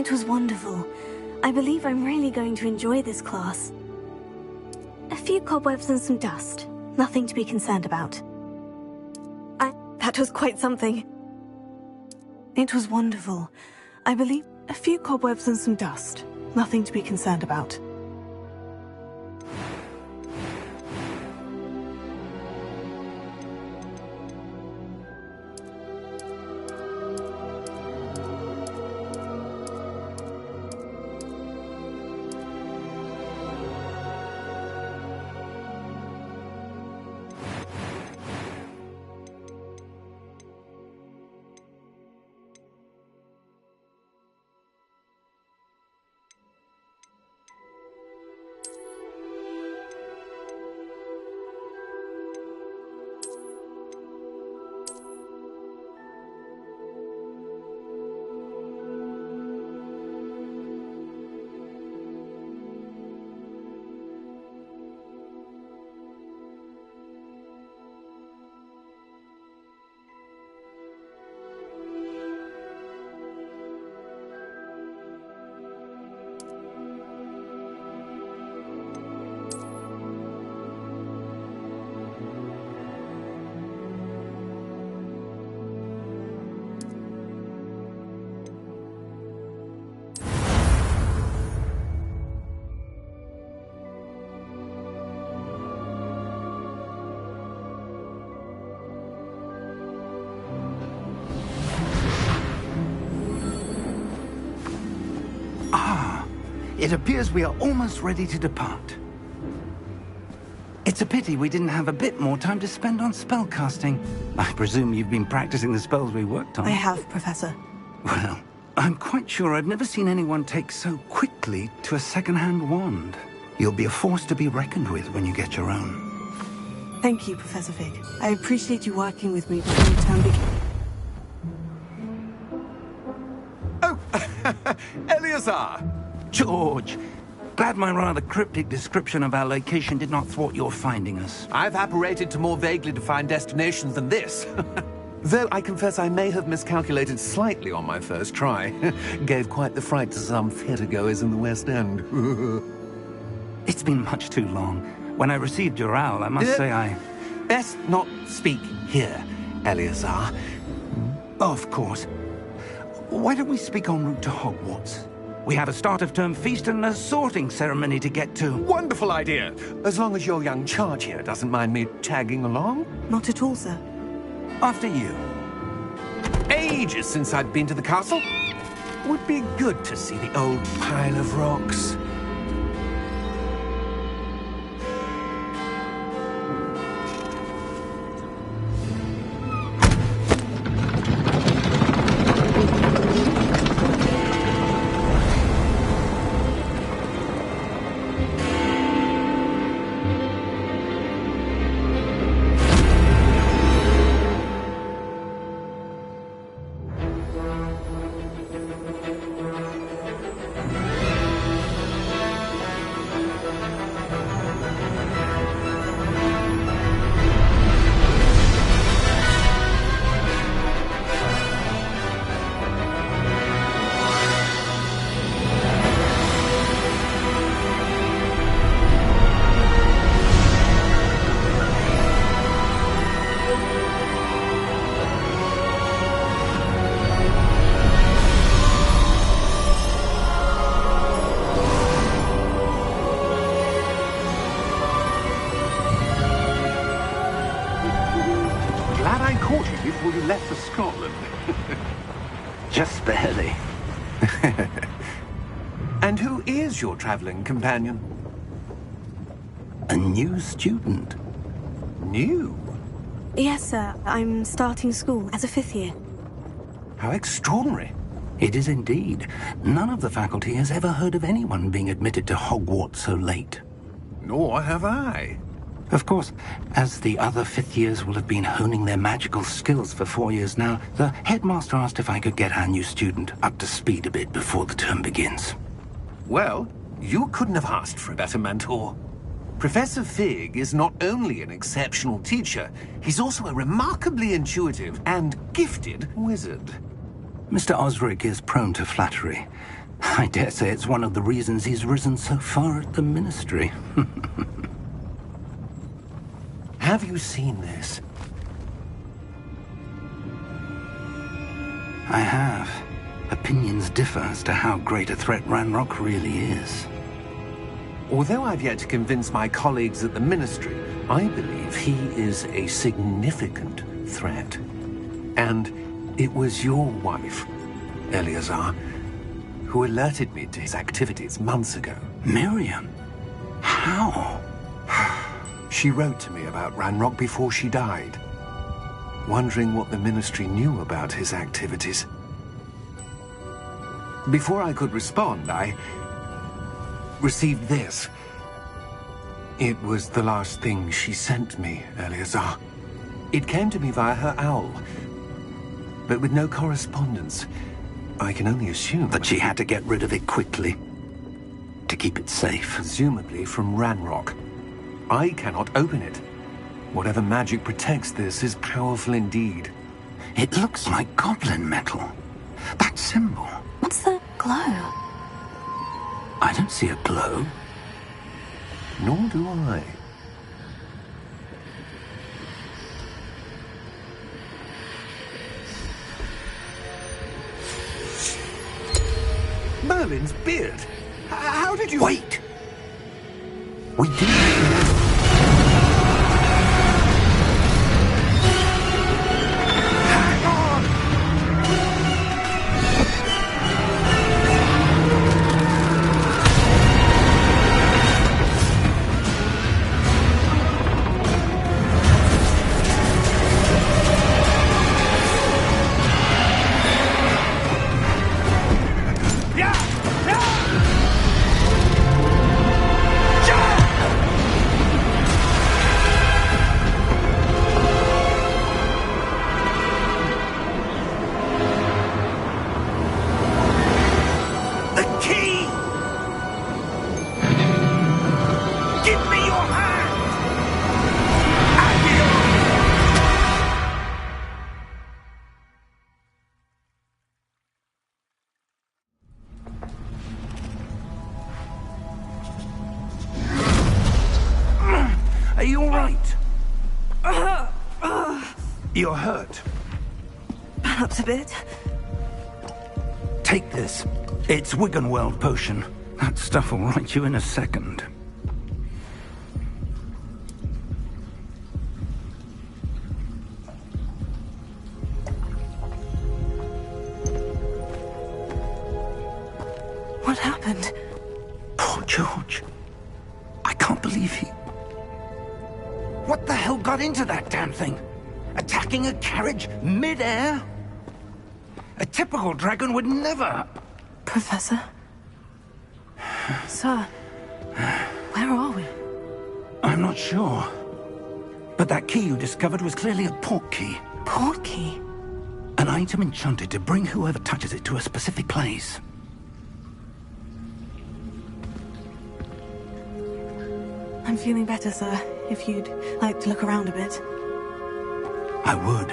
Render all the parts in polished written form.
It was wonderful. I believe I'm really going to enjoy this class. A few cobwebs and some dust. Nothing to be concerned about. That was quite something. It was wonderful. I believe a few cobwebs and some dust. Nothing to be concerned about. It appears we are almost ready to depart. It's a pity we didn't have a bit more time to spend on spellcasting. I presume you've been practicing the spells we worked on. I have, Professor. Well, I'm quite sure I've never seen anyone take so quickly to a second-hand wand. You'll be a force to be reckoned with when you get your own. Thank you, Professor Fig. I appreciate you working with me before the term begins. Oh, Eleazar! George, glad my rather cryptic description of our location did not thwart your finding us. I've apparated to more vaguely defined destinations than this. Though I confess I may have miscalculated slightly on my first try. Gave quite the fright to some theatergoers in the West End. It's been much too long. When I received your owl, I must say I... Best not speak here, Eleazar. Of course. Why don't we speak en route to Hogwarts? We have a start-of-term feast and a sorting ceremony to get to. Wonderful idea! As long as your young charge here doesn't mind me tagging along. Not at all, sir. After you. Ages since I'd been to the castle. Would be good to see the old pile of rocks. Before you left for Scotland. Just barely. And who is your traveling companion? A new student. New? Yes, sir. I'm starting school as a 5th year. How extraordinary. It is indeed. None of the faculty has ever heard of anyone being admitted to Hogwarts so late. Nor have I. Of course, as the other 5th years will have been honing their magical skills for 4 years now, the headmaster asked if I could get our new student up to speed a bit before the term begins. Well, you couldn't have asked for a better mentor. Professor Fig is not only an exceptional teacher, he's also a remarkably intuitive and gifted wizard. Mr. Osric is prone to flattery, I dare say it's one of the reasons he's risen so far at the Ministry. Have you seen this? I have. Opinions differ as to how great a threat Ranrock really is. Although I've yet to convince my colleagues at the Ministry, I believe he is a significant threat. And it was your wife, Eleazar, who alerted me to his activities months ago. Miriam? How? She wrote to me about Ranrock before she died, wondering what the Ministry knew about his activities. Before I could respond, I received this. It was the last thing she sent me, Eleazar. It came to me via her owl, but with no correspondence. I can only assume that she had to get rid of it quickly, to keep it safe. Presumably from Ranrock. I cannot open it. Whatever magic protects this is powerful indeed. It looks like goblin metal. That symbol. What's that glow? I don't see a glow. Nor do I. Merlin's beard. How did you... Wait! We didn't... Are you all right? You're hurt. Perhaps a bit. Take this. It's Wiggenweld potion. That stuff will right you in a second. What happened? Poor George. I can't believe he... What the hell got into that damn thing? Attacking a carriage mid-air? A typical dragon would never... Professor? Sir, where are we? I'm not sure. But that key you discovered was clearly a port key. Port key? An item enchanted to bring whoever touches it to a specific place. I'm feeling better, sir, if you'd like to look around a bit. I would.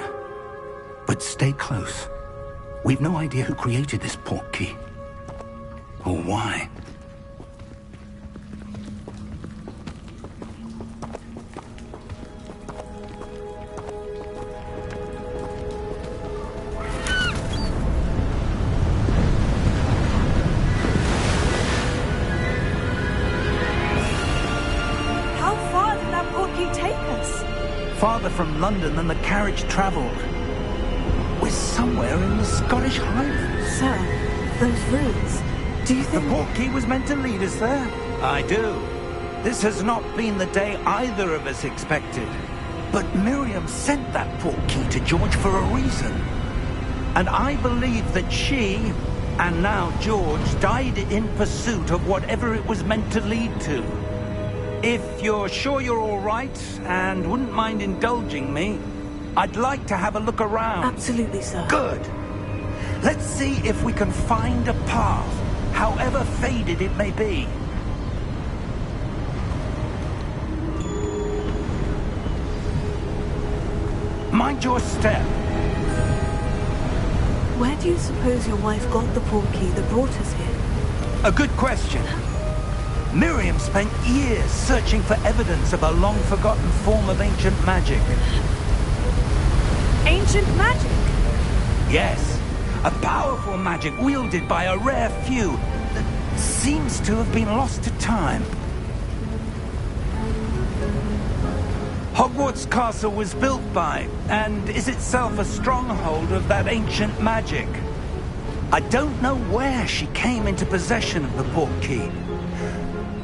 But stay close. We've no idea who created this port key. Or why. How far did that port key take us? Farther from London than the carriage travelled. We're somewhere in the Scottish Highlands. Sir, those ruins. Do you think... The port key was meant to lead us there? I do. This has not been the day either of us expected. But Miriam sent that port key to George for a reason. And I believe that she, and now George, died in pursuit of whatever it was meant to lead to. If you're sure you're all right, and wouldn't mind indulging me, I'd like to have a look around. Absolutely, sir. Good. Let's see if we can find a path, however faded it may be. Mind your step. Where do you suppose your wife got the port key that brought us here? A good question. Miriam spent years searching for evidence of a long-forgotten form of ancient magic. Ancient magic? Yes, a powerful magic wielded by a rare few that seems to have been lost to time. Hogwarts Castle was built by, and is itself a stronghold of that ancient magic. I don't know where she came into possession of the portkey,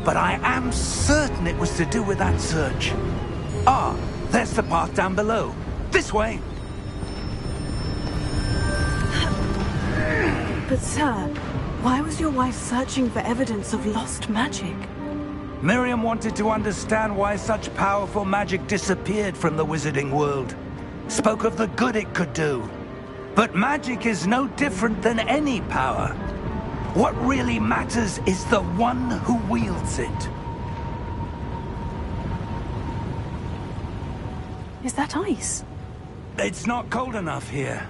but I am certain it was to do with that search. Ah, there's the path down below. This way. But sir, why was your wife searching for evidence of lost magic? Miriam wanted to understand why such powerful magic disappeared from the wizarding world. Spoke of the good it could do. But magic is no different than any power. What really matters is the one who wields it. Is that ice? It's not cold enough here.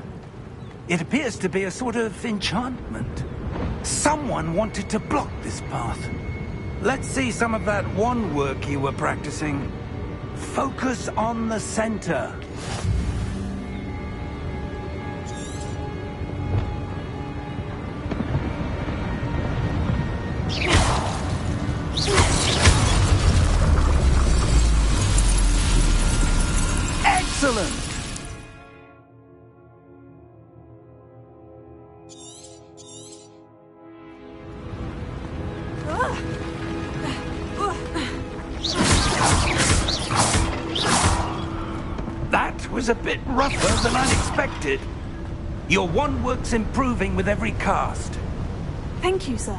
It appears to be a sort of enchantment. Someone wanted to block this path. Let's see some of that wand work you were practicing. Focus on the center. Excellent! That was a bit rougher than I'd expected. Your wand work's improving with every cast. Thank you, sir.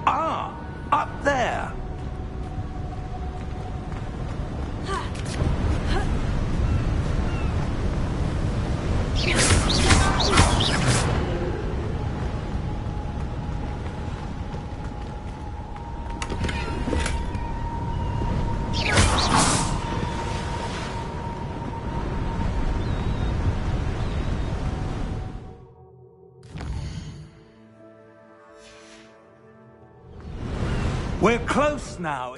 Ah, up there. We're close now.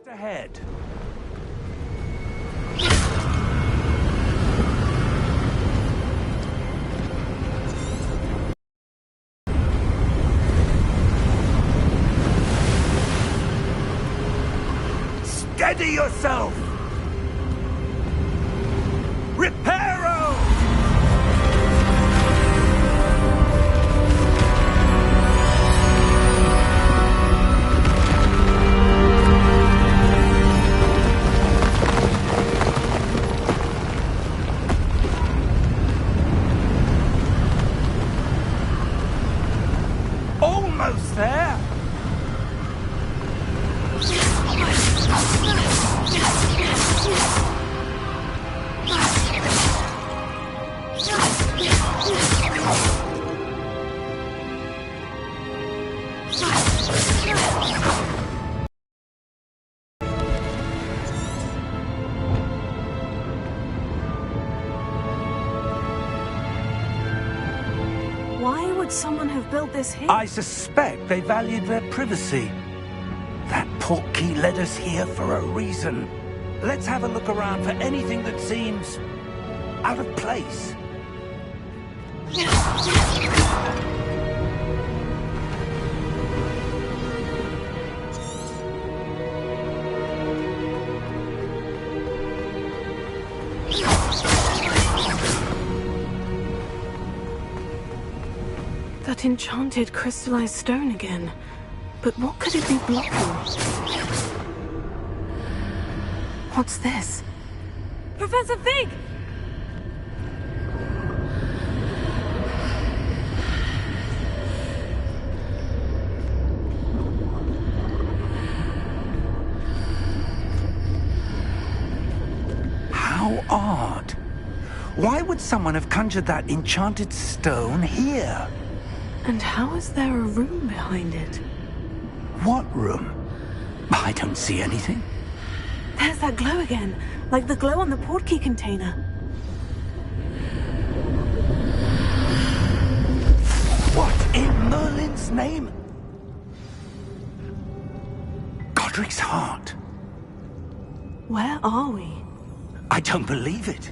Ahead. Steady yourself! Reparo! Almost there! Why would someone have built this here? I suspect they valued their privacy. That portkey led us here for a reason. Let's have a look around for anything that seems out of place. That enchanted crystallized stone again. But what could it be blocking? What's this? Professor Fig! How odd. Why would someone have conjured that enchanted stone here? And how is there a room behind it? What room? I don't see anything. There's that glow again, like the glow on the portkey container. What in Merlin's name? Godric's heart. Where are we? I don't believe it.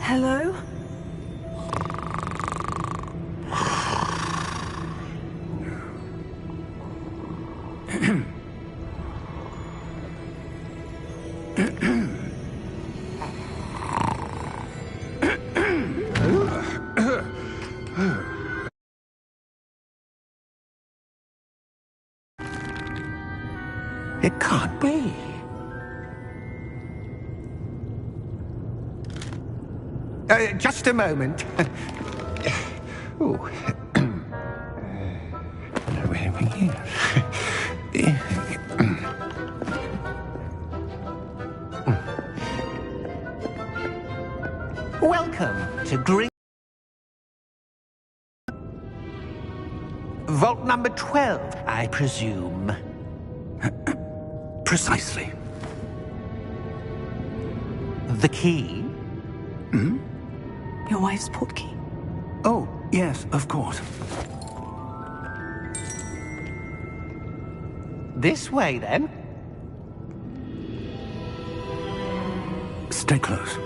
Hello? It can't be. Just a moment. Oh. Welcome to Vault number 12, I presume. Precisely. The key? Your wife's portkey. Oh, yes, of course. This way, then. Stay close.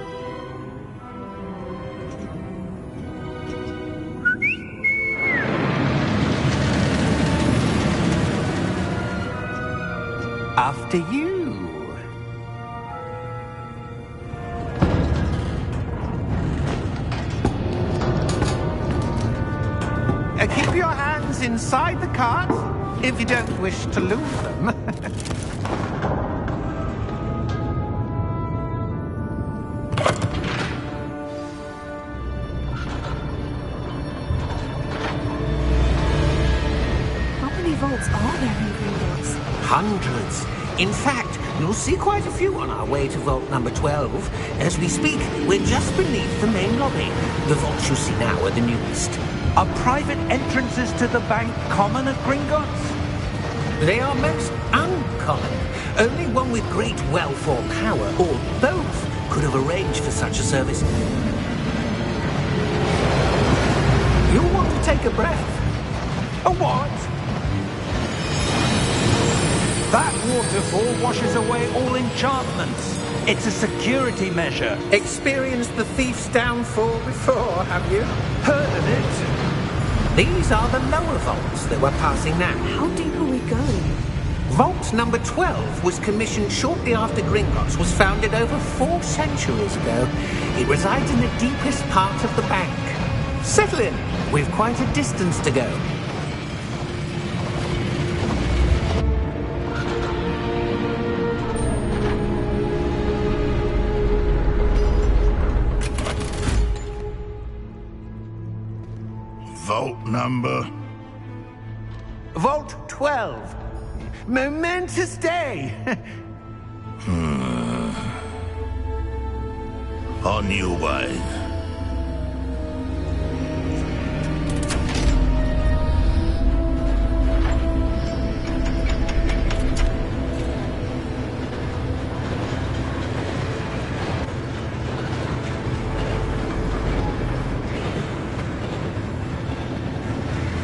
After you. Keep your hands inside the cart if you don't wish to lose them. How many vaults are there in Gringotts? Hundreds. In fact, you'll see quite a few on our way to vault number 12. As we speak, we're just beneath the main lobby. The vaults you see now are the newest. Are private entrances to the bank common at Gringotts? They are most uncommon. Only one with great wealth or power, or both, could have arranged for such a service. You'll want to take a breath. A what? That waterfall washes away all enchantments. It's a security measure. Experienced the thief's downfall before, have you? Heard of it? These are the lower vaults that we're passing now. How deep are we going? Vault number 12 was commissioned shortly after Gringotts was founded over 4 centuries ago. It resides in the deepest part of the bank. Settle in. We've quite a distance to go. Vault number? Vault 12. Momentous day. On your way.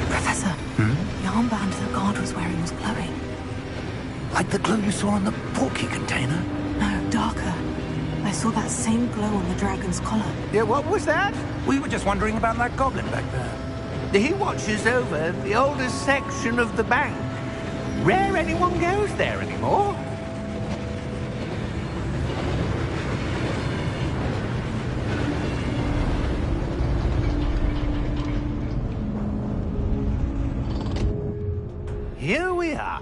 Professor, the armband the guard was wearing was glowing. Like the glow you saw on the portkey container? No, darker. I saw that same glow on the dragon's collar. Yeah, what was that? We were just wondering about that goblin back there. He watches over the oldest section of the bank. Rare anyone goes there anymore. here we are.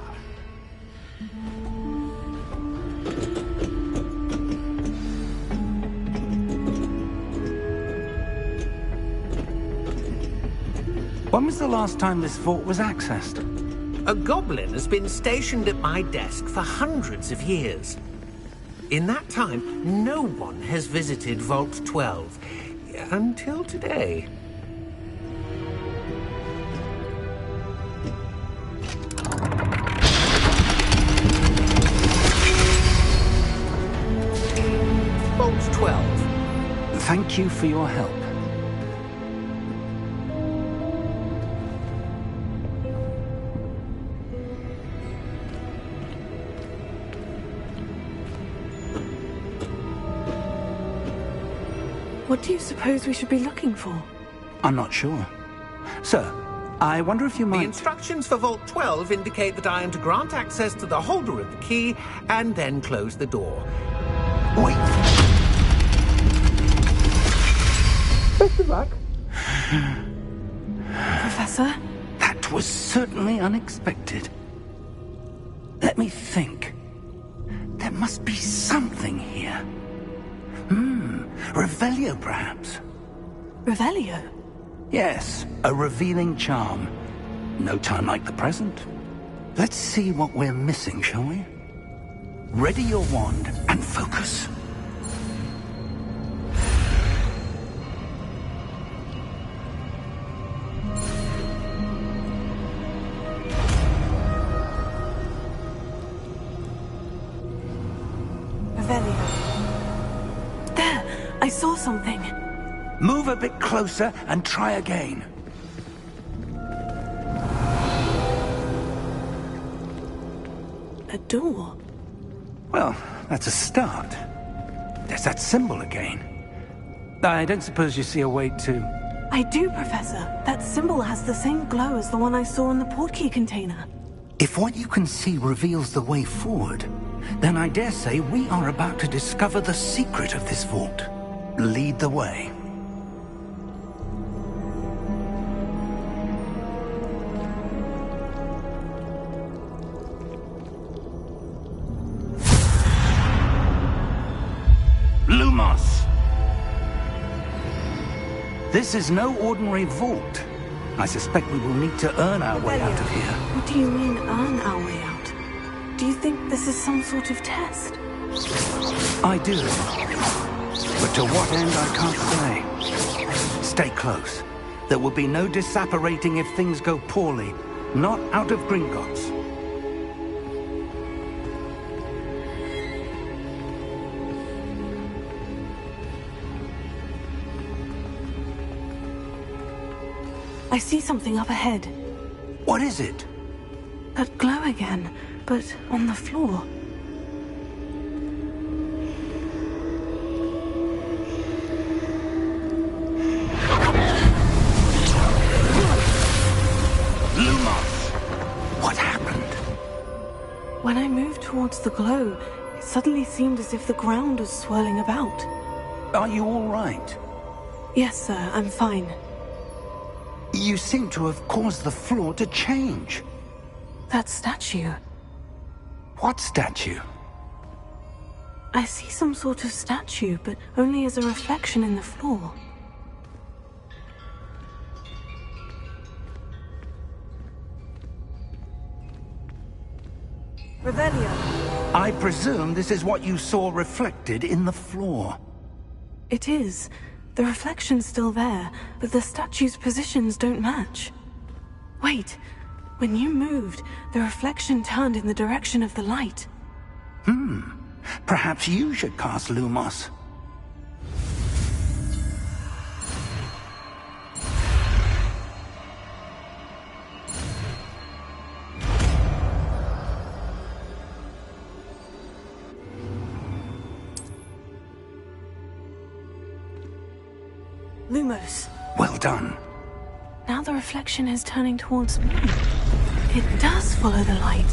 When was the last time this vault was accessed? A goblin has been stationed at my desk for hundreds of years. In that time, no one has visited Vault 12. Until today. Vault 12. Thank you for your help. What do you suppose we should be looking for? I'm not sure. Sir, I wonder if you might... The instructions for Vault 12 indicate that I am to grant access to the holder of the key and then close the door. Wait! Best of luck. Professor? That was certainly unexpected. Let me think. There must be something here. Revelio, perhaps? Revelio? Yes, a revealing charm. No time like the present. Let's see what we're missing, shall we? Ready your wand and focus. I saw something. Move a bit closer and try again. A door? Well, that's a start. There's that symbol again. I don't suppose you see a way to... I do, Professor. That symbol has the same glow as the one I saw in the portkey container. If what you can see reveals the way forward, then I dare say we are about to discover the secret of this vault. Lead the way. Lumos! This is no ordinary vault. I suspect we will need to earn our way out of here. What do you mean, earn our way out? Do you think this is some sort of test? I do. But to what end, I can't say. Stay close. There will be no disapparating if things go poorly. Not out of Gringotts. I see something up ahead. What is it? That glow again, but on the floor. Lumos! What happened? When I moved towards the glow, it suddenly seemed as if the ground was swirling about. Are you all right? Yes, sir, I'm fine. You seem to have caused the floor to change. That statue. What statue? I see some sort of statue, but only as a reflection in the floor. Revelio. I presume this is what you saw reflected in the floor. It is. The reflection's still there, but the statue's positions don't match. Wait, when you moved, the reflection turned in the direction of the light. Perhaps you should cast Lumos. Lumos. Well done. Now the reflection is turning towards me. It does follow the light.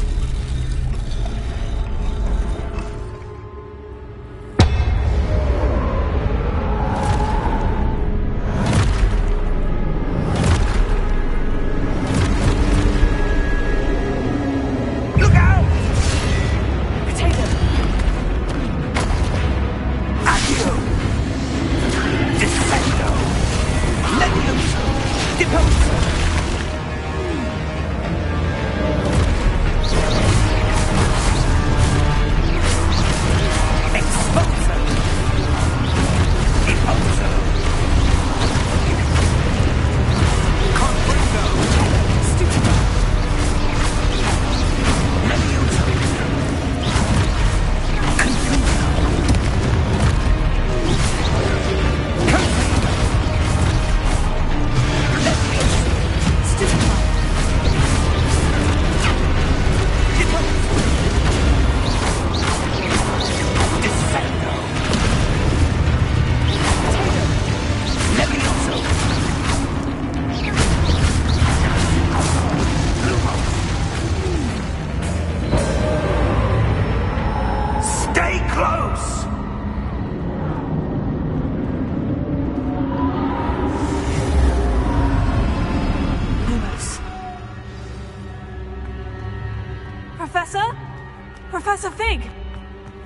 Professor Fig!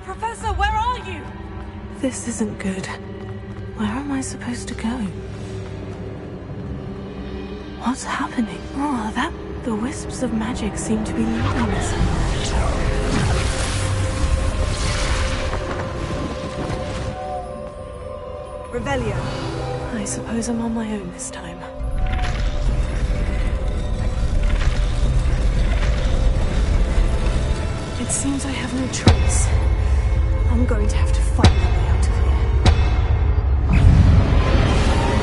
Professor, where are you? This isn't good. Where am I supposed to go? What's happening? Oh, the wisps of magic seem to be leading me somewhere. Revelio. I suppose I'm on my own this time. It seems I have no choice. I'm going to have to fight my way out of here.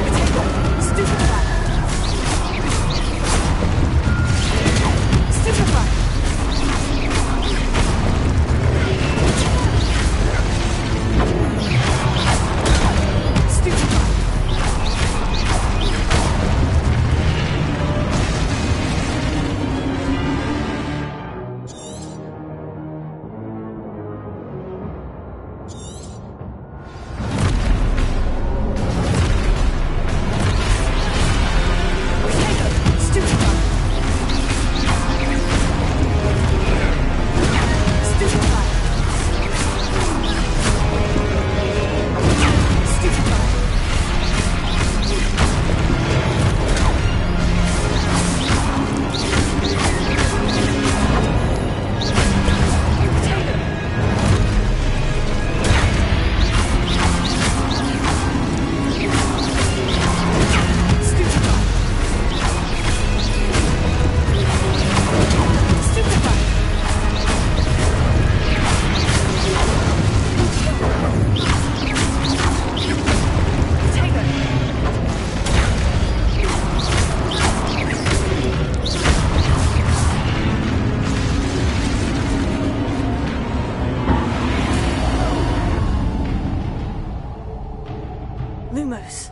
Potato! Stupefy! Stupefy! Lumos.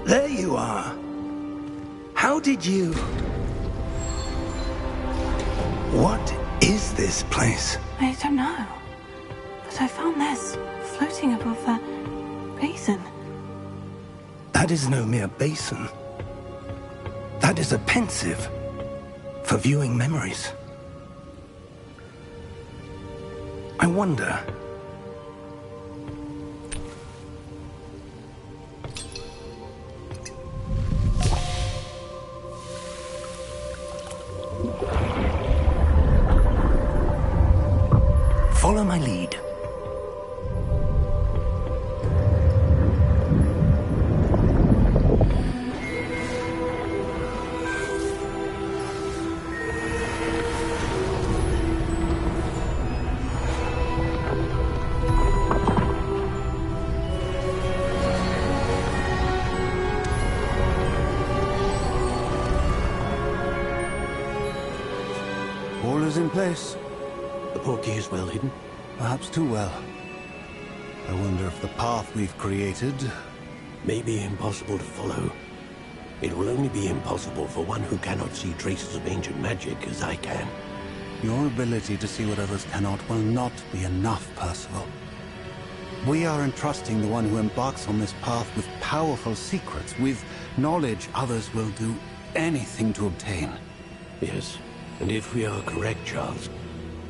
There you are. How did you... What is this place? I don't know. But I found this floating above that basin. That is no mere basin. That is a pensive for viewing memories. I wonder... Follow my lead. All is in place. The portkey is well hidden? Perhaps too well. I wonder if the path we've created... may be impossible to follow. It will only be impossible for one who cannot see traces of ancient magic as I can. Your ability to see what others cannot will not be enough, Percival. We are entrusting the one who embarks on this path with powerful secrets, with knowledge others will do anything to obtain. Yes, and if we are correct, Charles,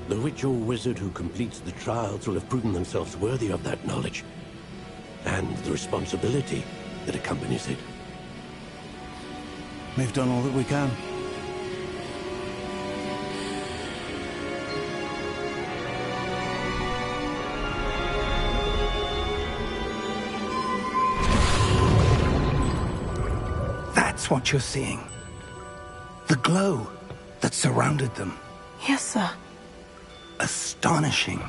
the witch or wizard who completes the trials will have proven themselves worthy of that knowledge, and the responsibility that accompanies it. We've done all that we can. That's what you're seeing. The glow that surrounded them. Yes, sir. Astonishing.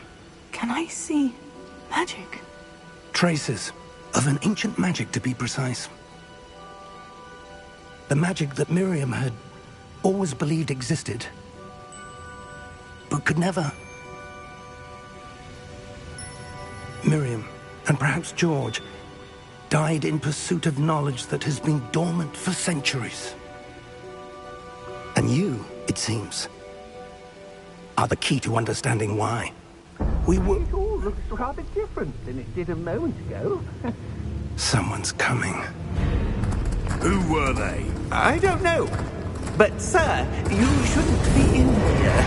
Can I see magic? Traces of an ancient magic, to be precise. The magic that Miriam had always believed existed, but could never. Miriam, and perhaps George, died in pursuit of knowledge that has been dormant for centuries. And you, it seems, are the key to understanding why. We were... It all looks rather different than it did a moment ago. Someone's coming. Who were they? I don't know. But, sir, you shouldn't be in here.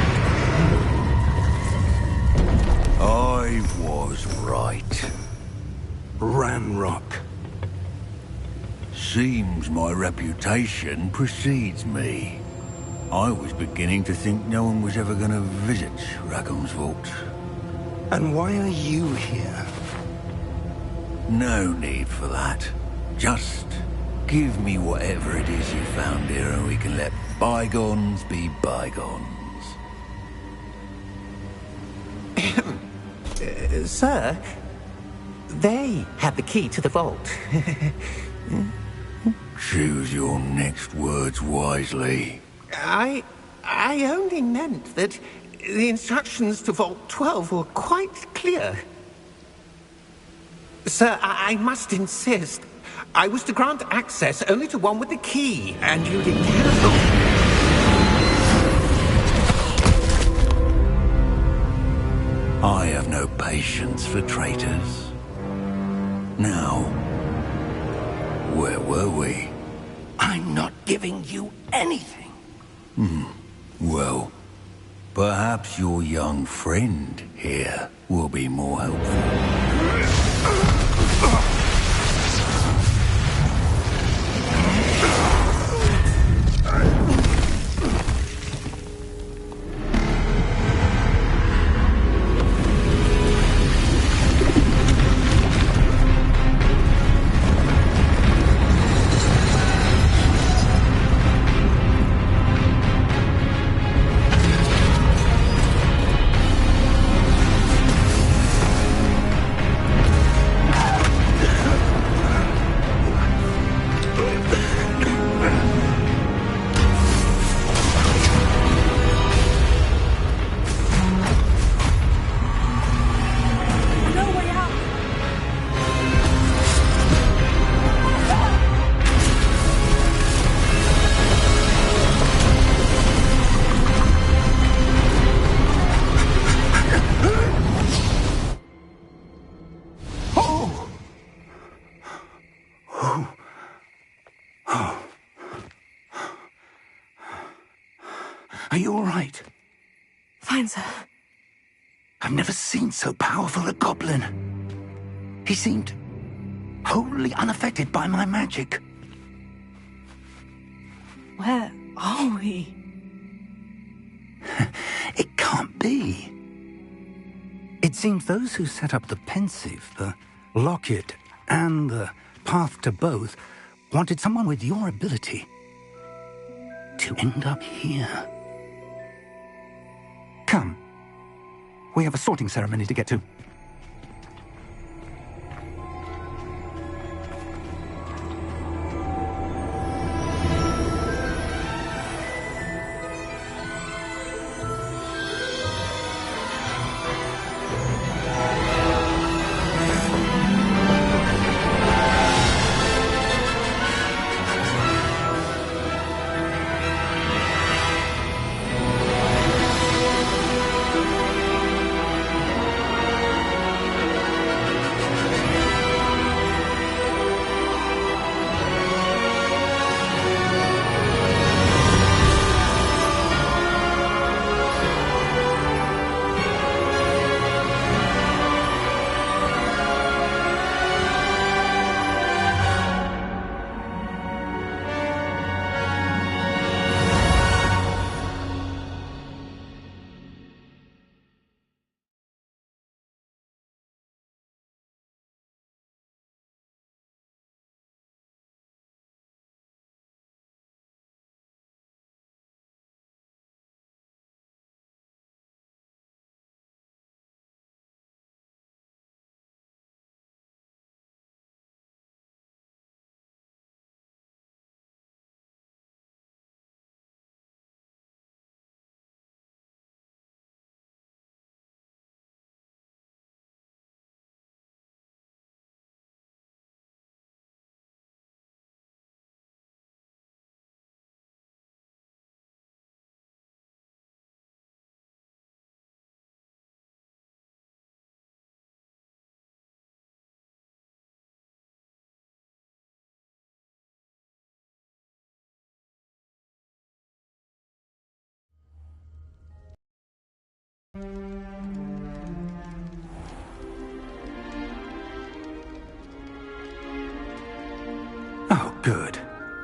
I was right. Ranrock. Seems my reputation precedes me. I was beginning to think no one was ever going to visit Rackham's vault. And why are you here? No need for that. Just give me whatever it is you found here and we can let bygones be bygones. Sir, they have the key to the vault. Choose your next words wisely. I only meant that the instructions to Vault 12 were quite clear. Sir, I must insist. I was to grant access only to one with the key, and you didn't. I have no patience for traitors. Now, where were we? I'm not giving you anything. Well, perhaps your young friend here will be more helpful. Are you all right? Fine, sir. I've never seen so powerful a goblin. He seemed wholly unaffected by my magic. Where are we? It can't be. It seems those who set up the pensive, the locket, and the path to both wanted someone with your ability to end up here. Come. We have a sorting ceremony to get to.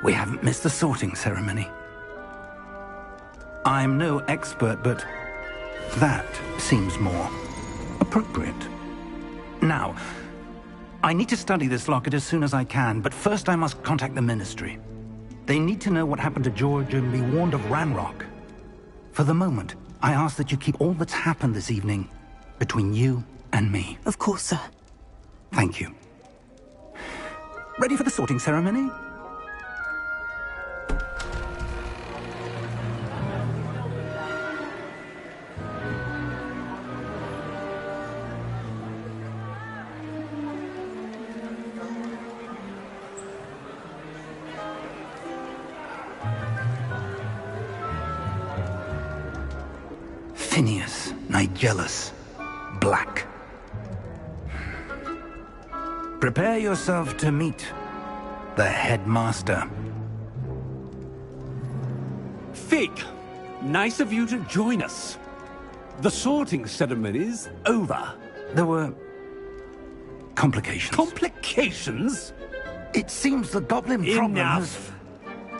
We haven't missed the sorting ceremony. I'm no expert, but that seems more appropriate. Now, I need to study this locket as soon as I can, but first I must contact the Ministry. They need to know what happened to George and be warned of Ranrock. For the moment, I ask that you keep all that's happened this evening between you and me. Of course, sir. Thank you. Ready for the sorting ceremony? Phineas, Nigellus, Black. Prepare yourself to meet the headmaster. Fig, nice of you to join us. The sorting ceremony's over. There were complications. Complications? It seems the goblin problem has... Enough!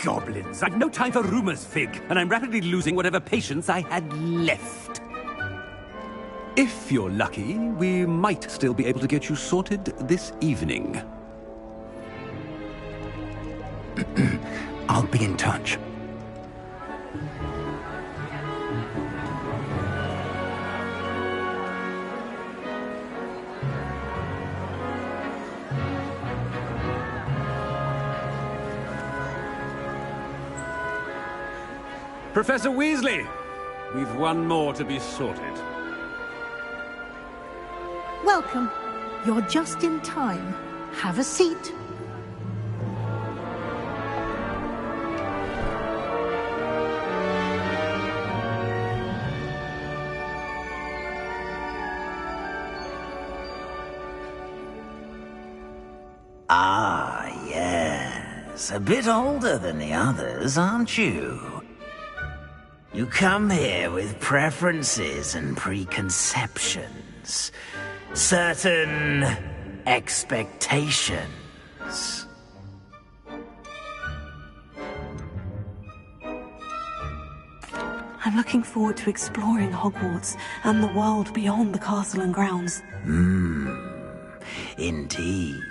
Goblins. I've no time for rumors, Fig, and I'm rapidly losing whatever patience I had left. If you're lucky, we might still be able to get you sorted this evening. I'll be in touch. Professor Weasley, we've one more to be sorted. Welcome. You're just in time. Have a seat. Ah, yes. A bit older than the others, aren't you? You come here with preferences and preconceptions. Certain expectations. I'm looking forward to exploring Hogwarts and the world beyond the castle and grounds. Indeed.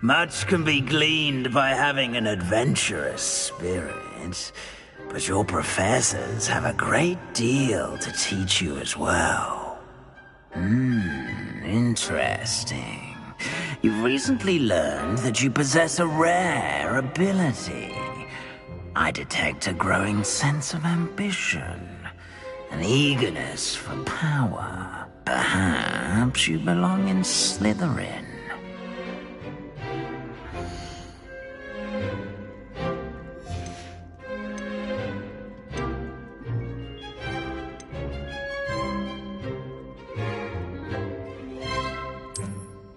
Much can be gleaned by having an adventurous spirit, but your professors have a great deal to teach you as well. Interesting. You've recently learned that you possess a rare ability. I detect a growing sense of ambition, an eagerness for power. Perhaps you belong in Slytherin.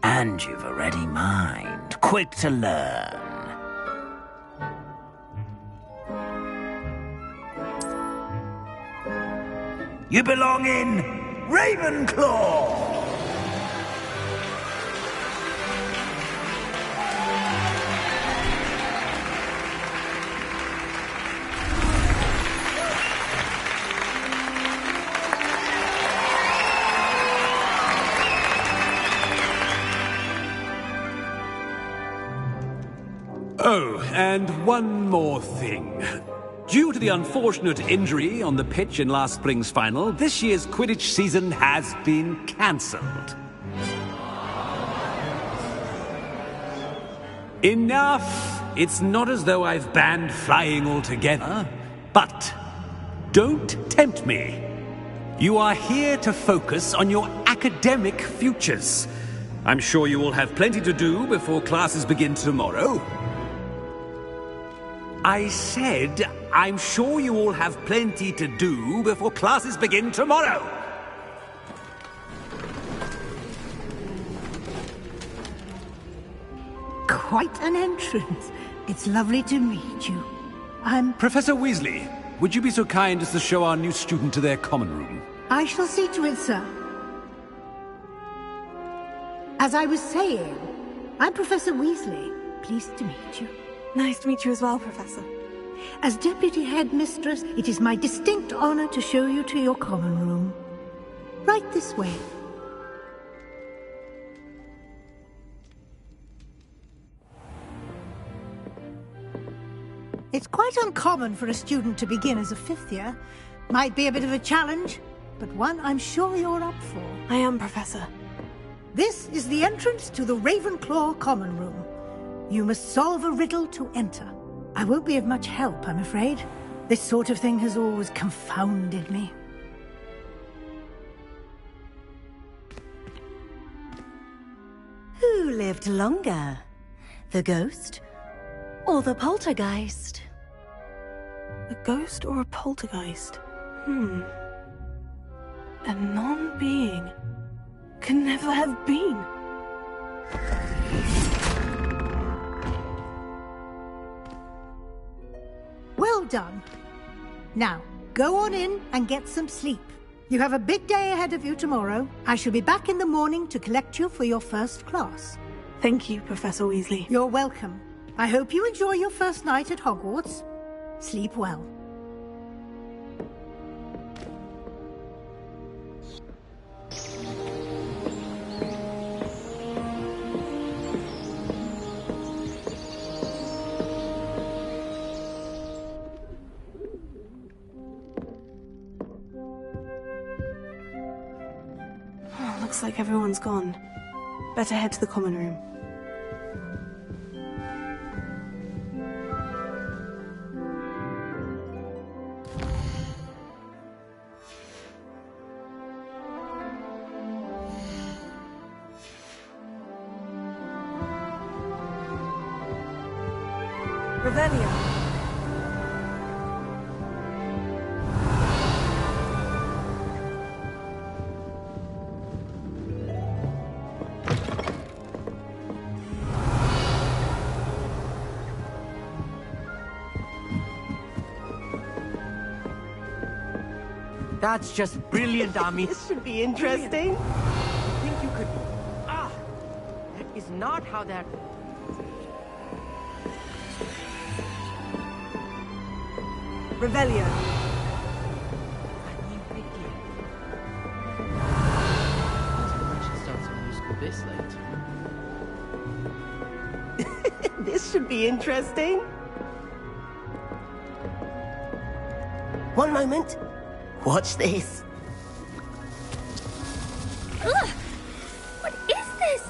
And you've a ready mind, quick to learn. You belong in Ravenclaw! Oh, and one more thing. Due to the unfortunate injury on the pitch in last spring's final, this year's Quidditch season has been cancelled. Enough! It's not as though I've banned flying altogether, but don't tempt me. You are here to focus on your academic futures. I'm sure you will have plenty to do before classes begin tomorrow. I said, I'm sure you all have plenty to do before classes begin tomorrow. Quite an entrance. It's lovely to meet you. Professor Weasley, would you be so kind as to show our new student to their common room? I shall see to it, sir. As I was saying, I'm Professor Weasley. Pleased to meet you. Nice to meet you as well, Professor. As Deputy Headmistress, it is my distinct honor to show you to your common room. Right this way. It's quite uncommon for a student to begin as a fifth year. Might be a bit of a challenge, but one I'm sure you're up for. I am, Professor. This is the entrance to the Ravenclaw common room. You must solve a riddle to enter. I won't be of much help, I'm afraid. This sort of thing has always confounded me. Who lived longer? The ghost or the poltergeist? A ghost or a poltergeist? A non-being can never have been. Well done. Now, go on in and get some sleep. You have a big day ahead of you tomorrow. I shall be back in the morning to collect you for your first class. Thank you, Professor Weasley. You're welcome. I hope you enjoy your first night at Hogwarts. Sleep well. Looks like everyone's gone. Better head to the common room. Revelio. That's just brilliant, Ami. This should be interesting. I think you could... Ah! That is not how that... Revelio. This should be interesting. One moment. Watch this. Ugh! What is this?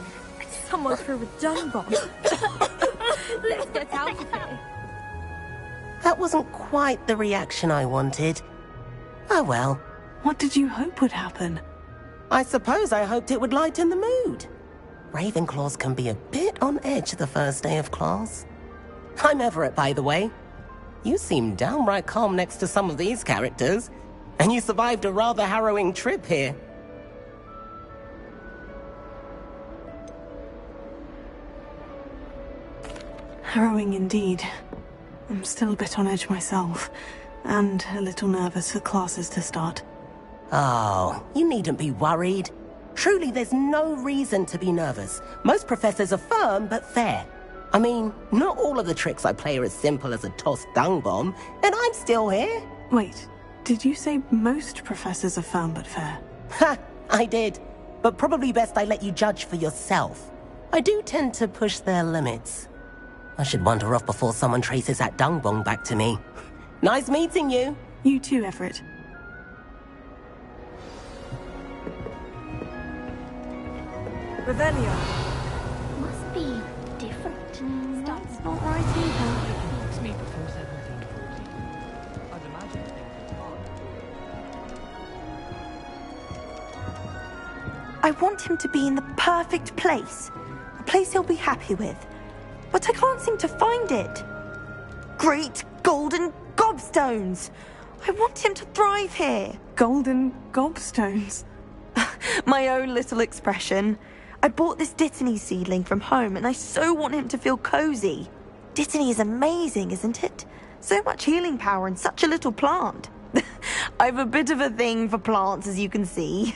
Someone threw a dung bomb. Let's get out of here. That wasn't quite the reaction I wanted. Oh well. What did you hope would happen? I suppose I hoped it would lighten the mood. Ravenclaws can be a bit on edge the first day of class. I'm Everett, by the way. You seem downright calm next to some of these characters. And you survived a rather harrowing trip here. Harrowing indeed. I'm still a bit on edge myself, and a little nervous for classes to start. Oh, you needn't be worried. Truly, there's no reason to be nervous. Most professors are firm but fair. I mean, not all of the tricks I play are as simple as a tossed dung bomb, and I'm still here. Wait, did you say most professors are firm but fair? Ha! I did. But probably best I let you judge for yourself. I do tend to push their limits. I should wander off before someone traces that dung bomb back to me. Nice meeting you. You too, Everett. Revelio. Must be different. That's not right either. It's me before 1740. I'd imagine things are I want him to be in the perfect place. A place he'll be happy with. But I can't seem to find it. Great golden gobstones! I want him to thrive here. Golden gobstones? My own little expression. I bought this Dittany seedling from home and I so want him to feel cozy. Dittany is amazing, isn't it? So much healing power in such a little plant. I've a bit of a thing for plants, as you can see.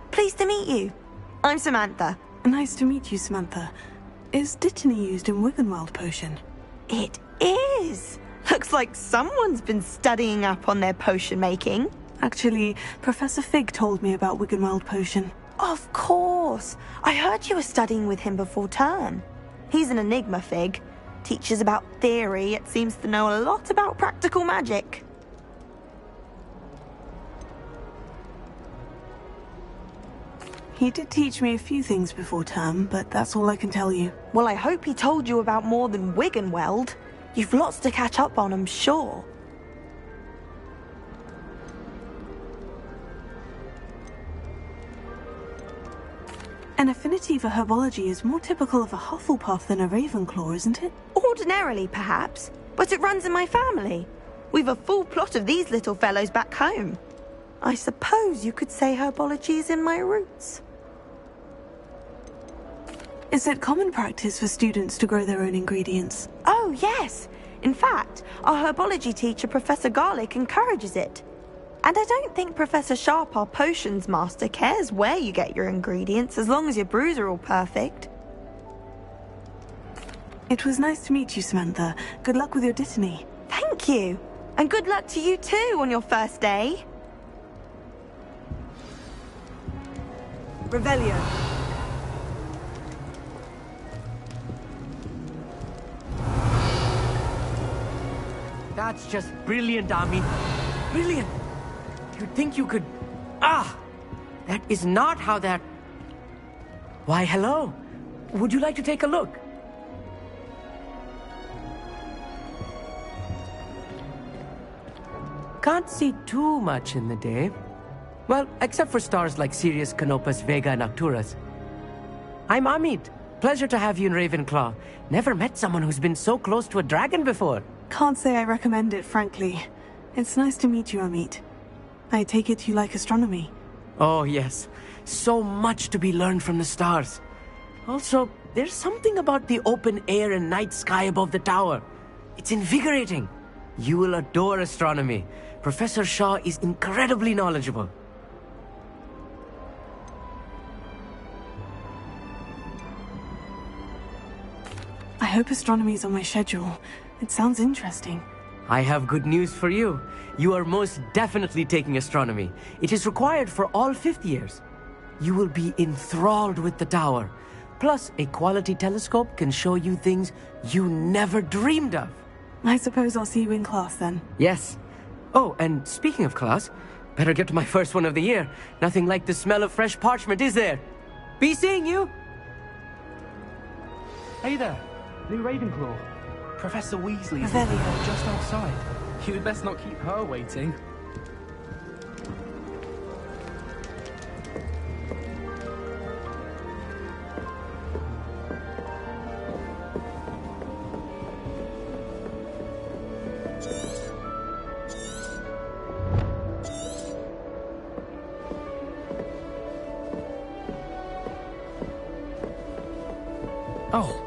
Pleased to meet you. I'm Samantha. Nice to meet you, Samantha. Is Dittany used in Wiggenweld potion? It is! Looks like someone's been studying up on their potion making. Actually, Professor Fig told me about Wiggenweld potion. Of course! I heard you were studying with him before term. He's an enigma, Fig. Teaches about theory, yet seems to know a lot about practical magic. He did teach me a few things before term, but that's all I can tell you. Well, I hope he told you about more than Wiggenweld. You've lots to catch up on, I'm sure. An affinity for herbology is more typical of a Hufflepuff than a Ravenclaw, isn't it? Ordinarily, perhaps, but it runs in my family. We've a full plot of these little fellows back home. I suppose you could say herbology is in my roots. Is it common practice for students to grow their own ingredients? Oh, yes. In fact, our herbology teacher, Professor Garlick, encourages it. And I don't think Professor Sharp, our potions master, cares where you get your ingredients, as long as your brews are all perfect. It was nice to meet you, Samantha. Good luck with your dittany. Thank you. And good luck to you too on your first day. Revelio. That's just brilliant, Ami. Brilliant. You'd think you could... Ah! That is not how that... Why, hello. Would you like to take a look? Can't see too much in the day. Well, except for stars like Sirius, Canopus, Vega, and Arcturus. I'm Amit. Pleasure to have you in Ravenclaw. Never met someone who's been so close to a dragon before. Can't say I recommend it, frankly. It's nice to meet you, Amit. I take it you like astronomy. Oh, yes. So much to be learned from the stars. Also, there's something about the open air and night sky above the tower. It's invigorating. You will adore astronomy. Professor Shaw is incredibly knowledgeable. I hope astronomy's on my schedule. It sounds interesting. I have good news for you. You are most definitely taking astronomy. It is required for all 5th years. You will be enthralled with the tower. Plus, a quality telescope can show you things you never dreamed of. I suppose I'll see you in class then. Yes. Oh, and speaking of class, better get to my first one of the year. Nothing like the smell of fresh parchment, is there? Be seeing you! Hey there, new Ravenclaw. Professor Weasley's Revelio. just outside. You'd best not keep her waiting. Oh.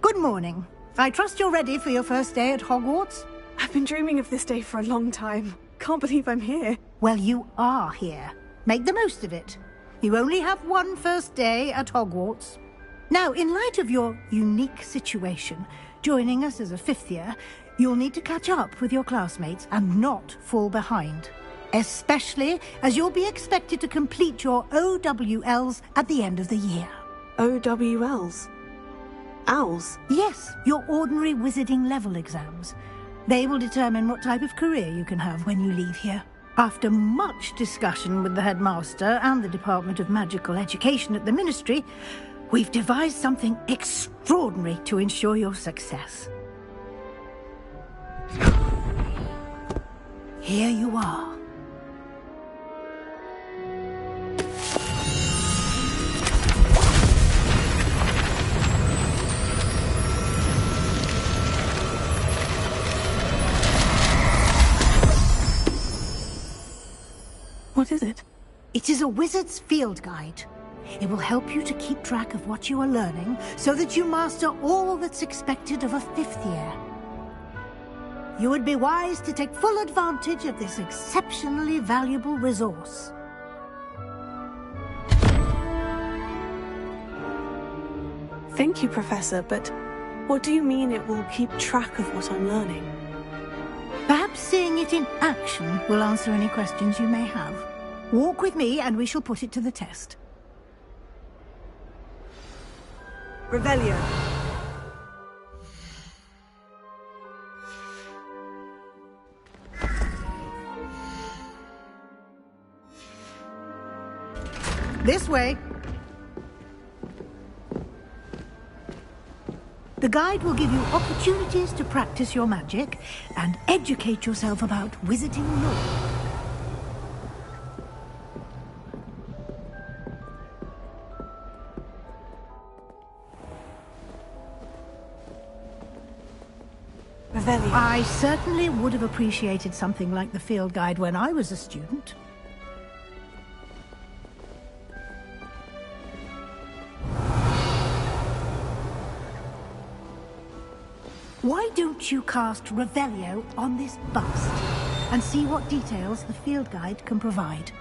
Good morning. I trust you're ready for your first day at Hogwarts? I've been dreaming of this day for a long time. Can't believe I'm here. Well, you are here. Make the most of it. You only have one first day at Hogwarts. Now, in light of your unique situation, joining us as a 5th year, you'll need to catch up with your classmates and not fall behind. Especially as you'll be expected to complete your OWLs at the end of the year. OWLs? Owls? Yes, your ordinary wizarding level exams. They will determine what type of career you can have when you leave here. After much discussion with the headmaster and the Department of Magical Education at the Ministry, we've devised something extraordinary to ensure your success. Here you are. What is it? It is a wizard's field guide. It will help you to keep track of what you are learning so that you master all that's expected of a 5th year. you would be wise to take full advantage of this exceptionally valuable resource. Thank you, Professor, but what do you mean it will keep track of what I'm learning? Perhaps seeing it in action will answer any questions you may have. Walk with me and we shall put it to the test. Revelio. This way. The guide will give you opportunities to practice your magic and educate yourself about wizarding lore. I certainly would have appreciated something like the field guide when I was a student. Why don't you cast Revelio on this bust and see what details the field guide can provide?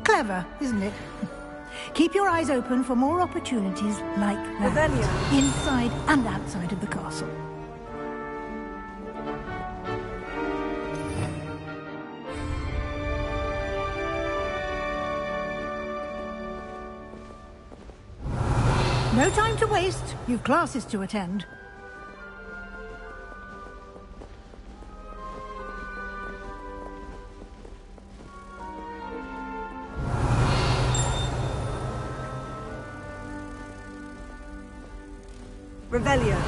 Clever, isn't it? Keep your eyes open for more opportunities like that, inside and outside of the castle. No time to waste. You've classes to attend. Revelio.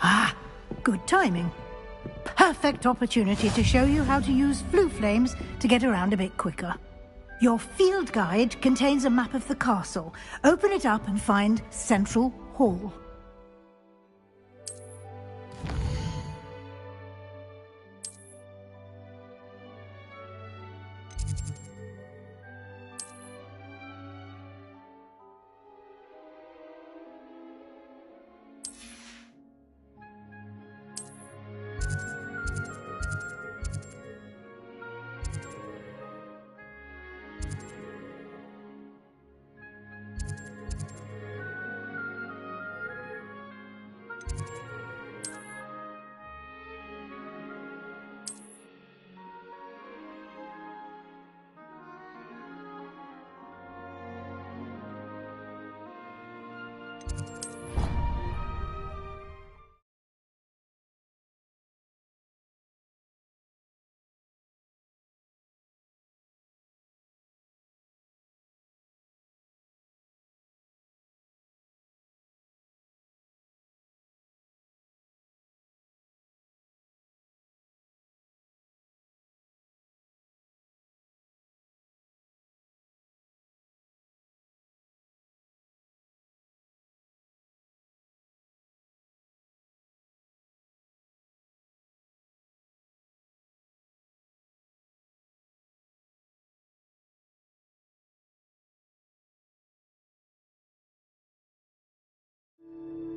Ah, good timing. Perfect opportunity to show you how to use flue flames to get around a bit quicker. Your field guide contains a map of the castle. Open it up and find Central Hall.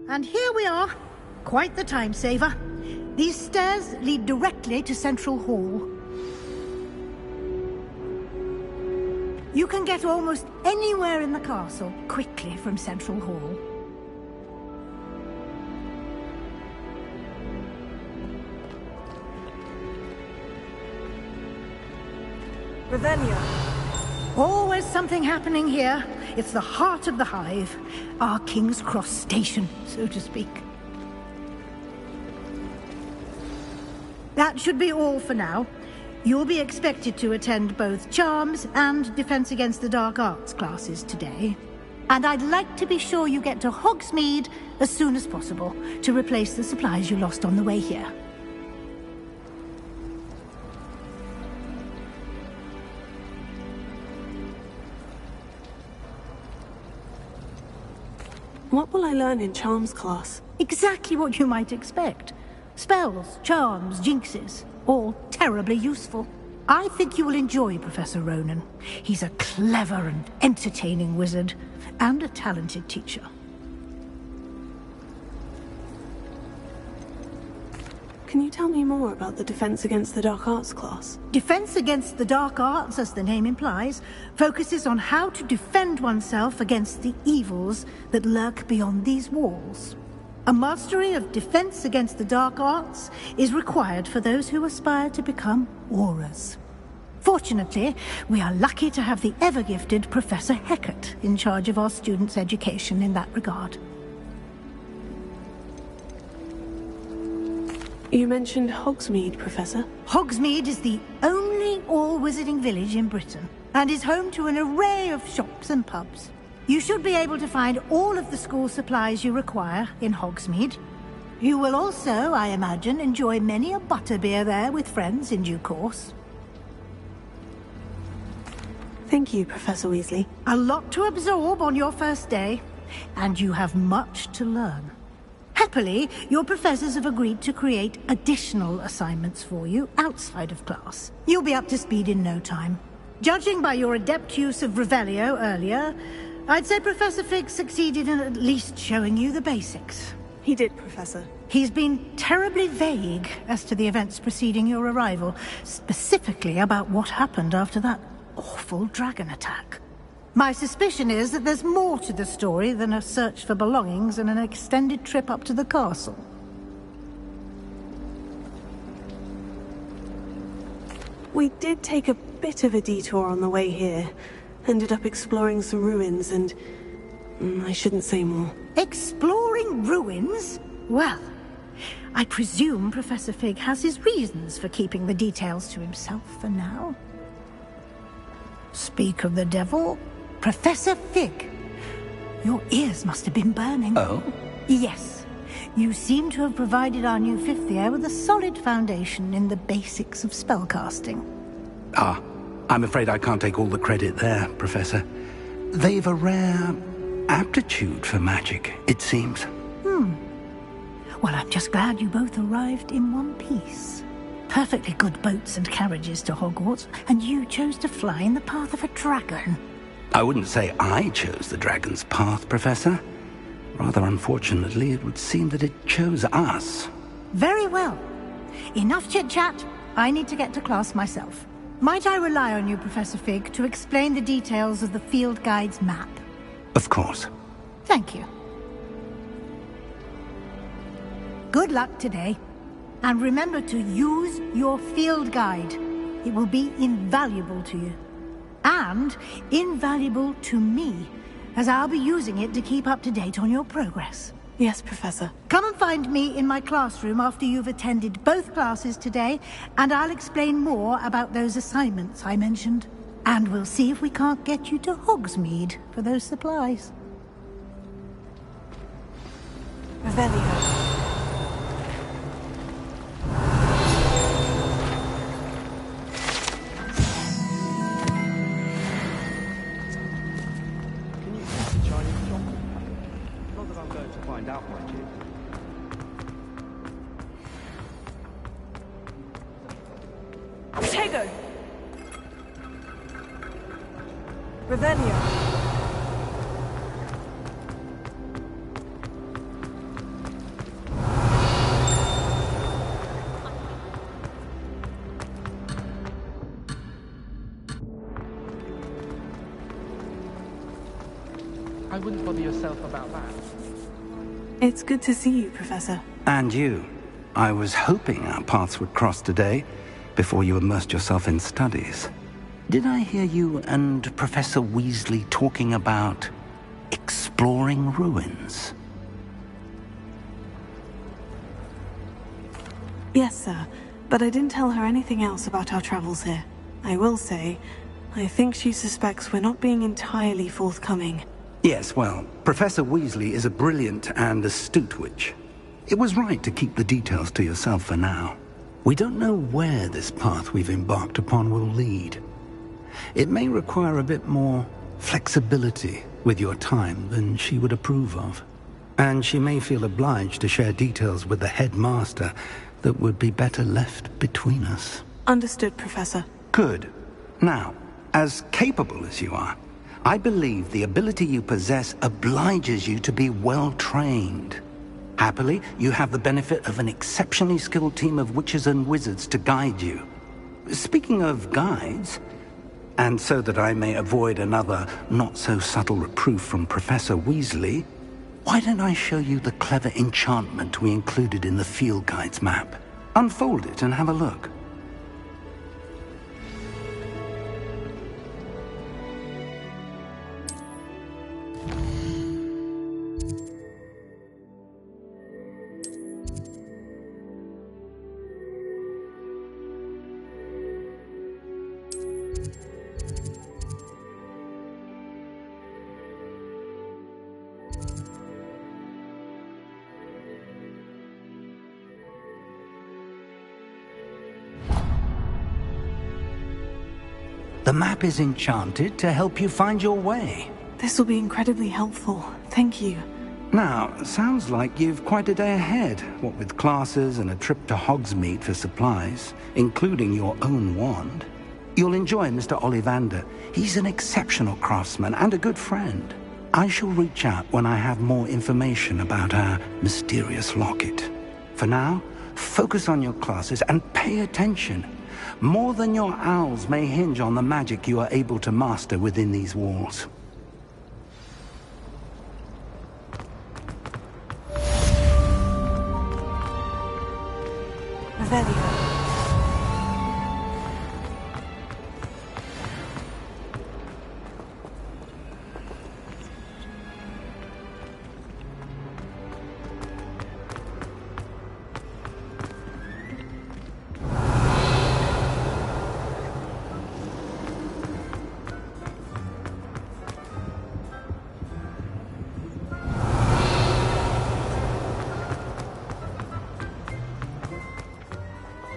And here we are. Quite the time saver. These stairs lead directly to Central Hall. You can get almost anywhere in the castle quickly from Central Hall. Revelio. Always something happening here. It's the heart of the hive. Our King's Cross station, so to speak. That should be all for now. You'll be expected to attend both Charms and Defense Against the Dark Arts classes today. And I'd like to be sure you get to Hogsmeade as soon as possible to replace the supplies you lost on the way here. What will I learn in Charms class? Exactly what you might expect. Spells, charms, jinxes, all terribly useful. I think you will enjoy Professor Ronan. He's a clever and entertaining wizard, and a talented teacher. Can you tell me more about the Defense Against the Dark Arts class? Defense Against the Dark Arts, as the name implies, focuses on how to defend oneself against the evils that lurk beyond these walls. A mastery of Defense Against the Dark Arts is required for those who aspire to become Aurors. Fortunately, we are lucky to have the ever-gifted Professor Hecat in charge of our students' education in that regard. You mentioned Hogsmeade, Professor. Hogsmeade is the only all-wizarding village in Britain, and is home to an array of shops and pubs. You should be able to find all of the school supplies you require in Hogsmeade. You will also, I imagine, enjoy many a butterbeer there with friends in due course. Thank you, Professor Weasley. A lot to absorb on your first day, and you have much to learn. Happily, your professors have agreed to create additional assignments for you outside of class. You'll be up to speed in no time. Judging by your adept use of Revelio earlier, I'd say Professor Fig succeeded in at least showing you the basics. He did, Professor. He's been terribly vague as to the events preceding your arrival, specifically about what happened after that awful dragon attack. My suspicion is that there's more to the story than a search for belongings and an extended trip up to the castle. We did take a bit of a detour on the way here. Ended up exploring some ruins and... I shouldn't say more. Exploring ruins? Well, I presume Professor Fig has his reasons for keeping the details to himself for now. Speak of the devil, Professor Fig. Your ears must have been burning. Oh? Yes. You seem to have provided our new fifth year with a solid foundation in the basics of spellcasting. Ah, I'm afraid I can't take all the credit there, Professor. They've a rare aptitude for magic, it seems. Well, I'm just glad you both arrived in one piece. Perfectly good boats and carriages to Hogwarts, and you chose to fly in the path of a dragon. I wouldn't say I chose the dragon's path, Professor. Rather unfortunately, it would seem that it chose us. Very well. Enough chit-chat. I need to get to class myself. Might I rely on you, Professor Fig, to explain the details of the field guide's map? Of course. Thank you. Good luck today. And remember to use your field guide. It will be invaluable to you. And invaluable to me, as I'll be using it to keep up to date on your progress. Yes, Professor. Come and find me in my classroom after you've attended both classes today, and I'll explain more about those assignments I mentioned. And we'll see if we can't get you to Hogsmeade for those supplies. Revelio. I wouldn't bother yourself about that. It's good to see you, Professor. And you. I was hoping our paths would cross today, before you immersed yourself in studies. Did I hear you and Professor Weasley talking about exploring ruins? Yes, sir. But I didn't tell her anything else about our travels here. I will say, I think she suspects we're not being entirely forthcoming. Yes, well, Professor Weasley is a brilliant and astute witch. It was right to keep the details to yourself for now. We don't know where this path we've embarked upon will lead. It may require a bit more flexibility with your time than she would approve of. And she may feel obliged to share details with the headmaster that would be better left between us. Understood, Professor. Good. Now, as capable as you are, I believe the ability you possess obliges you to be well-trained. Happily, you have the benefit of an exceptionally skilled team of witches and wizards to guide you. Speaking of guides, and so that I may avoid another not-so-subtle reproof from Professor Weasley, why don't I show you the clever enchantment we included in the field guide's map? Unfold it and have a look. The map is enchanted to help you find your way. This will be incredibly helpful. Thank you. Now, sounds like you've quite a day ahead, what with classes and a trip to Hogsmeade for supplies, including your own wand. You'll enjoy Mr. Ollivander. He's an exceptional craftsman and a good friend. I shall reach out when I have more information about our mysterious locket. For now, focus on your classes and pay attention. More than your owls may hinge on the magic you are able to master within these walls. Revelio.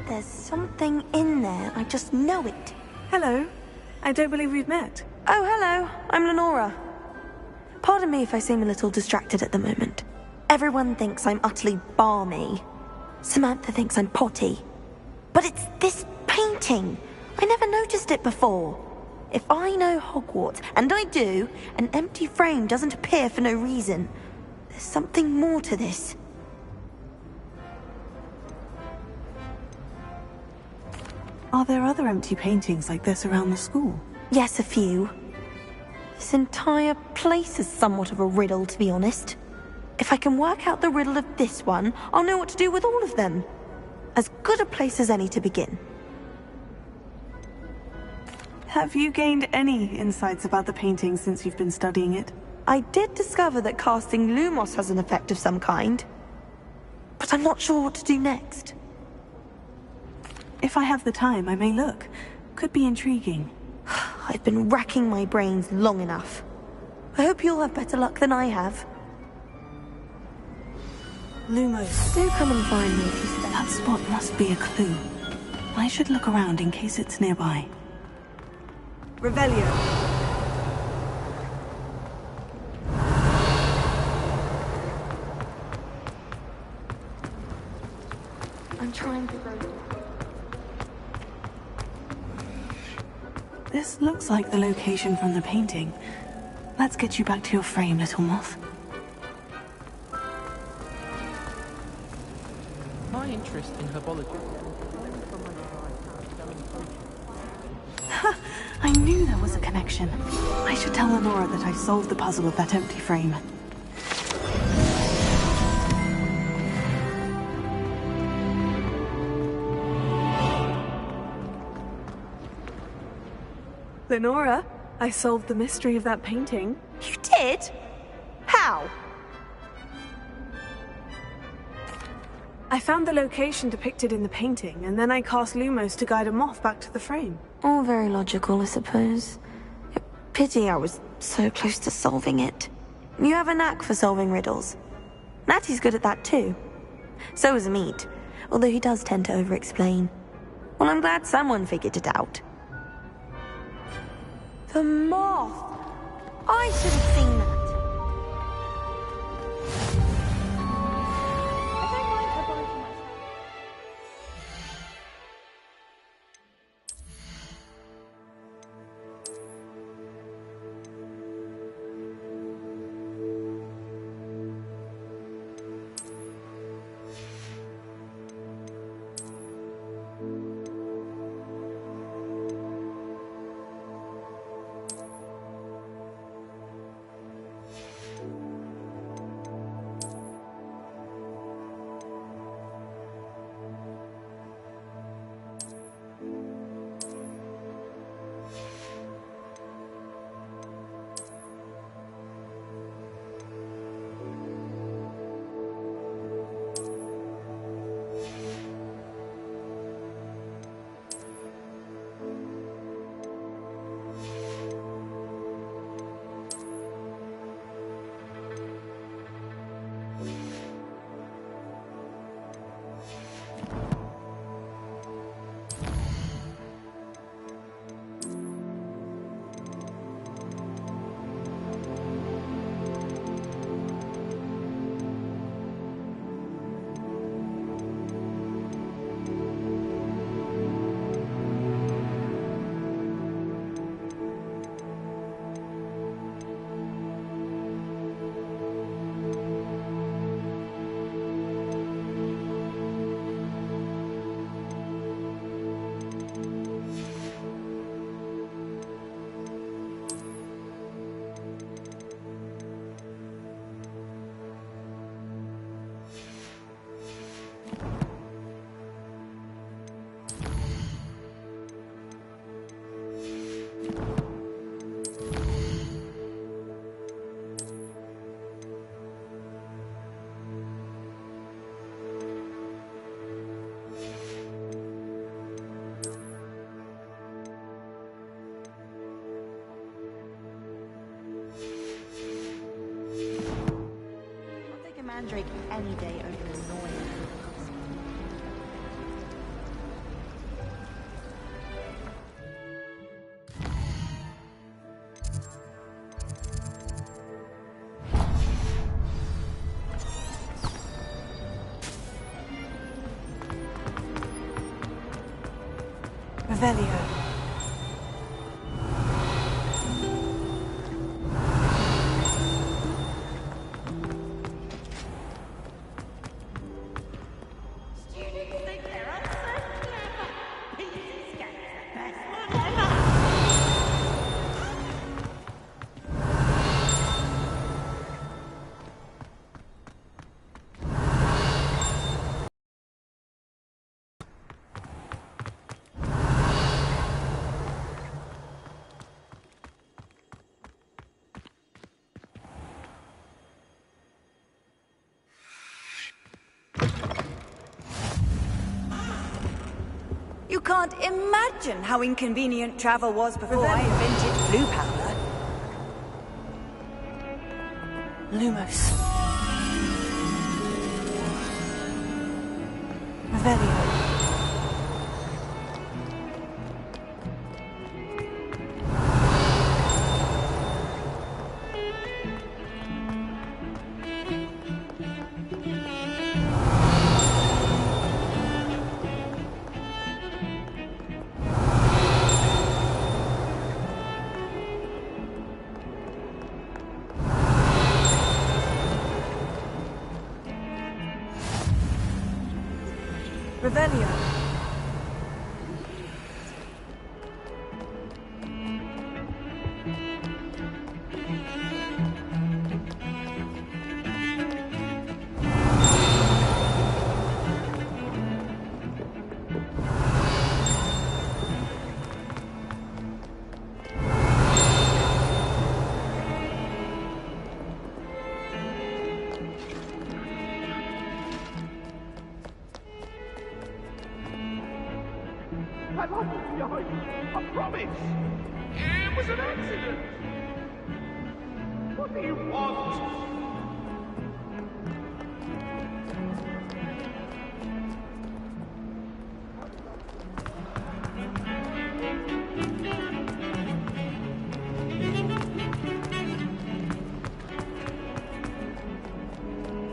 There's something in there. I just know it. Hello. I don't believe we've met. Oh, hello. I'm Lenora. Pardon me if I seem a little distracted at the moment. Everyone thinks I'm utterly balmy. Samantha thinks I'm potty. But it's this painting. I never noticed it before. If I know Hogwarts, and I do, an empty frame doesn't appear for no reason. There's something more to this. Are there other empty paintings like this around the school? Yes, a few. This entire place is somewhat of a riddle, to be honest. If I can work out the riddle of this one, I'll know what to do with all of them. As good a place as any to begin. Have you gained any insights about the painting since you've been studying it? I did discover that casting Lumos has an effect of some kind. But I'm not sure what to do next. If I have the time, I may look. Could be intriguing. I've been racking my brains long enough. I hope you'll have better luck than I have. Lumos. Do come and find me if you stay. That spot must be a clue. I should look around in case it's nearby. Revelio. I'm trying to go. This looks like the location from the painting. Let's get you back to your frame, little moth. My interest in herbology. Ha! I knew there was a connection. I should tell Lenora that I solved the puzzle of that empty frame. Lenora, I solved the mystery of that painting. You did? How? I found the location depicted in the painting, and then I cast Lumos to guide a moth back to the frame. All very logical, I suppose. Pity I was so close to solving it. You have a knack for solving riddles. Natty's good at that too. So is Amit, although he does tend to over-explain. Well, I'm glad someone figured it out. The moth! I should have seen that. Mandrake any day over annoying. Revelio. You can't imagine how inconvenient travel was before I invented blue powder. Lumos. Revelio. Revelio. promise. It was an accident. What do you want?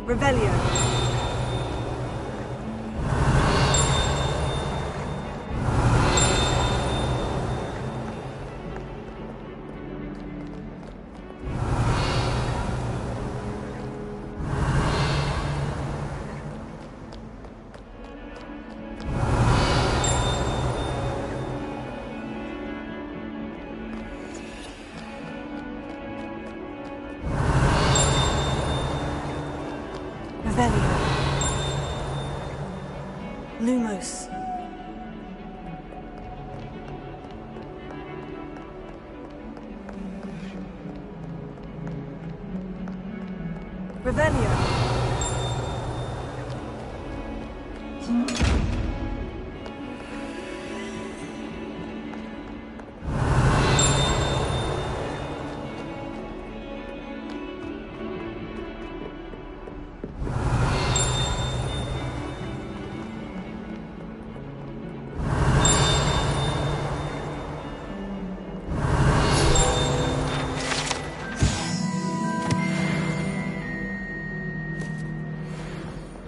Revelio. Lumos. Revelio.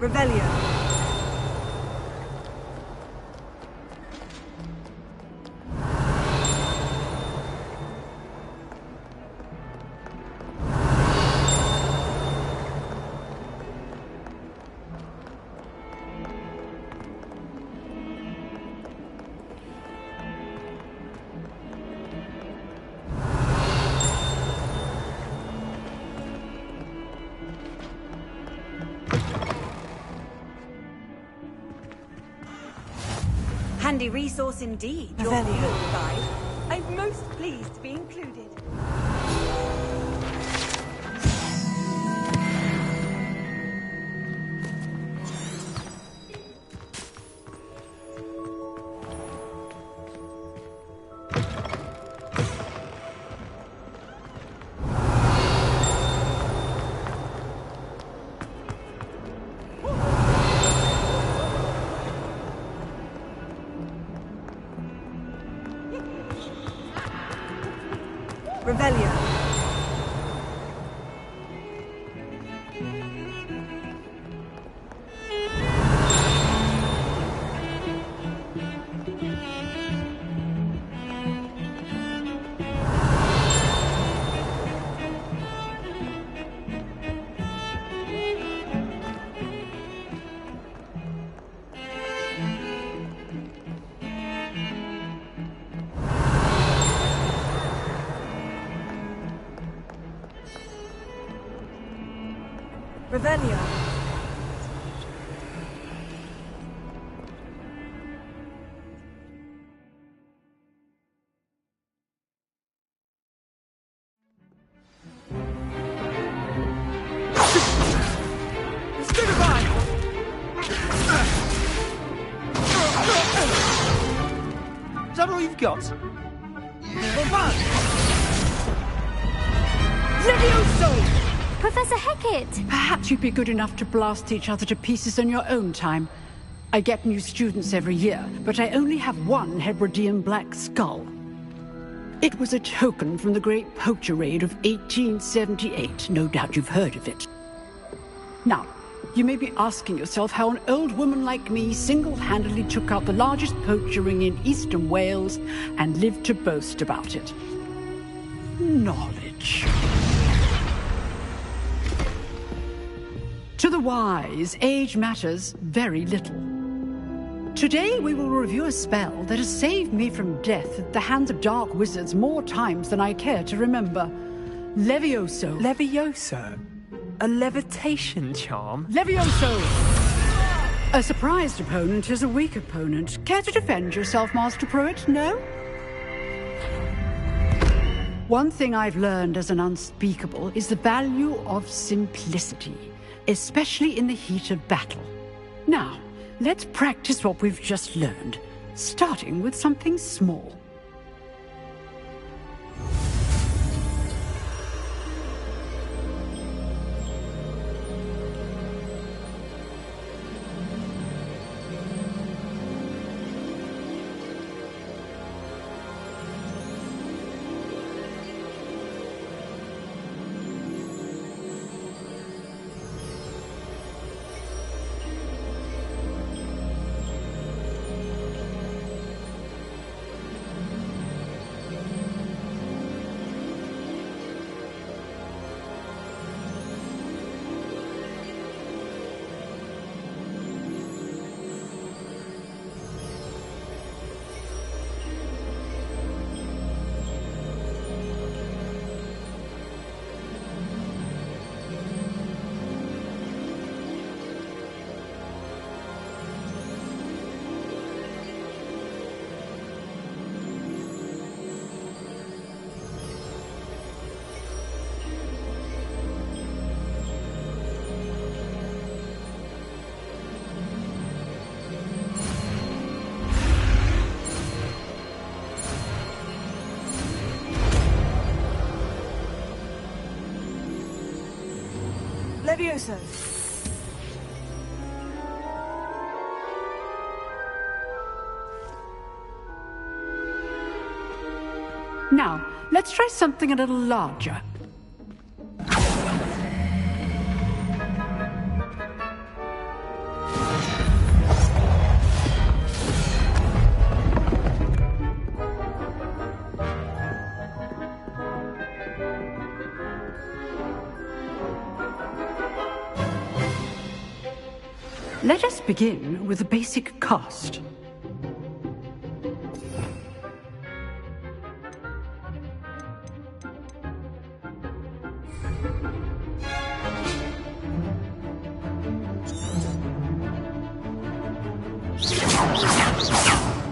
Revelio. Handy resource indeed, your field guide. I'm most pleased to be included. Revelio. Revelio. Is that all you've got? Levioso! Professor Hecat! Perhaps you'd be good enough to blast each other to pieces in your own time. I get new students every year, but I only have one Hebridean black skull. It was a token from the Great Poacher Raid of 1878. No doubt you've heard of it. Now, you may be asking yourself how an old woman like me single-handedly took out the largest poacher ring in eastern Wales and lived to boast about it. Knowledge. To the wise, age matters very little. Today we will review a spell that has saved me from death at the hands of dark wizards more times than I care to remember. Levioso. Levioso? A levitation charm? Levioso! A surprised opponent is a weak opponent. Care to defend yourself, Master Pruitt? No? One thing I've learned as an unspeakable is the value of simplicity, especially in the heat of battle. Now, let's practice what we've just learned, starting with something small. Levioso! Now, let's try something a little larger. Let us begin with the basic cast.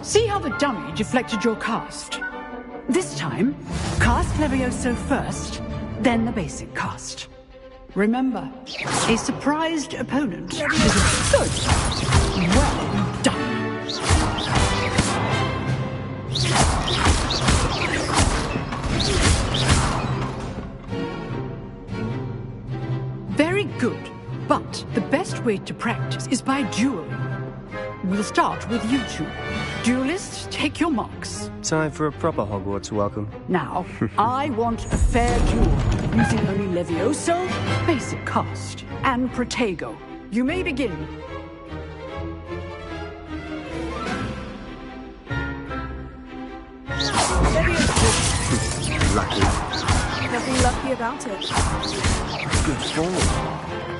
See how the dummy deflected your cast? This time, cast Levioso first, then the basic cast. Remember, a surprised opponent is good. Well done. Very good, but the best way to practice is by dueling. We'll start with you two. Duelists, take your marks. Time for a proper Hogwarts welcome. Now, I want a fair duel, using only Levioso, basic cast, and Protego. You may begin. Lucky. Nothing lucky about it. Good form.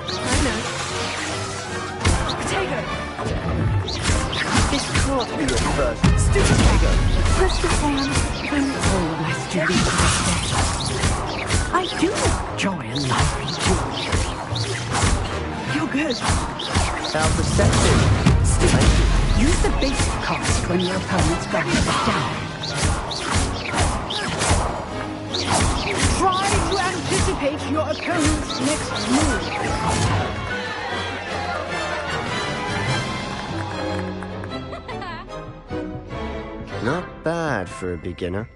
I know. Protego! This can't be your first. Stupid Protego. Crystal Fan, when all of my students I do enjoy a lively duel. You're good. How perceptive. Stupid. Use the basic cast when your opponent's guard is down. Try to anticipate your opponent's next move. Not bad for a beginner.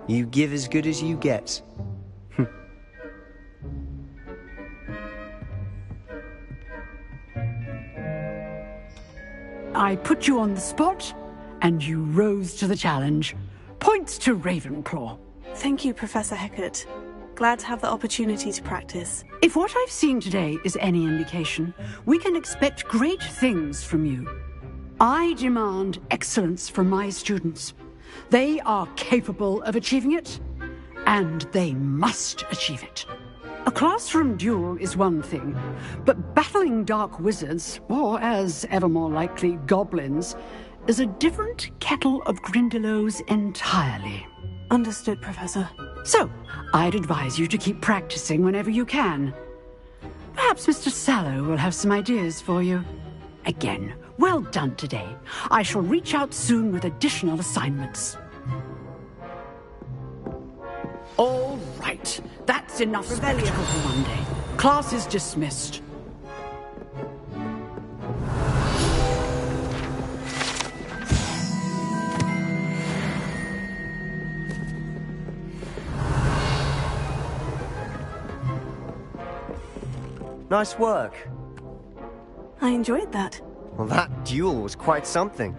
You give as good as you get. I put you on the spot, and you rose to the challenge. Points to Ravenclaw. Thank you, Professor Hecat. Glad to have the opportunity to practice. If what I've seen today is any indication, we can expect great things from you. I demand excellence from my students. They are capable of achieving it, and they must achieve it. A classroom duel is one thing, but battling dark wizards, or as ever more likely, goblins, is a different kettle of Grindylows entirely. Understood, Professor. So, I'd advise you to keep practicing whenever you can. Perhaps Mr. Sallow will have some ideas for you. Again, well done today. I shall reach out soon with additional assignments. All right. That's enough spectacle for one day. Class is dismissed. Nice work. I enjoyed that. Well, that duel was quite something.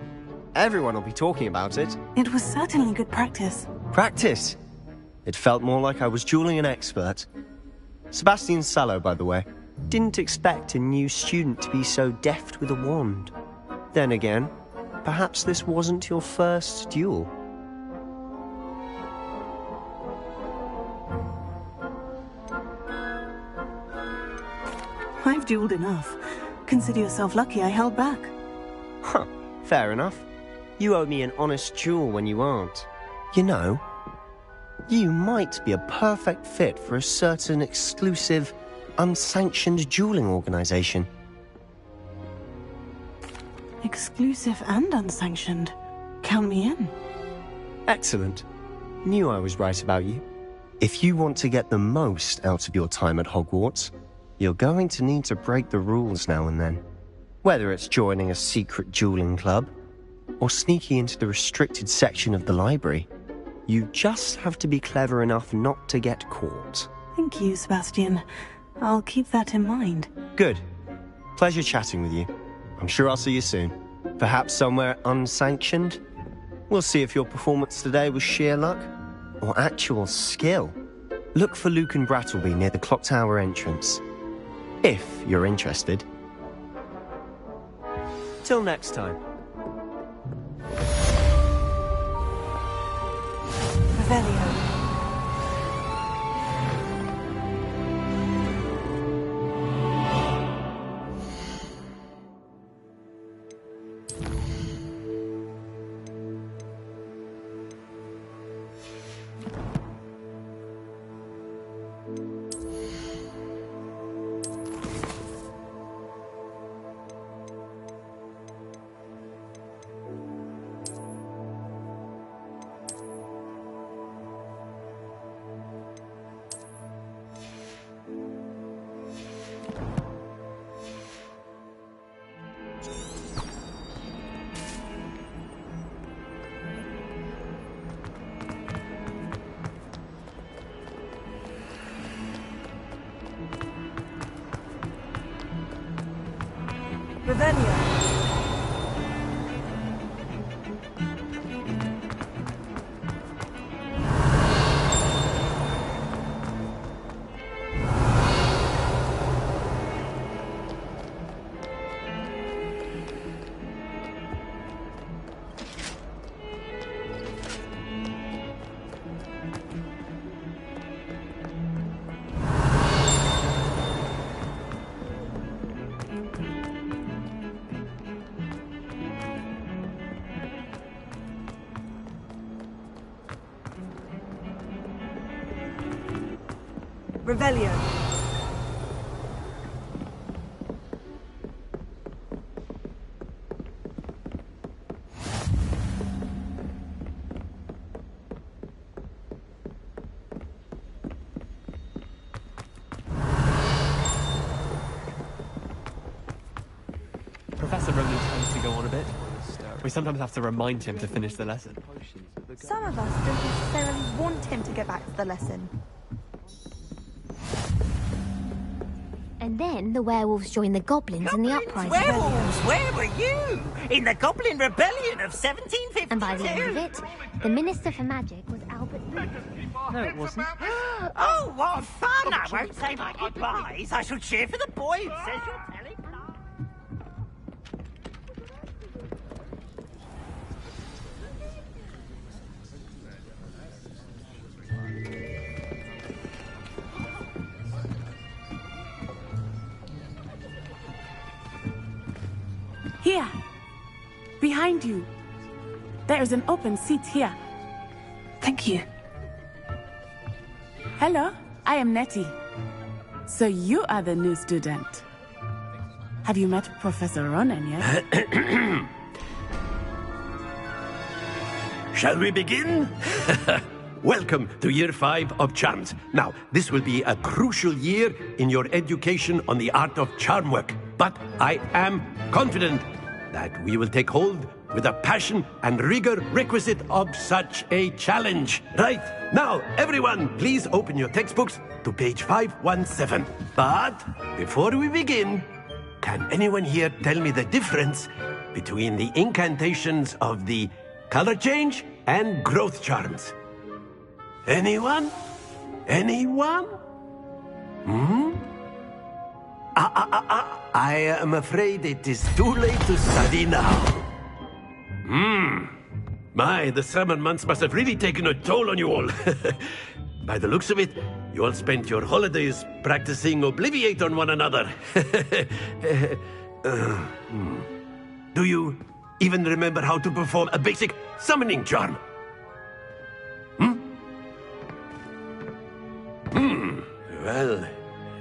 Everyone will be talking about it. It was certainly good practice. Practice? It felt more like I was dueling an expert. Sebastian Sallow, by the way. Didn't expect a new student to be so deft with a wand. Then again, perhaps this wasn't your first duel. I've dueled enough. Consider yourself lucky I held back. Huh, fair enough. You owe me an honest duel when you aren't. You know, you might be a perfect fit for a certain exclusive, unsanctioned dueling organization. Exclusive and unsanctioned. Count me in. Excellent. Knew I was right about you. If you want to get the most out of your time at Hogwarts, you're going to need to break the rules now and then. Whether it's joining a secret dueling club, or sneaking into the restricted section of the library, you just have to be clever enough not to get caught. Thank you, Sebastian. I'll keep that in mind. Good. Pleasure chatting with you. I'm sure I'll see you soon. Perhaps somewhere unsanctioned? We'll see if your performance today was sheer luck or actual skill. Look for Luke and Brattleby near the clock tower entrance. If you're interested. Till next time. Revelio. Revelio. Professor Ronan tends to go on a bit. We sometimes have to remind him to finish the lesson. Some of us don't necessarily want him to get back to the lesson. And then the werewolves joined the goblins in the uprising. Werewolves, where were you? In the Goblin Rebellion of 1752. And by the end of it, the Minister for Magic was Albert Booth. No, it wasn't. Oh, what fun! I won't say my goodbyes. I shall cheer for the boy who says you're telling. Here, behind you. There is an open seat here. Thank you. Hello, I am Nettie. So you are the new student. Have you met Professor Ronan yet? Shall we begin? Welcome to Year 5 of Charms. Now, this will be a crucial year in your education on the art of charm work. But I am confident that we will take hold with the passion and rigor requisite of such a challenge. Right, now, everyone, please open your textbooks to page 517. But before we begin, can anyone here tell me the difference between the incantations of the color change and growth charms? Anyone? Anyone? I am afraid it is too late to study now. My, the summer months must have really taken a toll on you all. By the looks of it, you all spent your holidays practicing Obliviate on one another. Do you even remember how to perform a basic summoning charm? Well,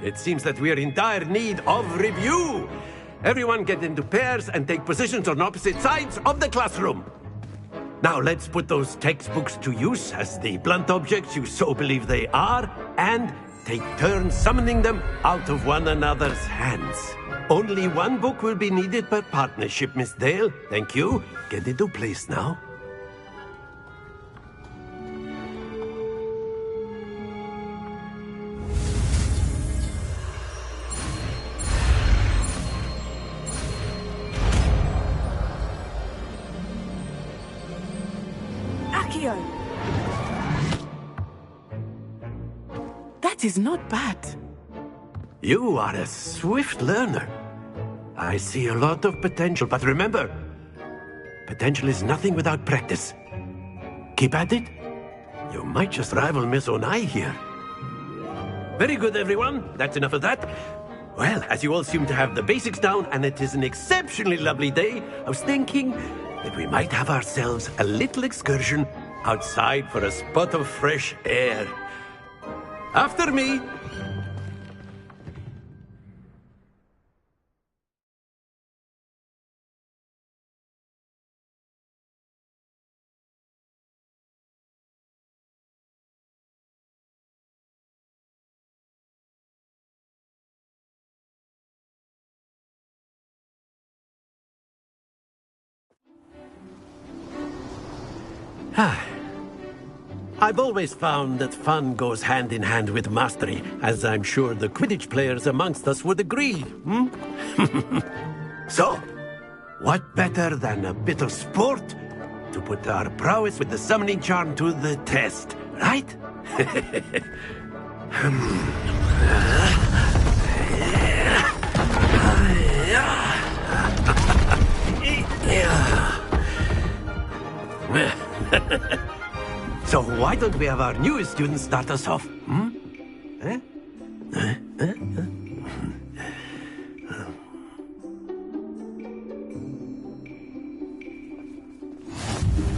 it seems that we are in dire need of review. Everyone get into pairs and take positions on opposite sides of the classroom. Now let's put those textbooks to use as the blunt objects you so believe they are, and take turns summoning them out of one another's hands. Only one book will be needed per partnership, Miss Dale. Thank you. Get into place now. That is not bad. You are a swift learner. I see a lot of potential, but remember, potential is nothing without practice. Keep at it. You might just rival Miss Onai here. Very good, everyone. That's enough of that. Well, as you all seem to have the basics down, and it is an exceptionally lovely day, I was thinking that we might have ourselves a little excursion outside for a spot of fresh air. After me. I've always found that fun goes hand in hand with mastery, as I'm sure the Quidditch players amongst us would agree. So, what better than a bit of sport to put our prowess with the summoning charm to the test, right? So why don't we have our newest student start us off?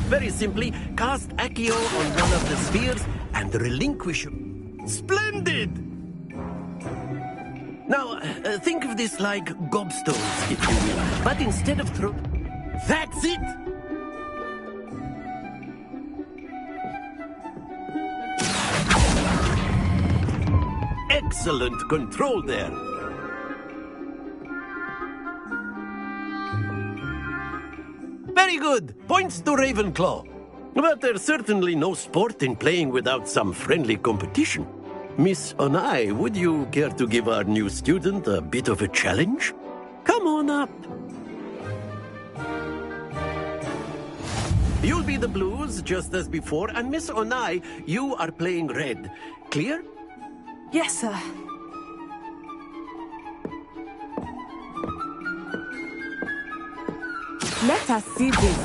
Very simply, cast Accio on one of the spheres and relinquish... Splendid! Now, think of this like gobstones, if you will. But instead of throw... That's it! Excellent control there. Very good. Points to Ravenclaw. But there's certainly no sport in playing without some friendly competition. Miss Onai, would you care to give our new student a bit of a challenge? Come on up. You'll be the blues, just as before, and Miss Onai, you are playing red. Clear? Yes, sir. Let us see this.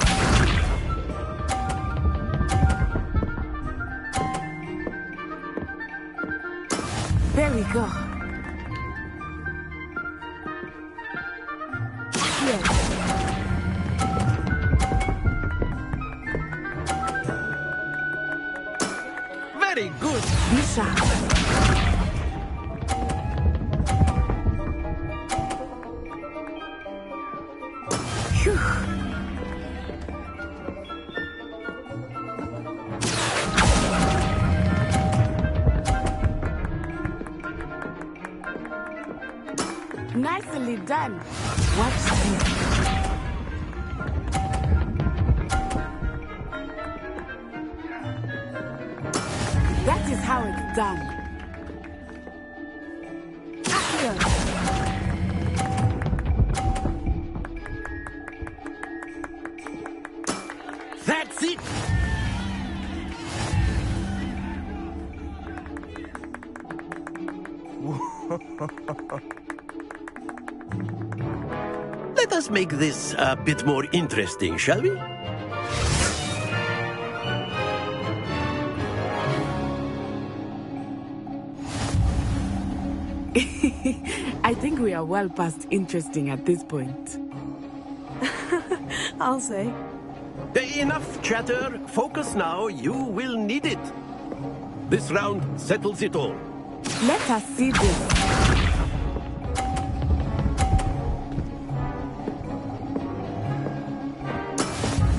There we go. Here. Very good. Be sharp. Nicely done. Watch this. That is how it's done. Here. That's it! Let us make this a bit more interesting, shall we? I think we are well past interesting at this point. I'll say. Enough chatter. Focus now. You will need it. This round settles it all. Let us see this.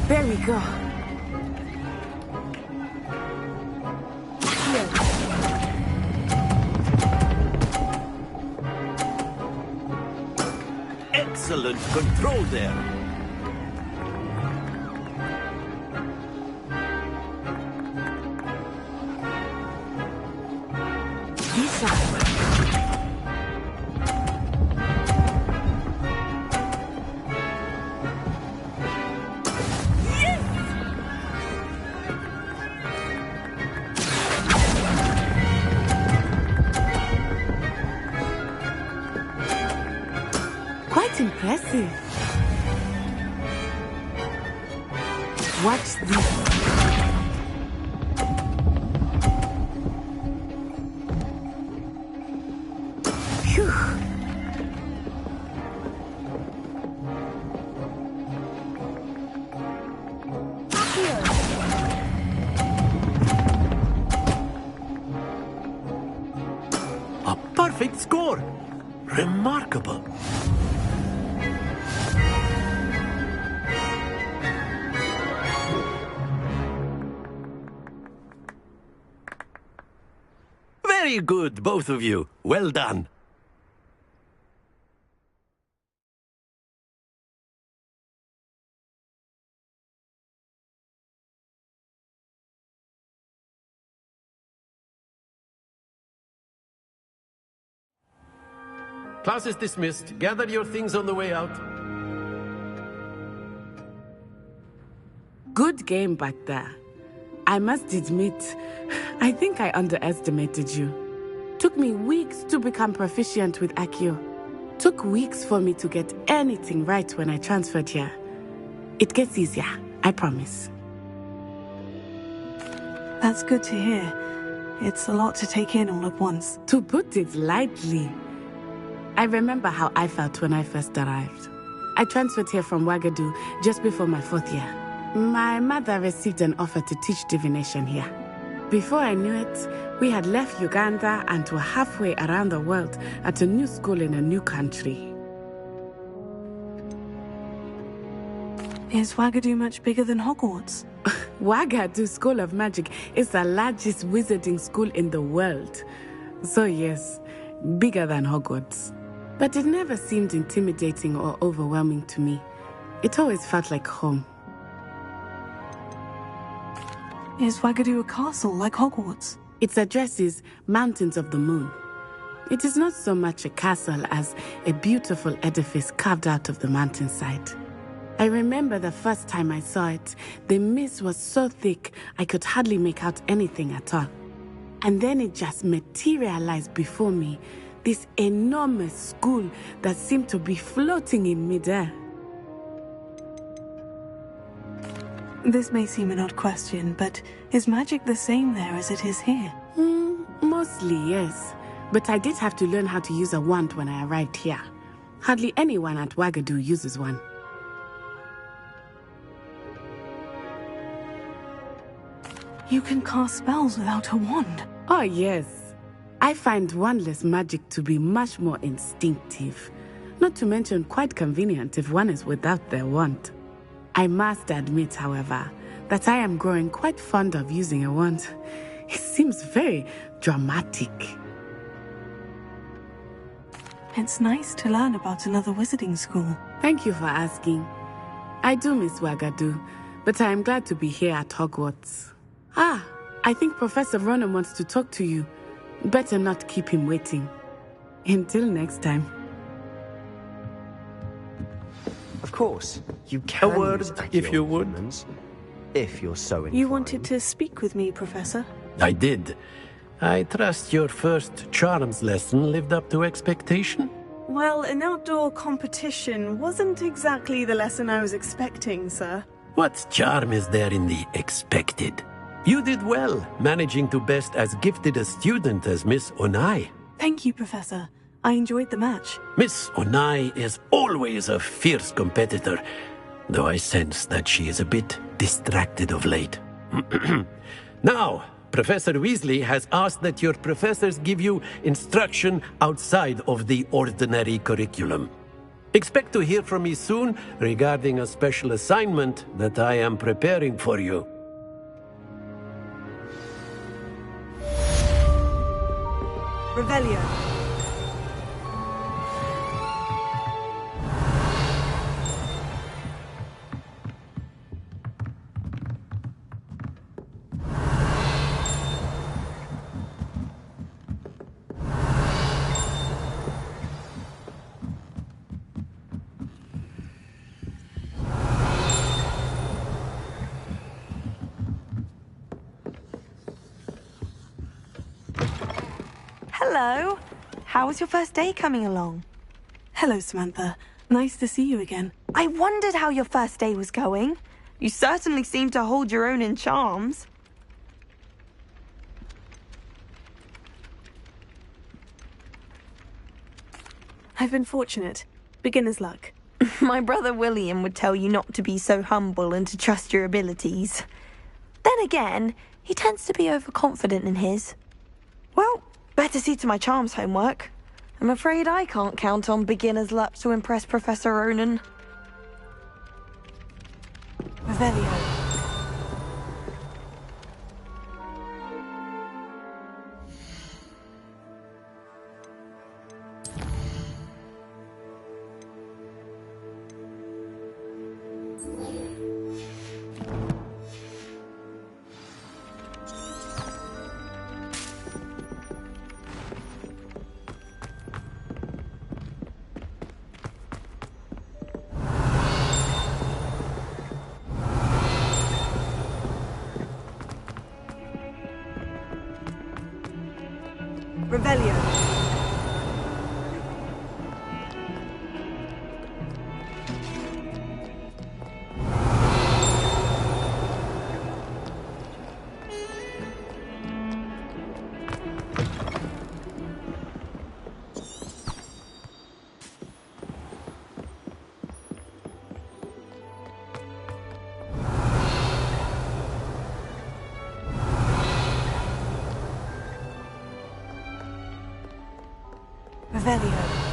There we go. Here. Excellent control there. Impressive. Watch this. Phew. A perfect score! Remarkable. Very good, both of you. Well done. Class is dismissed. Gather your things on the way out. Good game back there. I must admit, I think I underestimated you. Took me weeks to become proficient with Accio. Took weeks for me to get anything right when I transferred here. It gets easier, I promise. That's good to hear. It's a lot to take in all at once. To put it lightly, I remember how I felt when I first arrived. I transferred here from Wagadu just before my 4th year. My mother received an offer to teach divination here. Before I knew it, we had left Uganda and were halfway around the world at a new school in a new country. Is Wagadu much bigger than Hogwarts? Wagadu School of Magic is the largest wizarding school in the world. So yes, bigger than Hogwarts. But it never seemed intimidating or overwhelming to me. It always felt like home. Is Wagadu a castle like Hogwarts? Its address is Mountains of the Moon. It is not so much a castle as a beautiful edifice carved out of the mountainside. I remember the first time I saw it, the mist was so thick I could hardly make out anything at all. And then it just materialized before me, this enormous school that seemed to be floating in midair. This may seem an odd question, but is magic the same there as it is here? Mostly, yes. But I did have to learn how to use a wand when I arrived here. Hardly anyone at Wagadu uses one. You can cast spells without a wand? Oh, yes. I find wandless magic to be much more instinctive. Not to mention quite convenient if one is without their wand. I must admit, however, that I am growing quite fond of using a wand. It seems very dramatic. It's nice to learn about another wizarding school. Thank you for asking. I do miss Wagadu, but I am glad to be here at Hogwarts. Ah, I think Professor Ronan wants to talk to you. Better not keep him waiting. Until next time. Of course, you can. A word, if you would. If you're so inclined. You wanted to speak with me, Professor? I did. I trust your first charms lesson lived up to expectation? Well, an outdoor competition wasn't exactly the lesson I was expecting, sir. What charm is there in the expected? You did well, managing to best as gifted a student as Miss Onai. Thank you, Professor. I enjoyed the match. Miss Onai is always a fierce competitor, though I sense that she is a bit distracted of late. Now, Professor Weasley has asked that your professors give you instruction outside of the ordinary curriculum. Expect to hear from me soon regarding a special assignment that I am preparing for you. Revelio. Hello. How was your first day coming along? Hello, Samantha. Nice to see you again. I wondered how your first day was going. You certainly seem to hold your own in charms. I've been fortunate. Beginner's luck. My brother William would tell you not to be so humble and to trust your abilities. Then again, he tends to be overconfident in his. Well, better see to my charms homework. I'm afraid I can't count on beginner's luck to impress Professor Ronan. Revelio. Revelio. Revelio.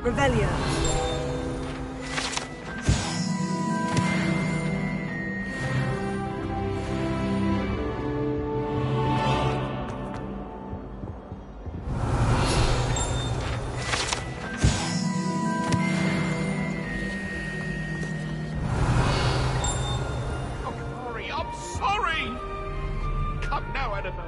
Revelio. I'm sorry! Come now, Annabelle.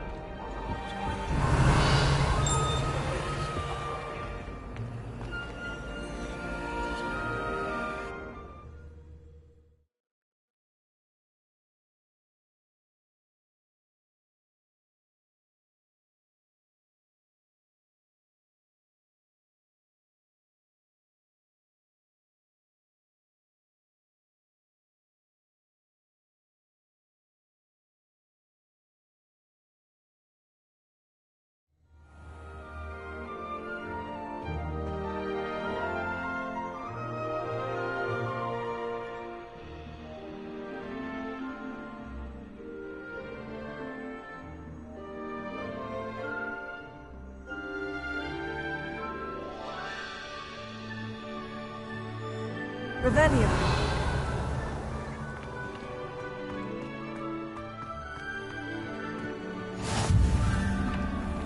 Revelio.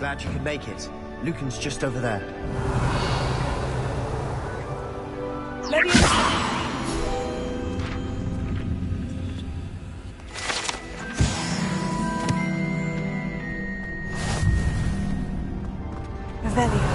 Glad you could make it. Lucan's just over there. Revelio.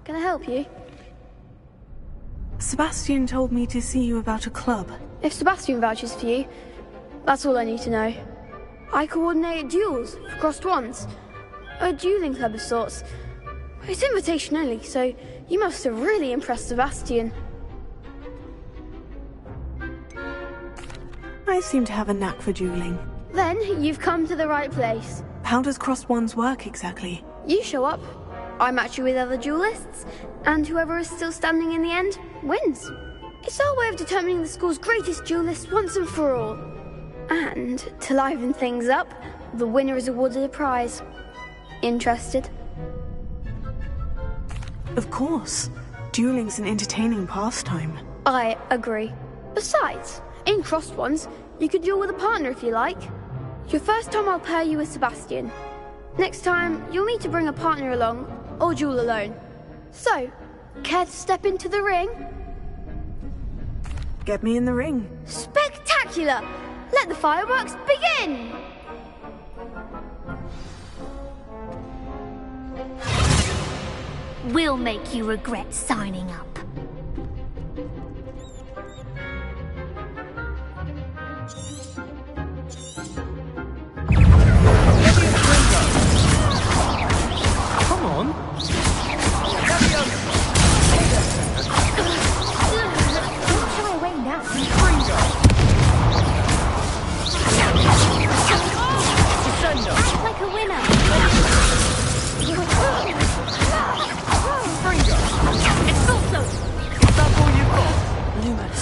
Can I help you? Sebastian told me to see you about a club. If Sebastian vouches for you, that's all I need to know. I coordinate duels for crossed ones. A dueling club of sorts. It's invitation only, so you must have really impressed Sebastian. I seem to have a knack for dueling. Then you've come to the right place. How does crossed ones work exactly? You show up, I match you with other duelists, and whoever is still standing in the end wins. It's our way of determining the school's greatest duelist once and for all. And to liven things up, the winner is awarded a prize. Interested? Of course. Dueling's an entertaining pastime. I agree. Besides, in crossed ones, you could duel with a partner if you like. Your first time I'll pair you with Sebastian. Next time, you'll need to bring a partner along, or duel alone. So, care to step into the ring? Get me in the ring. Spectacular! Let the fireworks begin! We'll make you regret signing up. Come on. Don't shy away now. Act like a winner. It's also. That's all you've got. Lumos.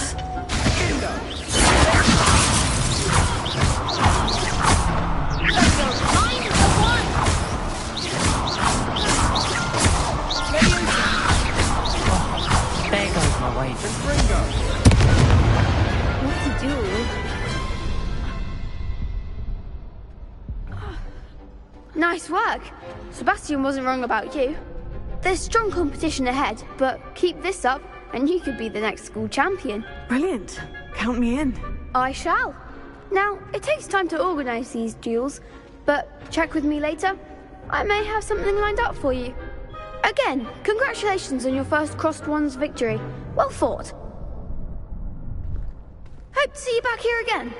There goes my way. What to do? Nice work. Sebastian wasn't wrong about you. There's strong competition ahead, but keep this up and you could be the next school champion. Brilliant. Count me in. I shall. Now, it takes time to organise these duels, but check with me later. I may have something lined up for you. Again, congratulations on your first crossed ones victory. Well fought. Hope to see you back here again.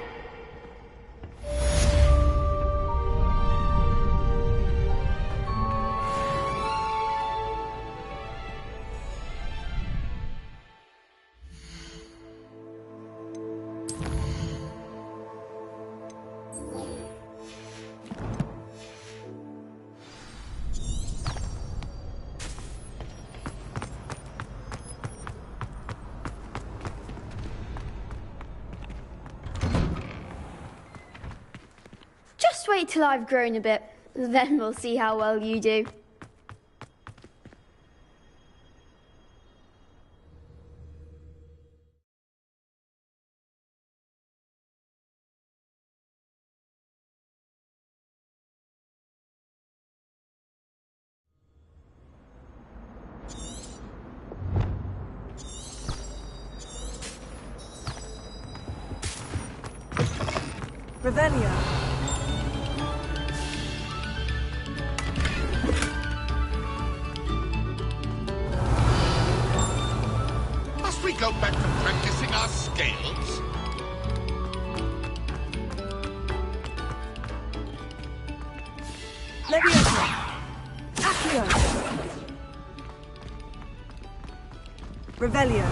Just wait till I've grown a bit, then we'll see how well you do. Revelio. Must we go back to practicing our scales? Leviosa. Accio. Revelio.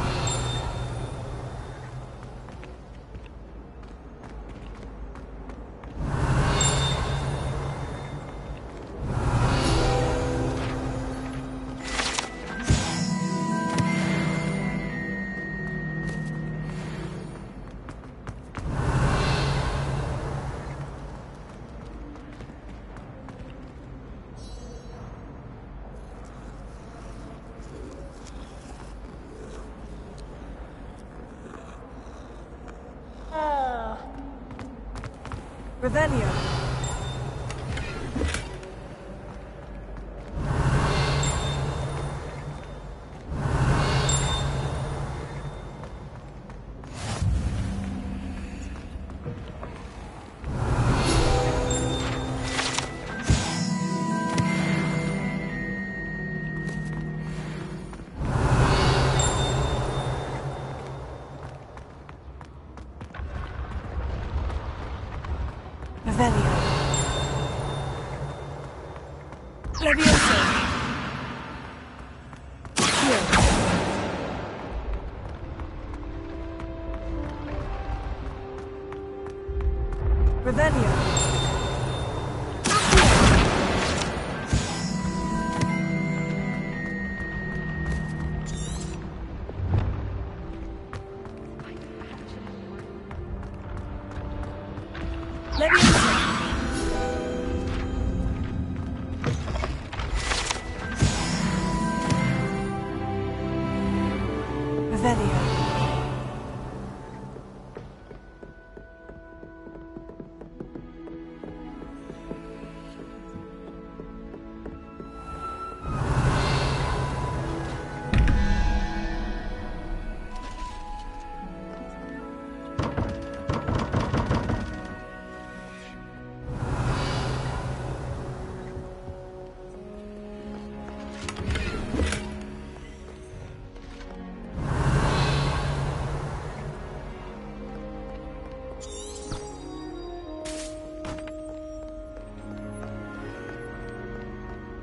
Revelio. Leviosa. Revelio.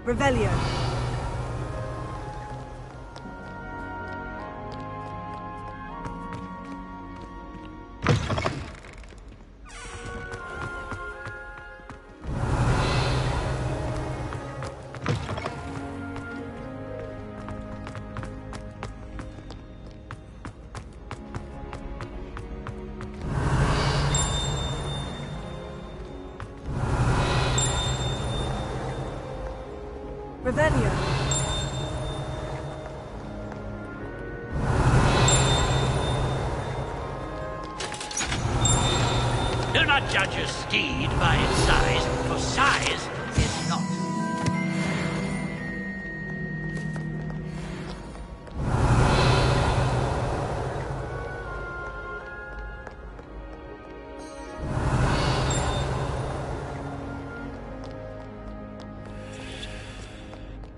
Revelio. Revelio. Do not judge a steed by its size, for size is not.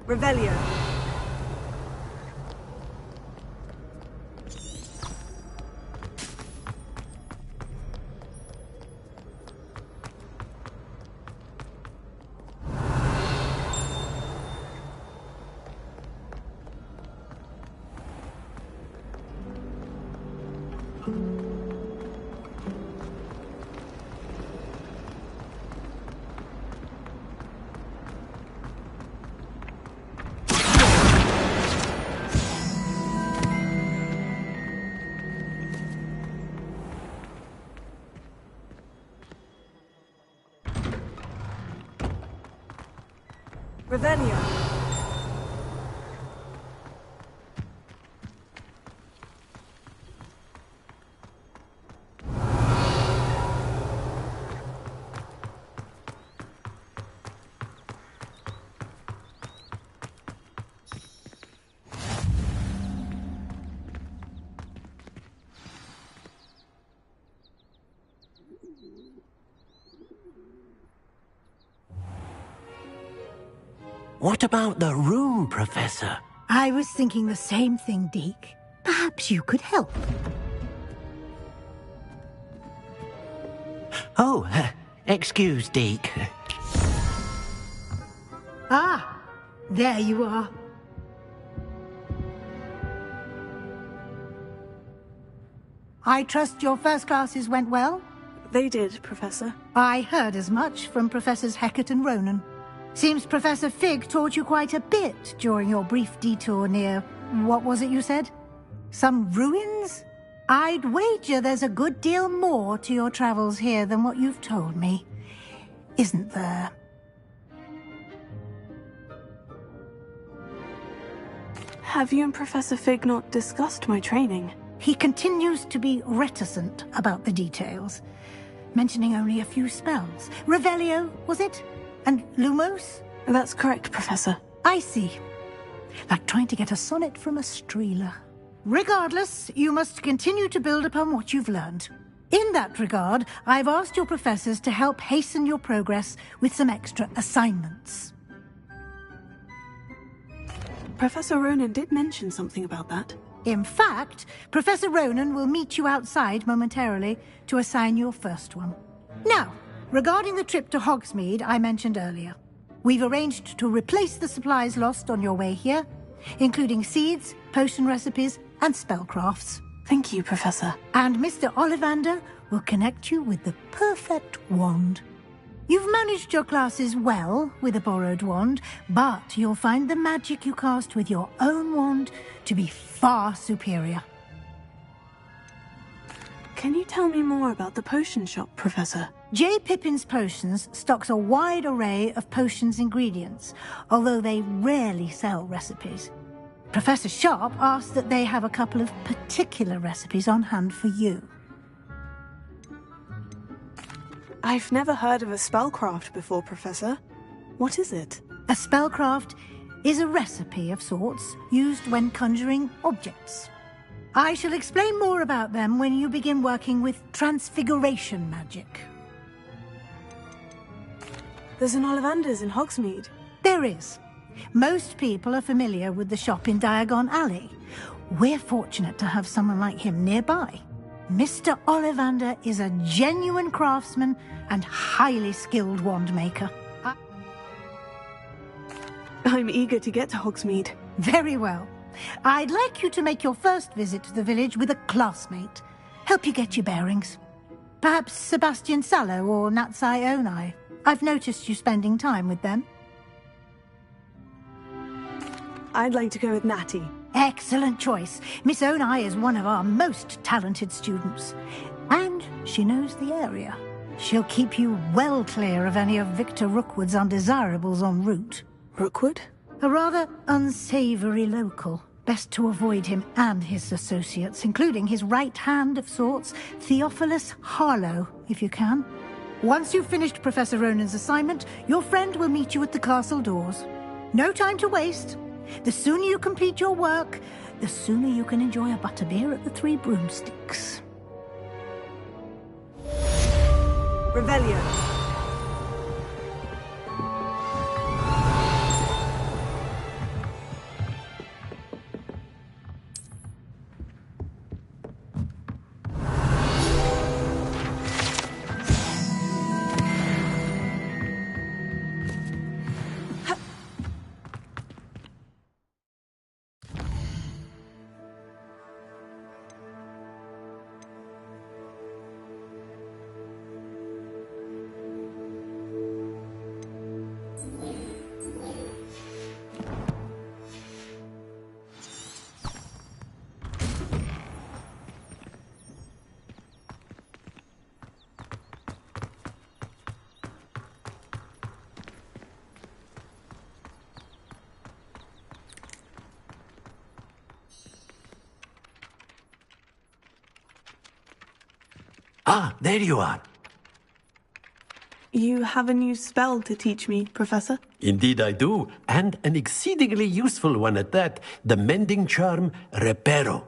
Revelio. Revelio. What about the room, Professor? I was thinking the same thing, Deke. Perhaps you could help. Oh, excuse, Deke. Ah, there you are. I trust your first classes went well? They did, Professor. I heard as much from Professors Hecat and Ronan. Seems Professor Fig taught you quite a bit during your brief detour near... what was it you said? Some ruins? I'd wager there's a good deal more to your travels here than what you've told me. Isn't there? Have you and Professor Fig not discussed my training? He continues to be reticent about the details, mentioning only a few spells. Revelio, was it? And Lumos? That's correct, Professor. I see. Like trying to get a sonnet from a streeler. Regardless, you must continue to build upon what you've learned. In that regard, I've asked your professors to help hasten your progress with some extra assignments. Professor Ronan did mention something about that. In fact, Professor Ronan will meet you outside momentarily to assign your first one. Now, regarding the trip to Hogsmeade I mentioned earlier. We've arranged to replace the supplies lost on your way here, including seeds, potion recipes, and spellcrafts. Thank you, Professor. And Mr. Ollivander will connect you with the perfect wand. You've managed your classes well with a borrowed wand, but you'll find the magic you cast with your own wand to be far superior. Can you tell me more about the potion shop, Professor? J. Pippin's Potions stocks a wide array of potions ingredients, although they rarely sell recipes. Professor Sharp asked that they have a couple of particular recipes on hand for you. I've never heard of a spellcraft before, Professor. What is it? A spellcraft is a recipe of sorts used when conjuring objects. I shall explain more about them when you begin working with transfiguration magic. There's an Ollivander's in Hogsmeade. There is. Most people are familiar with the shop in Diagon Alley. We're fortunate to have someone like him nearby. Mr. Ollivander is a genuine craftsman and highly skilled wand maker. I'm eager to get to Hogsmeade. Very well. I'd like you to make your first visit to the village with a classmate. Help you get your bearings. Perhaps Sebastian Sallow or Natsai Onai. I've noticed you spending time with them. I'd like to go with Natty. Excellent choice. Miss Onai is one of our most talented students. And she knows the area. She'll keep you well clear of any of Victor Rookwood's undesirables en route. Rookwood? A rather unsavory local. Best to avoid him and his associates, including his right hand of sorts, Theophilus Harlow, if you can. Once you've finished Professor Ronan's assignment, your friend will meet you at the castle doors. No time to waste. The sooner you complete your work, the sooner you can enjoy a butterbeer at the Three Broomsticks. Revelio. Ah, there you are. You have a new spell to teach me, Professor? Indeed I do, and an exceedingly useful one at that. The mending charm, Reparo.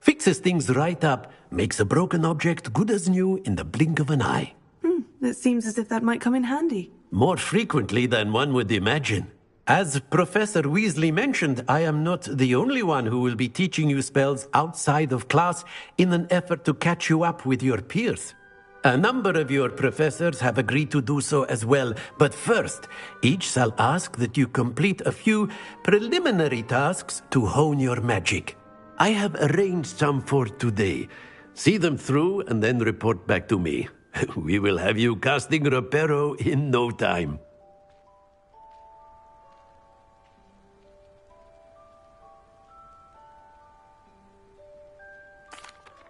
Fixes things right up, makes a broken object good as new in the blink of an eye. It seems as if that might come in handy. More frequently than one would imagine. As Professor Weasley mentioned, I am not the only one who will be teaching you spells outside of class in an effort to catch you up with your peers. A number of your professors have agreed to do so as well, but first, each shall ask that you complete a few preliminary tasks to hone your magic. I have arranged some for today. See them through and then report back to me. We will have you casting Reparo in no time.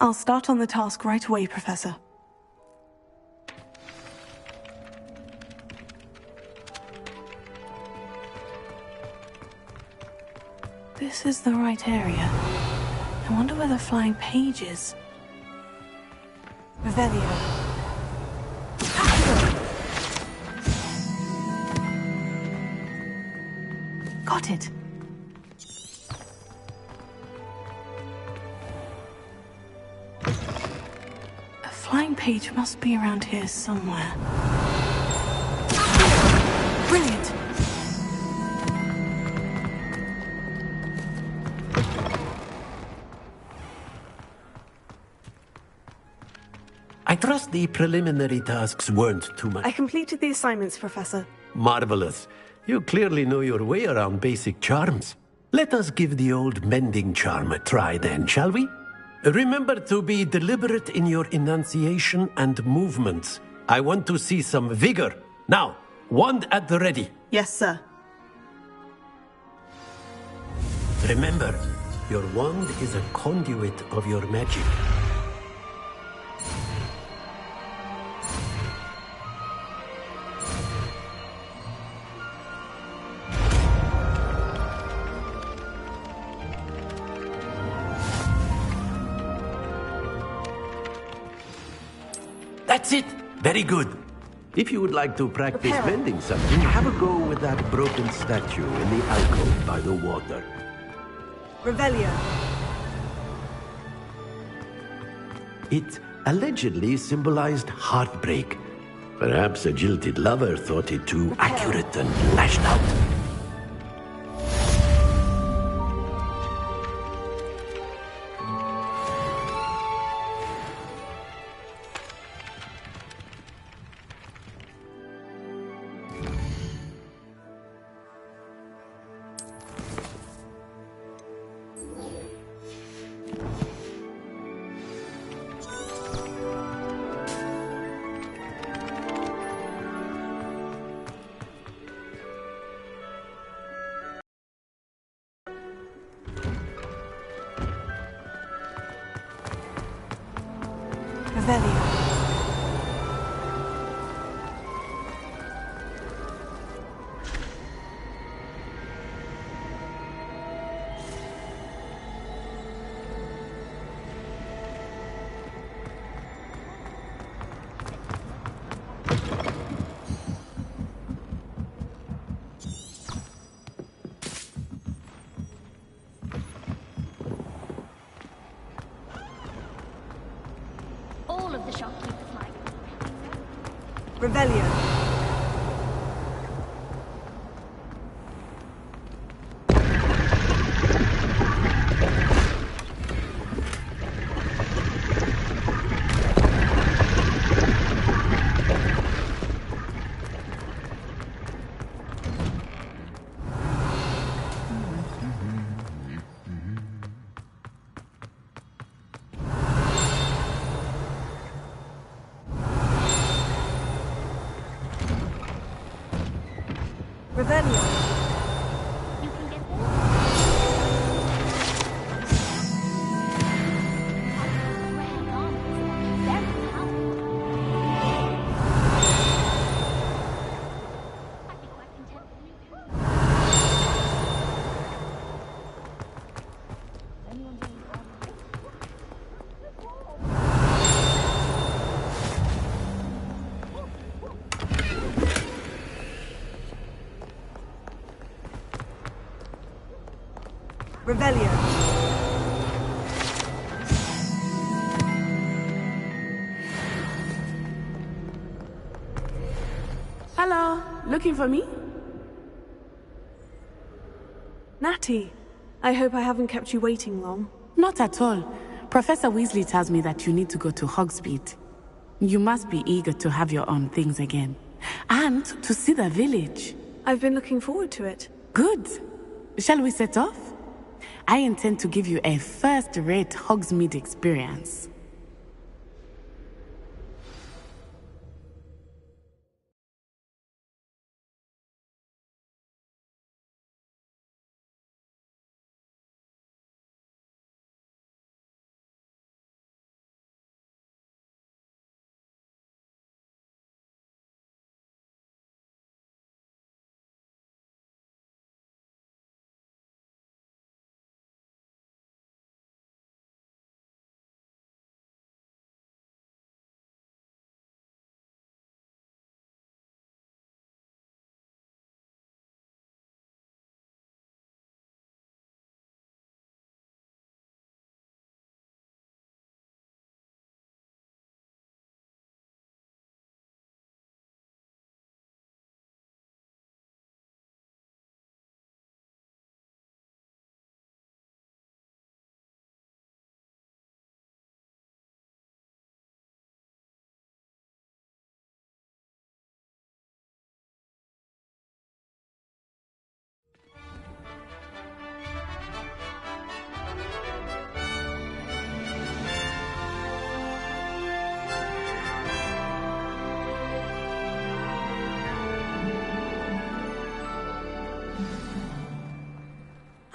I'll start on the task right away, Professor. This is the right area. I wonder where the flying page is. Revelio. Got it. A flying page must be around here somewhere. Brilliant! I trust the preliminary tasks weren't too much. I completed the assignments, Professor. Marvelous. You clearly know your way around basic charms. Let us give the old mending charm a try then, shall we? Remember to be deliberate in your enunciation and movements. I want to see some vigor. Now, wand at the ready. Yes, sir. Remember, your wand is a conduit of your magic. That's it! Very good. If you would like to practice mending something, have a go with that broken statue in the alcove by the water. Revelio. It allegedly symbolized heartbreak. Perhaps a jilted lover thought it too accurate and lashed out. Revelio. All of the shopkeepers like Revelio. Revelio. you can get there. Revelio. Hello, looking for me? Natty, I hope I haven't kept you waiting long. Not at all. Professor Weasley tells me that you need to go to Hogsmeade. You must be eager to have your own things again. And to see the village. I've been looking forward to it. Good. Shall we set off? I intend to give you a first-rate Hogsmeade experience.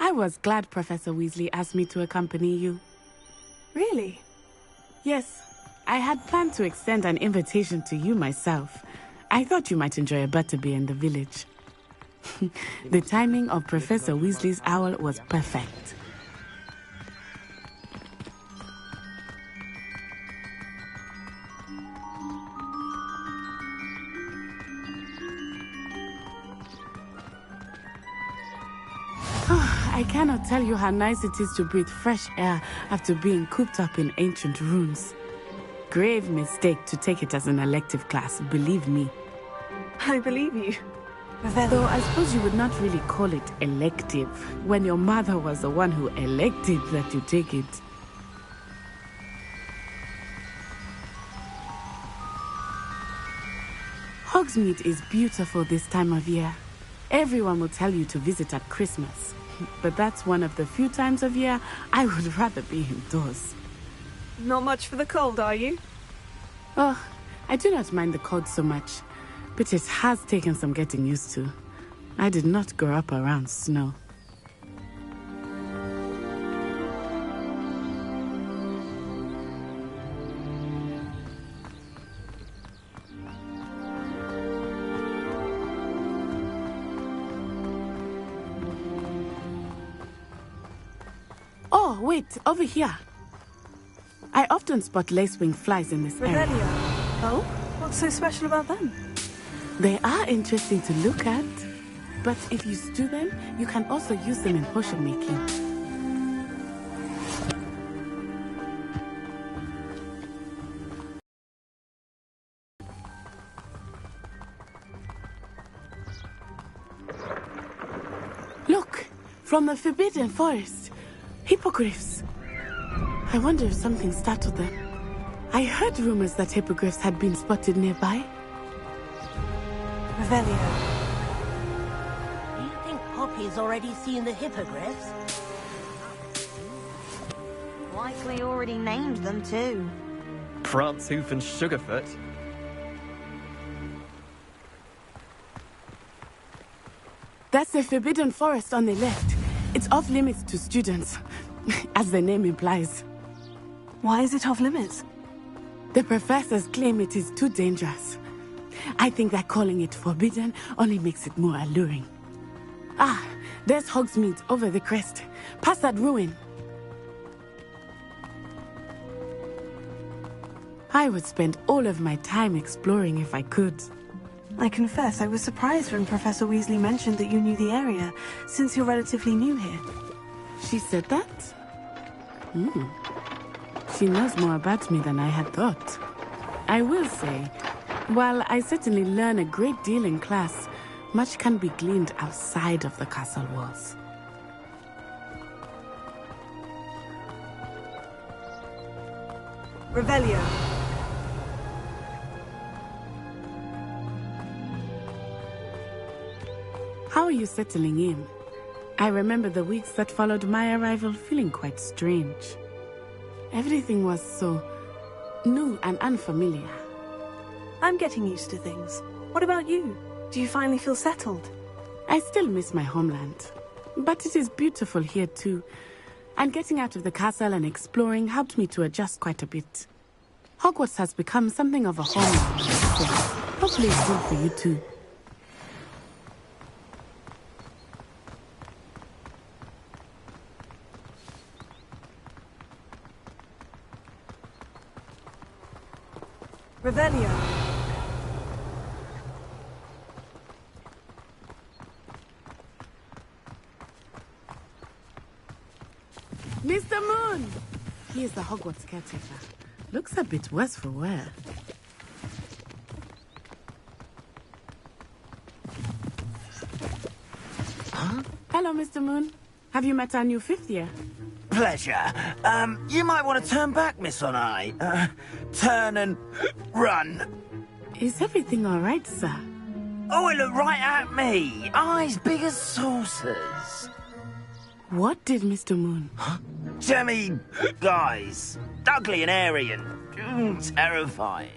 I was glad Professor Weasley asked me to accompany you. Really? Yes. I had planned to extend an invitation to you myself. I thought you might enjoy a butterbeer in the village. The timing of Professor Weasley's owl was perfect. I cannot tell you how nice it is to breathe fresh air after being cooped up in ancient ruins. Grave mistake to take it as an elective class, believe me. I believe you. Though I suppose you would not really call it elective, when your mother was the one who elected that you take it. Hogsmeade is beautiful this time of year. Everyone will tell you to visit at Christmas. But that's one of the few times of year I would rather be indoors. Not much for the cold, are you? Oh, I do not mind the cold so much, but it has taken some getting used to. I did not grow up around snow. Oh, wait, over here. I often spot lacewing flies in this area. Oh? What's so special about them? They are interesting to look at, but if you stew them, you can also use them in potion making. Look, from the Forbidden Forest. Hippogriffs. I wonder if something startled them. I heard rumors that hippogriffs had been spotted nearby. Revelio. Do you think Poppy's already seen the hippogriffs? Likely already named them too. Prancehoof and Sugarfoot. That's the Forbidden Forest on the left. It's off limits to students, as the name implies. Why is it off limits? The professors claim it is too dangerous. I think that calling it forbidden only makes it more alluring. Ah, there's Hogsmeade over the crest, past that ruin. I would spend all of my time exploring if I could. I confess I was surprised when Professor Weasley mentioned that you knew the area, since you're relatively new here. She said that? She knows more about me than I had thought. I will say, while I certainly learn a great deal in class, much can be gleaned outside of the castle walls. Revelio. How are you settling in? I remember the weeks that followed my arrival feeling quite strange. Everything was so new and unfamiliar. I'm getting used to things. What about you? Do you finally feel settled? I still miss my homeland, but it is beautiful here too. And getting out of the castle and exploring helped me to adjust quite a bit. Hogwarts has become something of a home, so hopefully it's good for you too. Revelio. Mr. Moon! He is the Hogwarts caretaker. Looks a bit worse for wear. Huh? Hello, Mr. Moon. Have you met our new fifth year? Pleasure. You might want to turn back, Miss On-Eye. Turn and run. Is everything all right, sir? Oh, it looked right at me. Eyes big as saucers. What did Mr. Moon? Huh? Jemmy guys. Ugly and airy and terrifying.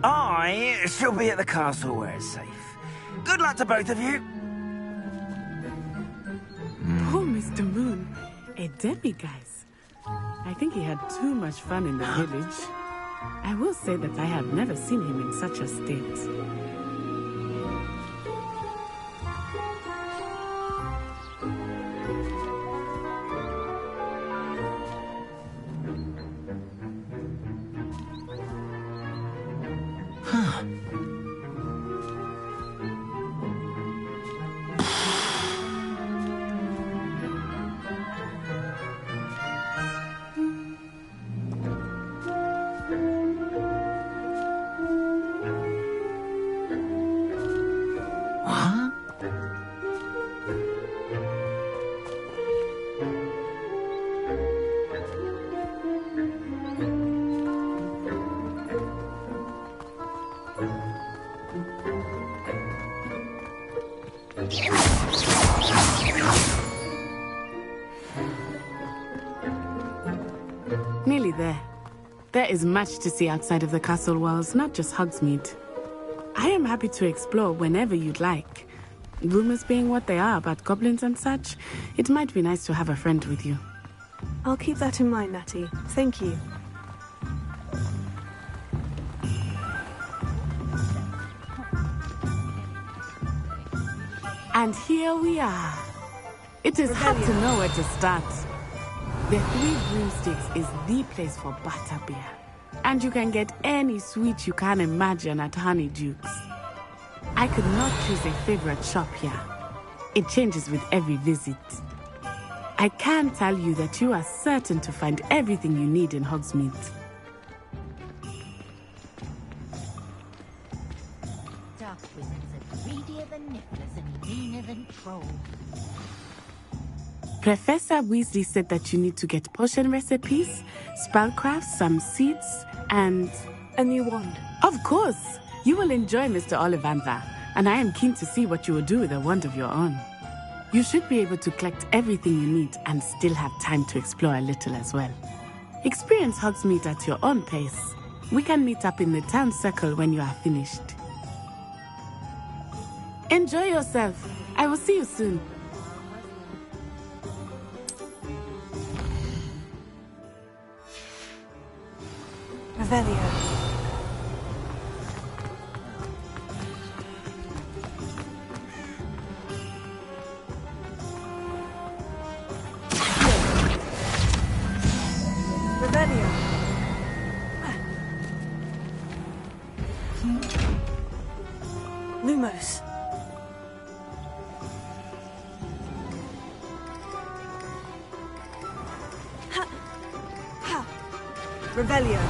I shall be at the castle where it's safe. Good luck to both of you. Poor Mr. Mr. Moon, a demiguise. I think he had too much fun in the village. I will say that I have never seen him in such a state. Nearly there. There is much to see outside of the castle walls, not just Hogsmeade. I am happy to explore whenever you'd like. Rumors being what they are about goblins and such, it might be nice to have a friend with you. I'll keep that in mind, Natty. Thank you. And here we are. It is hard to know where to start. The Three Broomsticks is the place for butterbeer. And you can get any sweet you can imagine at Honeydukes. I could not choose a favorite shop here. It changes with every visit. I can tell you that you are certain to find everything you need in Hogsmeade. Dark wizards are greedier than nifflers and meaner than trolls. Professor Weasley said that you need to get potion recipes, spellcraft, some seeds, and... a new wand. Of course! You will enjoy Mr. Ollivander, and I am keen to see what you will do with a wand of your own. You should be able to collect everything you need and still have time to explore a little as well. Experience Hogsmeade at your own pace. We can meet up in the town circle when you are finished. Enjoy yourself. I will see you soon. Revelio. Revelio. Lumos. Ha. Ha. Revelio.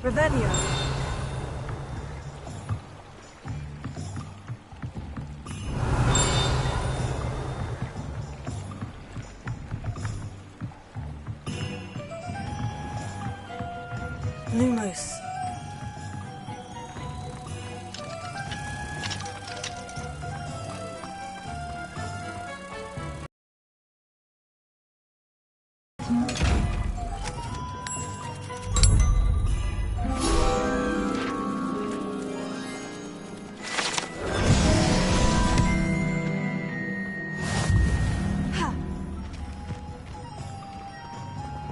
Revelio. Lumos.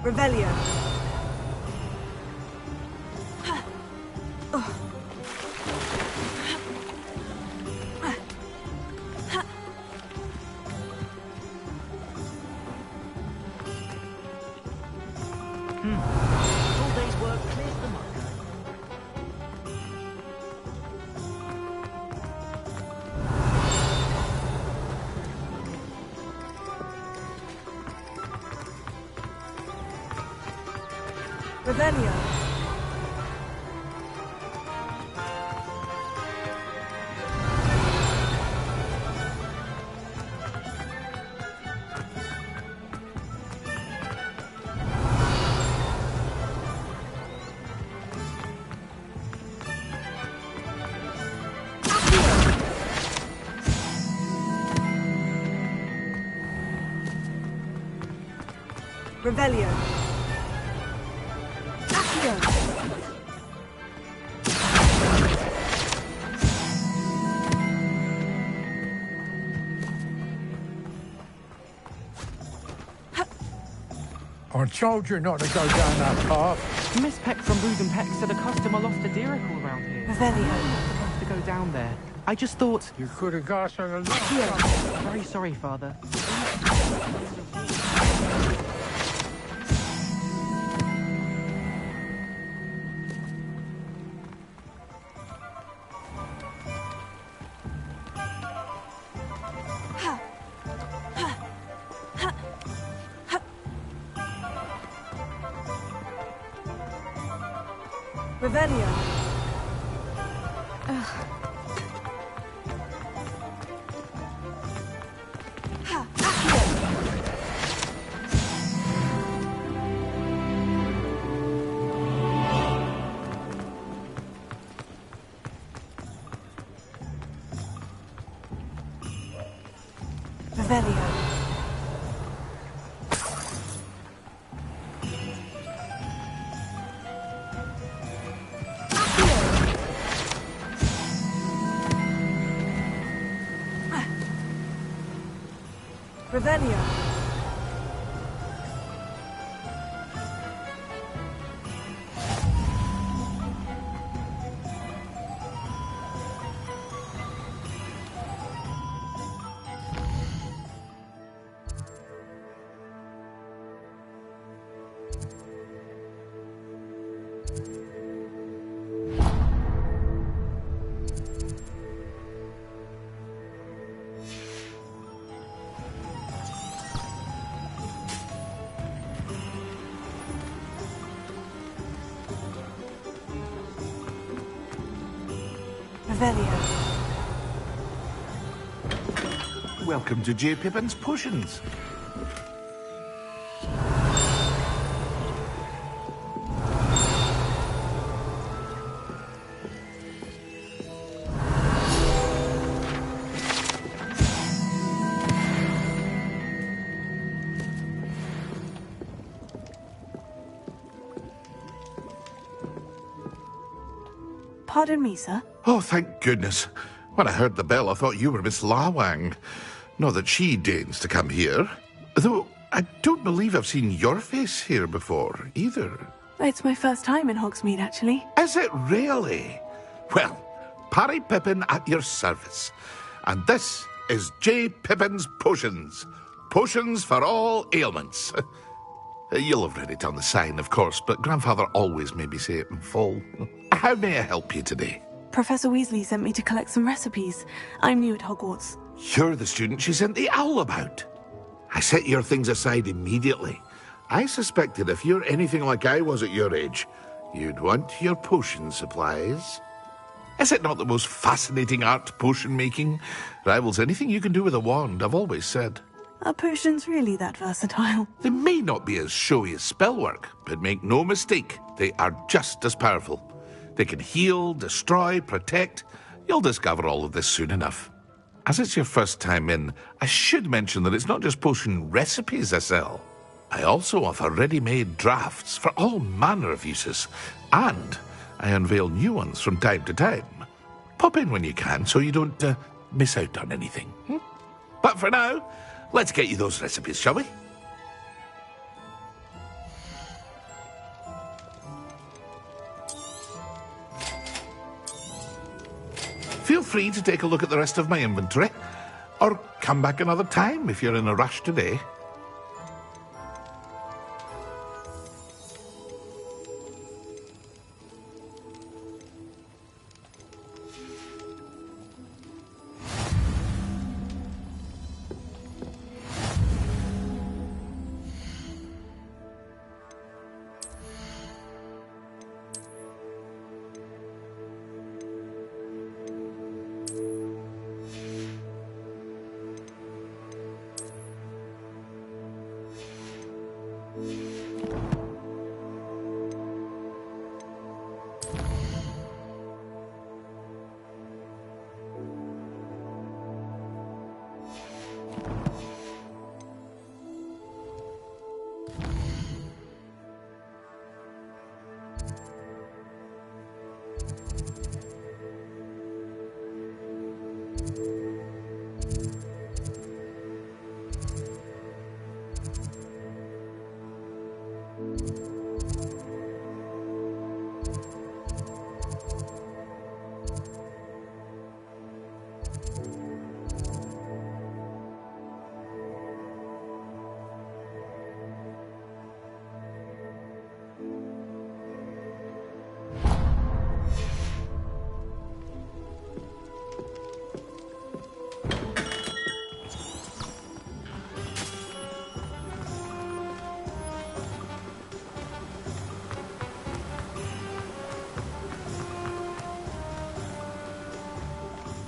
Revelio. Revelio. Revelio. Accio. I told you not to go down that path. Miss Peck from Booth and Peck said a customer lost a deericle around here. Revelio. Have to go down there. I just thought... You could have got her a lot. Very sorry, Father. Revelio. Revelio. Revelio. Welcome to J. Pippin's Potions. Pardon me, sir. Oh, thank goodness. When I heard the bell, I thought you were Miss Lawang. Not that she deigns to come here. Though I don't believe I've seen your face here before, either. It's my first time in Hogsmeade, actually. Is it really? Well, Parry Pippin at your service. And this is J. Pippin's Potions. Potions for all ailments. You'll have read it on the sign, of course, but Grandfather always made me say it in full. How may I help you today? Professor Weasley sent me to collect some recipes. I'm new at Hogwarts. You're the student she sent the owl about. I set your things aside immediately. I suspected if you're anything like I was at your age, you'd want your potion supplies. Is it not the most fascinating art, potion making? Rivals anything you can do with a wand, I've always said. Are potions really that versatile? They may not be as showy as spellwork, but make no mistake, they are just as powerful. They can heal, destroy, protect. You'll discover all of this soon enough. As it's your first time in, I should mention that it's not just potion recipes I sell. I also offer ready-made drafts for all manner of uses, and I unveil new ones from time to time. Pop in when you can so you don't miss out on anything. But for now, let's get you those recipes, shall we? Feel free to take a look at the rest of my inventory, or come back another time if you're in a rush today.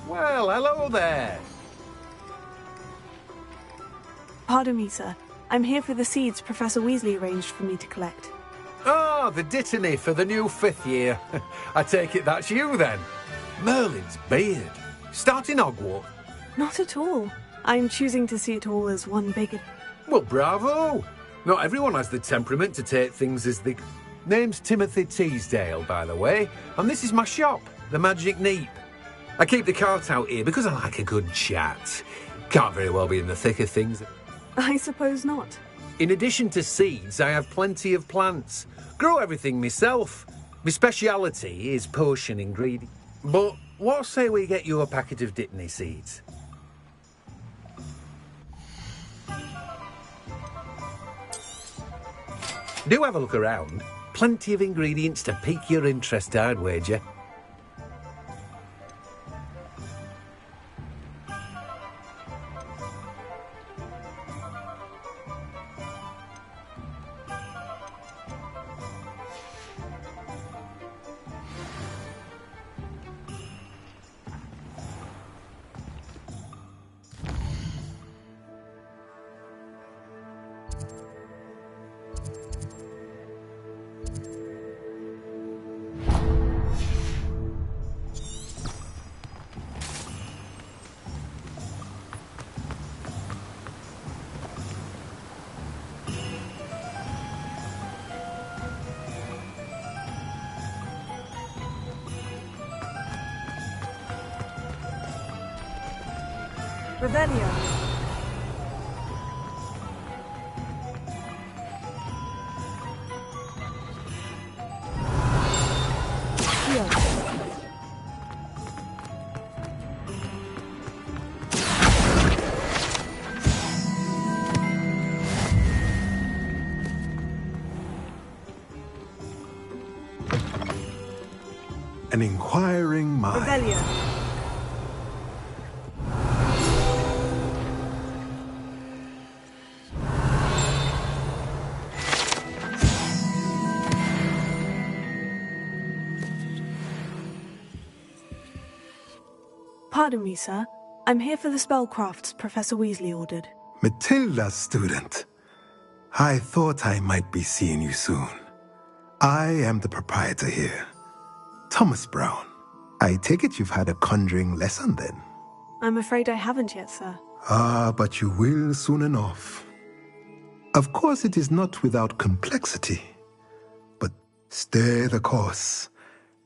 Well, hello there. Pardon me, sir. I'm here for the seeds Professor Weasley arranged for me to collect. Oh, the dittany for the new 5th year. I take it that's you, then. Merlin's beard. Starting Hogwarts? Not at all. I'm choosing to see it all as one big... Well, bravo. Not everyone has the temperament to take things as they... Name's Timothy Teasdale, by the way, and this is my shop, the Magic Neep. I keep the cart out here because I like a good chat. Can't very well be in the thick of things. I suppose not. In addition to seeds, I have plenty of plants. Grow everything myself. My speciality is potion ingredients. But what say we get you a packet of dittany seeds? Do have a look around. Plenty of ingredients to pique your interest, I'd wager. Revelio. An inquiring mind. Revelio. Pardon me, sir. I'm here for the spellcrafts Professor Weasley ordered. Matilda's student. I thought I might be seeing you soon. I am the proprietor here, Thomas Brown. I take it you've had a conjuring lesson then? I'm afraid I haven't yet, sir. Ah, but you will soon enough. Of course, it is not without complexity, but stay the course,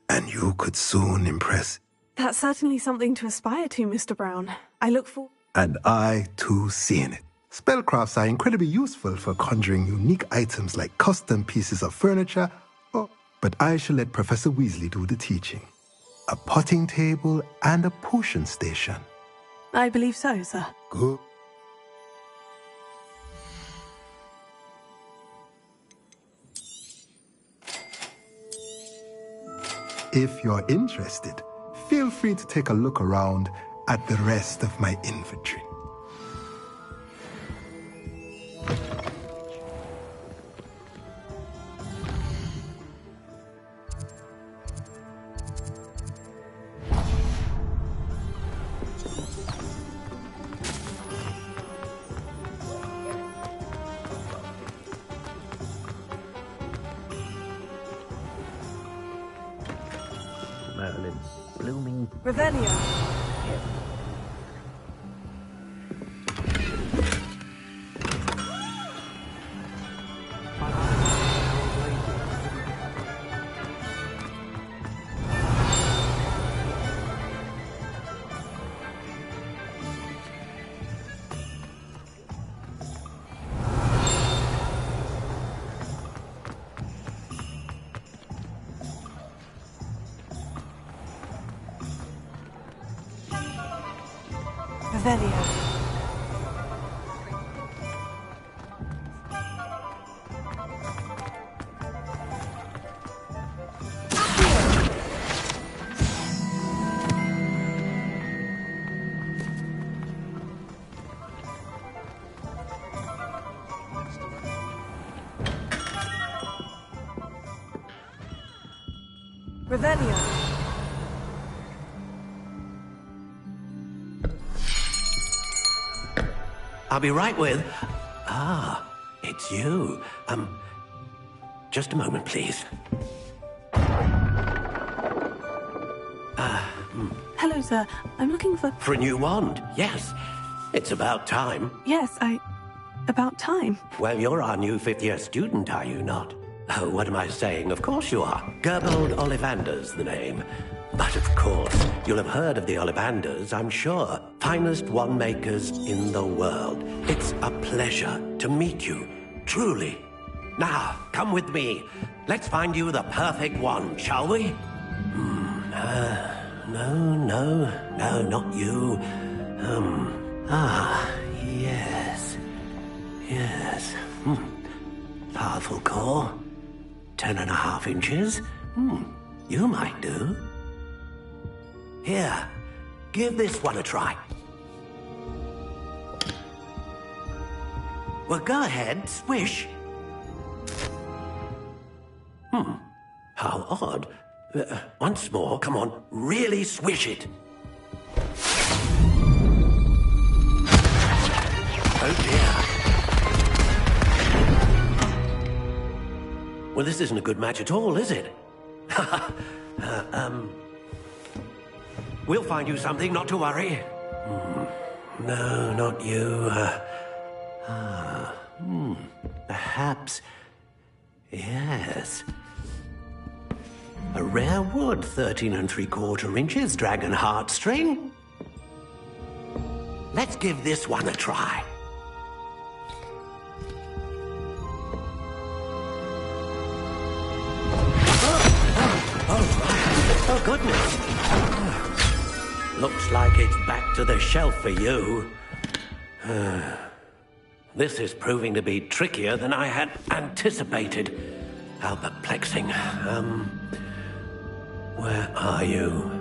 and you could soon impress. That's certainly something to aspire to, Mr. Brown. I look forward... And I, too, seeing it. Spellcrafts are incredibly useful for conjuring unique items like custom pieces of furniture, but I shall let Professor Weasley do the teaching. A potting table and a potion station. I believe so, sir. Good. If you're interested, feel free to take a look around at the rest of my inventory. Merlin, blooming... Revelio. Revelio. Revelio. I'll be right with... Ah, it's you. Just a moment, please. Hello, sir. I'm looking for... For a new wand, yes. It's about time. Yes, about time. Well, you're our new fifth-year student, are you not? Oh, what am I saying? Of course you are. Gerbold Ollivander's the name. But of course, you'll have heard of the Ollivanders, I'm sure. Finest wand makers in the world. It's a pleasure to meet you, truly. Now, come with me. Let's find you the perfect wand, shall we? No, not you. Yes. Powerful core. 10.5 inches. You might do. Here, give this one a try. Well, go ahead, swish. How odd. Once more, come on, really swish it. Oh dear. Well, this isn't a good match at all, is it? We'll find you something, not to worry. No, not you. Perhaps... Yes. A rare wood, 13 3/4 inches, dragon heartstring. Let's give this one a try. Oh, goodness. Looks like it's back to the shelf for you. This is proving to be trickier than I had anticipated. How perplexing. Where are you?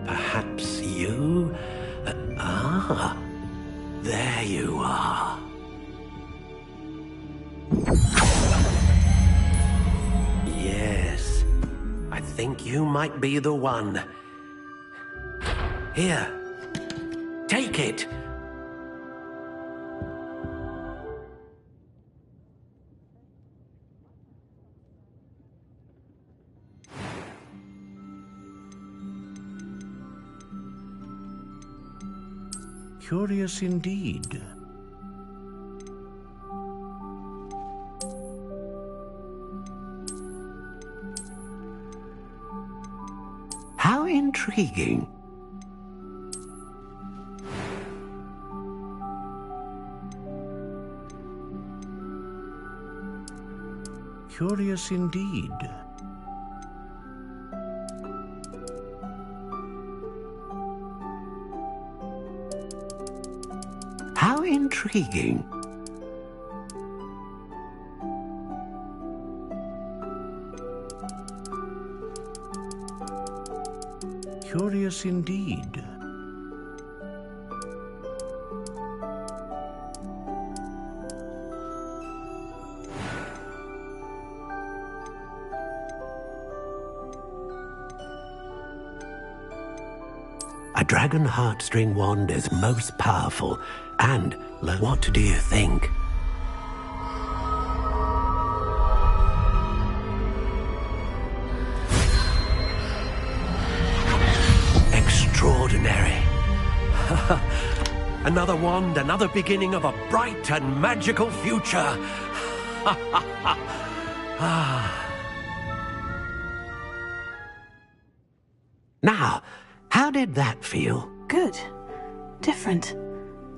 Perhaps you? There you are. Yes. I think you might be the one. Here. Take it. Curious indeed. How intriguing. Curious indeed. How intriguing. Curious indeed. A dragon heartstring wand is most powerful. And what do you think? Extraordinary. Another wand, another beginning of a bright and magical future. Now, how did that feel? Good. Different.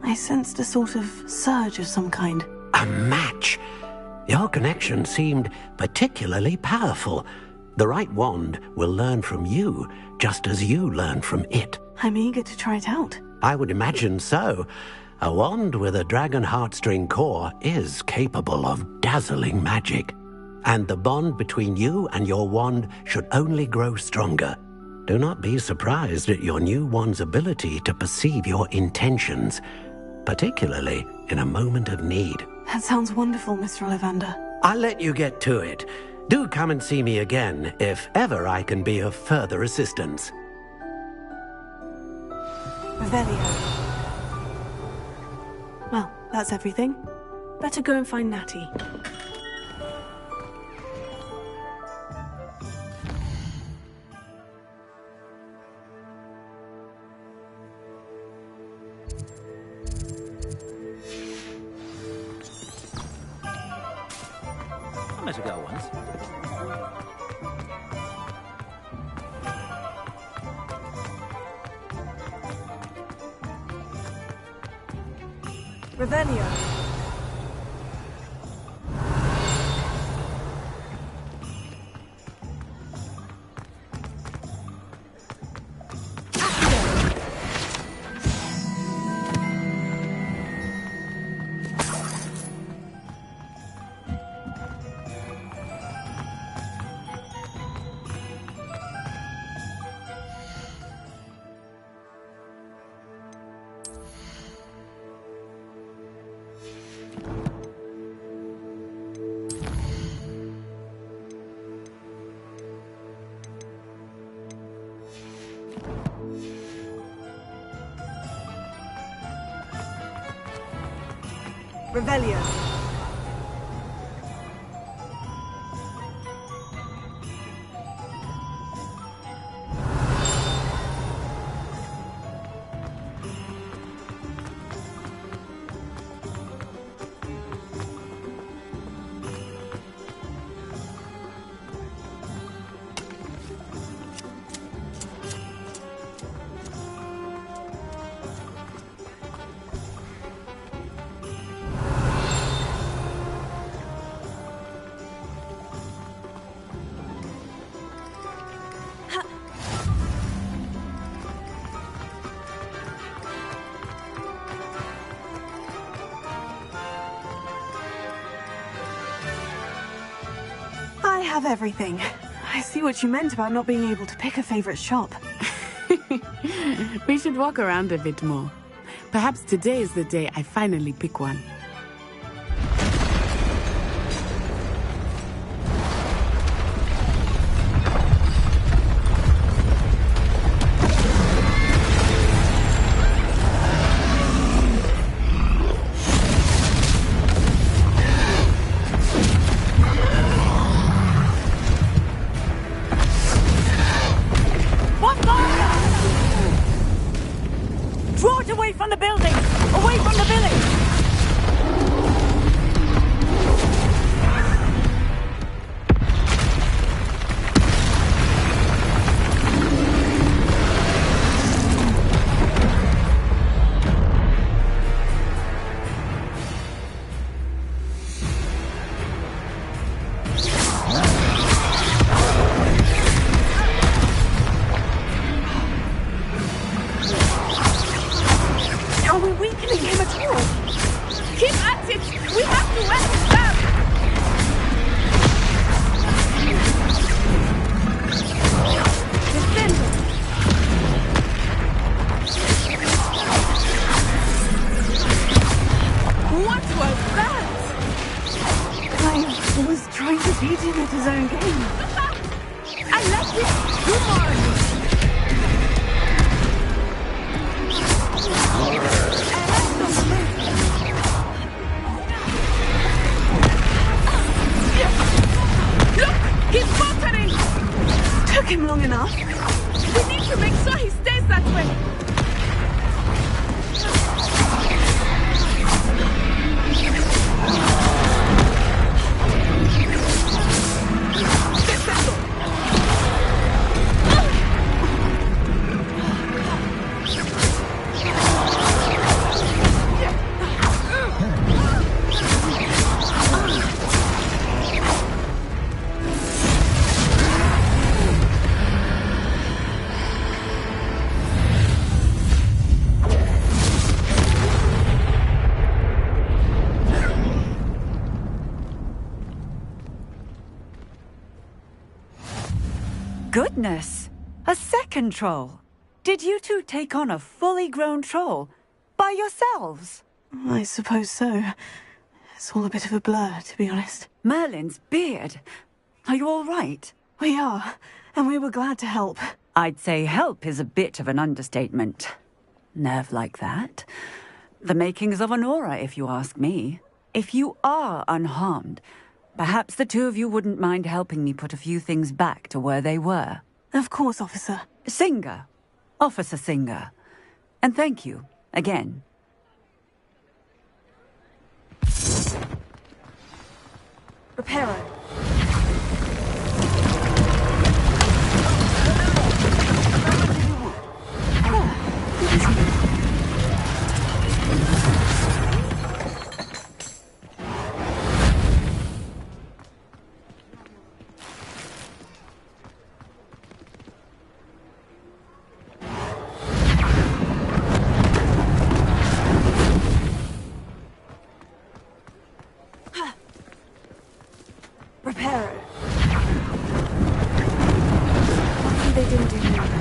I sensed a sort of surge of some kind. A match? Your connection seemed particularly powerful. The right wand will learn from you, just as you learn from it. I'm eager to try it out. I would imagine so. A wand with a dragon heartstring core is capable of dazzling magic. And the bond between you and your wand should only grow stronger. Do not be surprised at your new wand's ability to perceive your intentions, particularly in a moment of need. That sounds wonderful, Mr. Ollivander. I'll let you get to it. Do come and see me again if ever I can be of further assistance. Revelio. Well, that's everything. Better go and find Natty. I met a girl once. Revelio. Revelio. I have everything. I see what you meant about not being able to pick a favorite shop. We should walk around a bit more. Perhaps today is the day I finally pick one. Draw it away from the building! Away from the village! Are we weakening him at all? Keep at it! We have to wet him down! Defend him! What was that? I was trying to beat him at his own game. I left him too much! Look! He's faltering! Took him long enough. We need to make sure he stays that way. This goodness! A second troll! Did you two take on a fully grown troll? By yourselves? I suppose so. It's all a bit of a blur, to be honest. Merlin's beard. Are you all right? We are, and we were glad to help. I'd say help is a bit of an understatement. Nerve like that. The makings of an aura, if you ask me. If you are unharmed, perhaps the two of you wouldn't mind helping me put a few things back to where they were. Of course, officer. Singer. Officer Singer. And thank you, again. Reparo. Reparo. Luckily they didn't do any damage.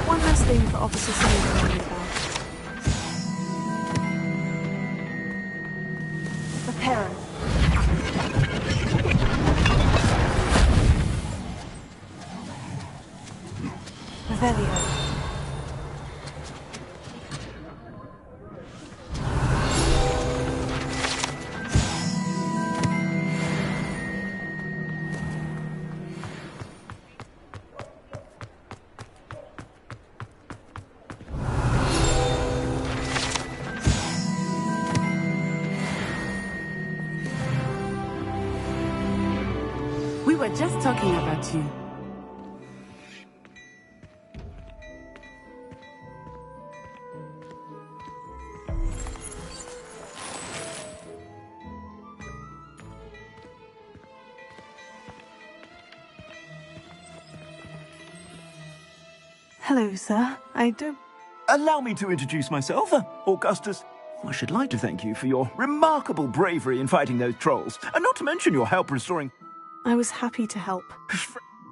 One last thing for Officer Singer on the belt. Reparo. Revelio. We were just talking about you. Hello, sir. I don't... Allow me to introduce myself, Augustus. I should like to thank you for your remarkable bravery in fighting those trolls, and not to mention your help restoring... I was happy to help.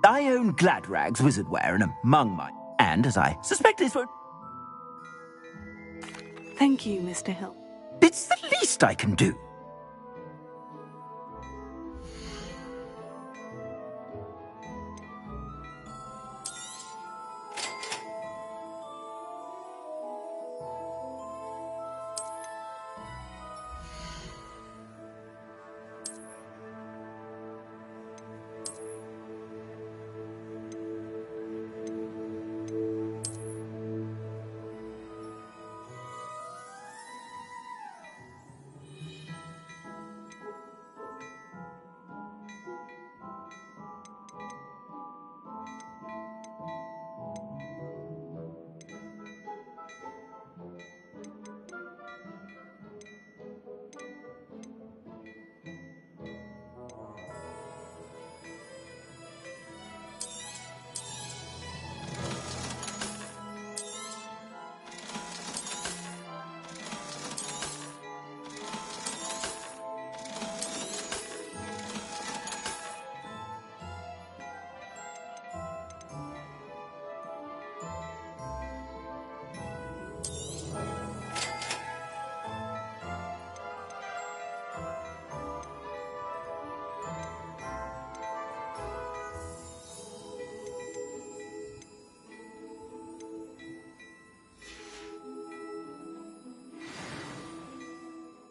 I own Gladrag's wizardware, and among my... And, as I suspect this won't... Thank you, Mr. Hill. It's the least I can do.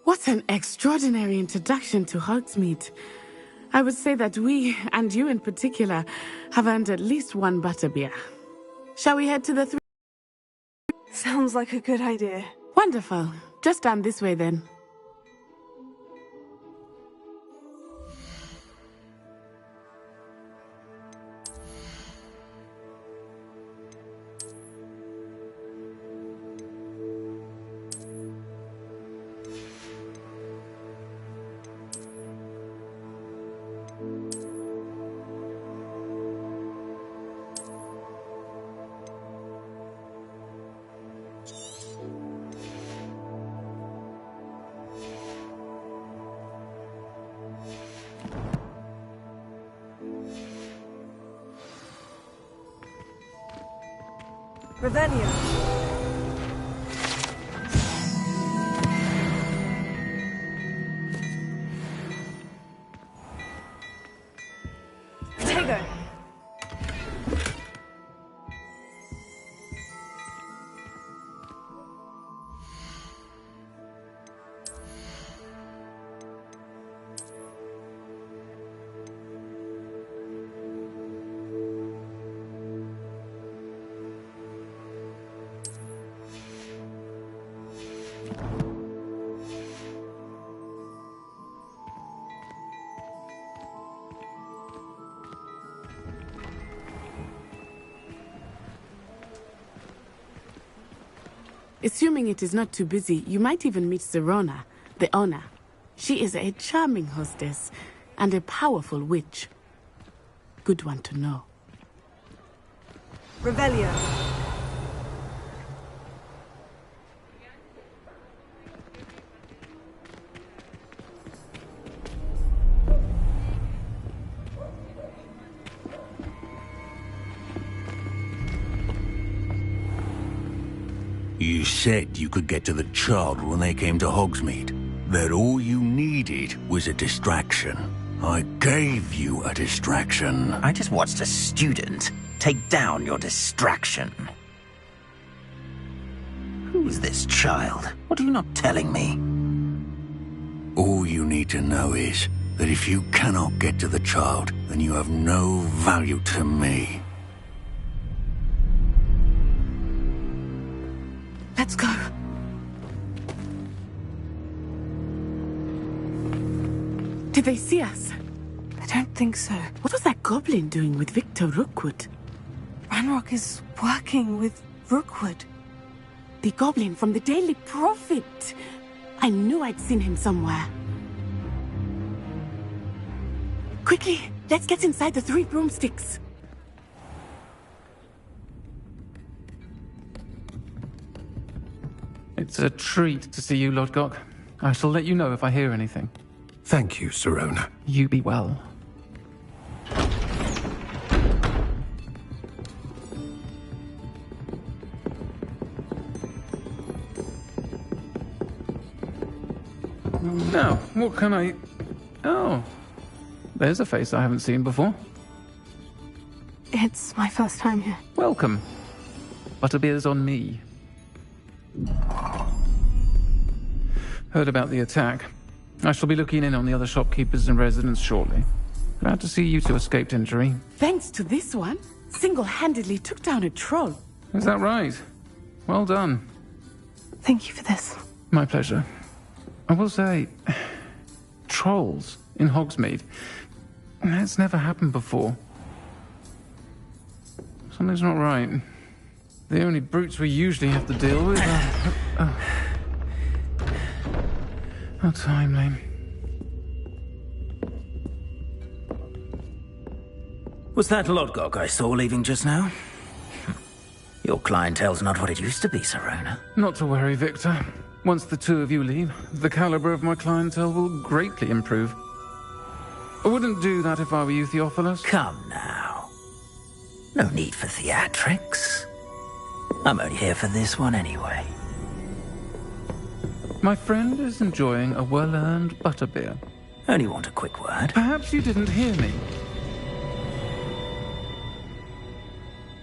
What an extraordinary introduction to Hogsmeade. I would say that we, and you in particular, have earned at least one butterbeer. Shall we head to the Sounds like a good idea. Wonderful. Just down this way then. Revelio. Tego. Assuming it is not too busy, you might even meet Sirona, the owner. She is a charming hostess and a powerful witch. Good one to know. Revelio. You said you could get to the child when they came to Hogsmeade. That all you needed was a distraction. I gave you a distraction. I just watched a student take down your distraction. Who's this child? What are you not telling me? All you need to know is that if you cannot get to the child, then you have no value to me. Let's go. Did they see us? I don't think so. What was that goblin doing with Victor Rookwood? Ranrock is working with Rookwood. The goblin from the Daily Prophet. I knew I'd seen him somewhere. Quickly, let's get inside the 3 broomsticks. It's a treat to see you, Lodgok. I shall let you know if I hear anything. Thank you, Sirona. You be well. Now, what can I... Oh, there's a face I haven't seen before. It's my first time here. Welcome. Butterbeer's on me. Heard about the attack. I shall be looking in on the other shopkeepers and residents shortly. Glad to see you two escaped injury. Thanks to this one, single-handedly took down a troll. Is that right? Well done. Thank you for this. My pleasure. I will say, trolls in Hogsmeade. That's never happened before. Something's not right. The only brutes we usually have to deal with are... How timely. Was that Lodgok I saw leaving just now? Your clientele's not what it used to be, Sirona. Not to worry, Victor. Once the two of you leave, the caliber of my clientele will greatly improve. I wouldn't do that if I were you, Theophilus. Come now. No need for theatrics. I'm only here for this one anyway. My friend is enjoying a well-earned butterbeer. Only want a quick word. Perhaps you didn't hear me.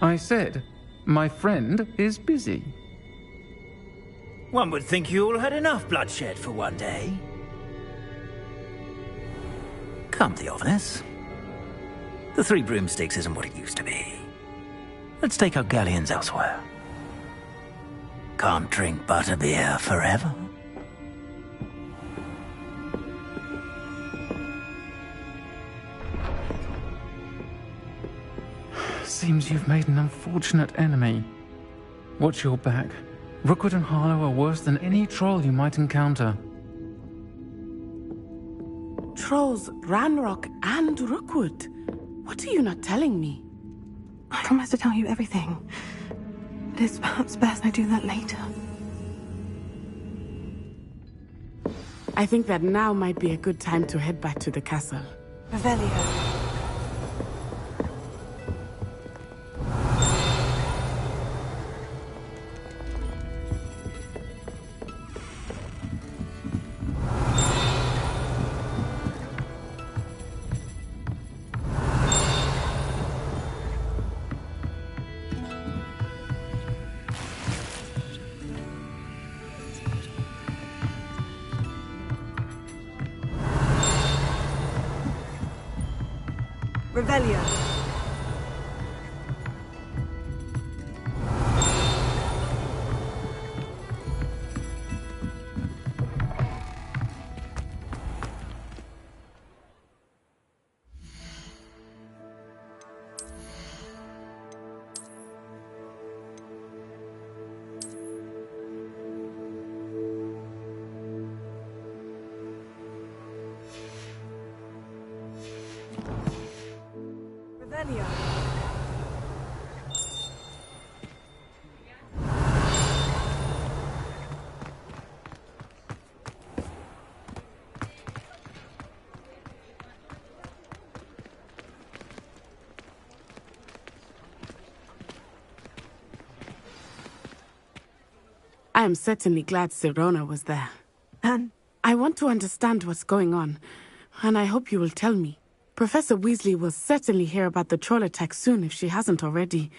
I said, my friend is busy. One would think you all had enough bloodshed for one day. Come, Theophilus. The 3 broomsticks isn't what it used to be. Let's take our galleons elsewhere. Can't drink butterbeer forever. Seems you've made an unfortunate enemy. Watch your back. Rookwood and Harlow are worse than any troll you might encounter. Trolls, Ranrock, and Rookwood. What are you not telling me? I promise to tell you everything. But it's perhaps best I do that later. I think that now might be a good time to head back to the castle. Revelio. Revelio. Revelio. I am certainly glad Sirona was there. And? I want to understand what's going on, and I hope you will tell me. Professor Weasley will certainly hear about the troll attack soon if she hasn't already.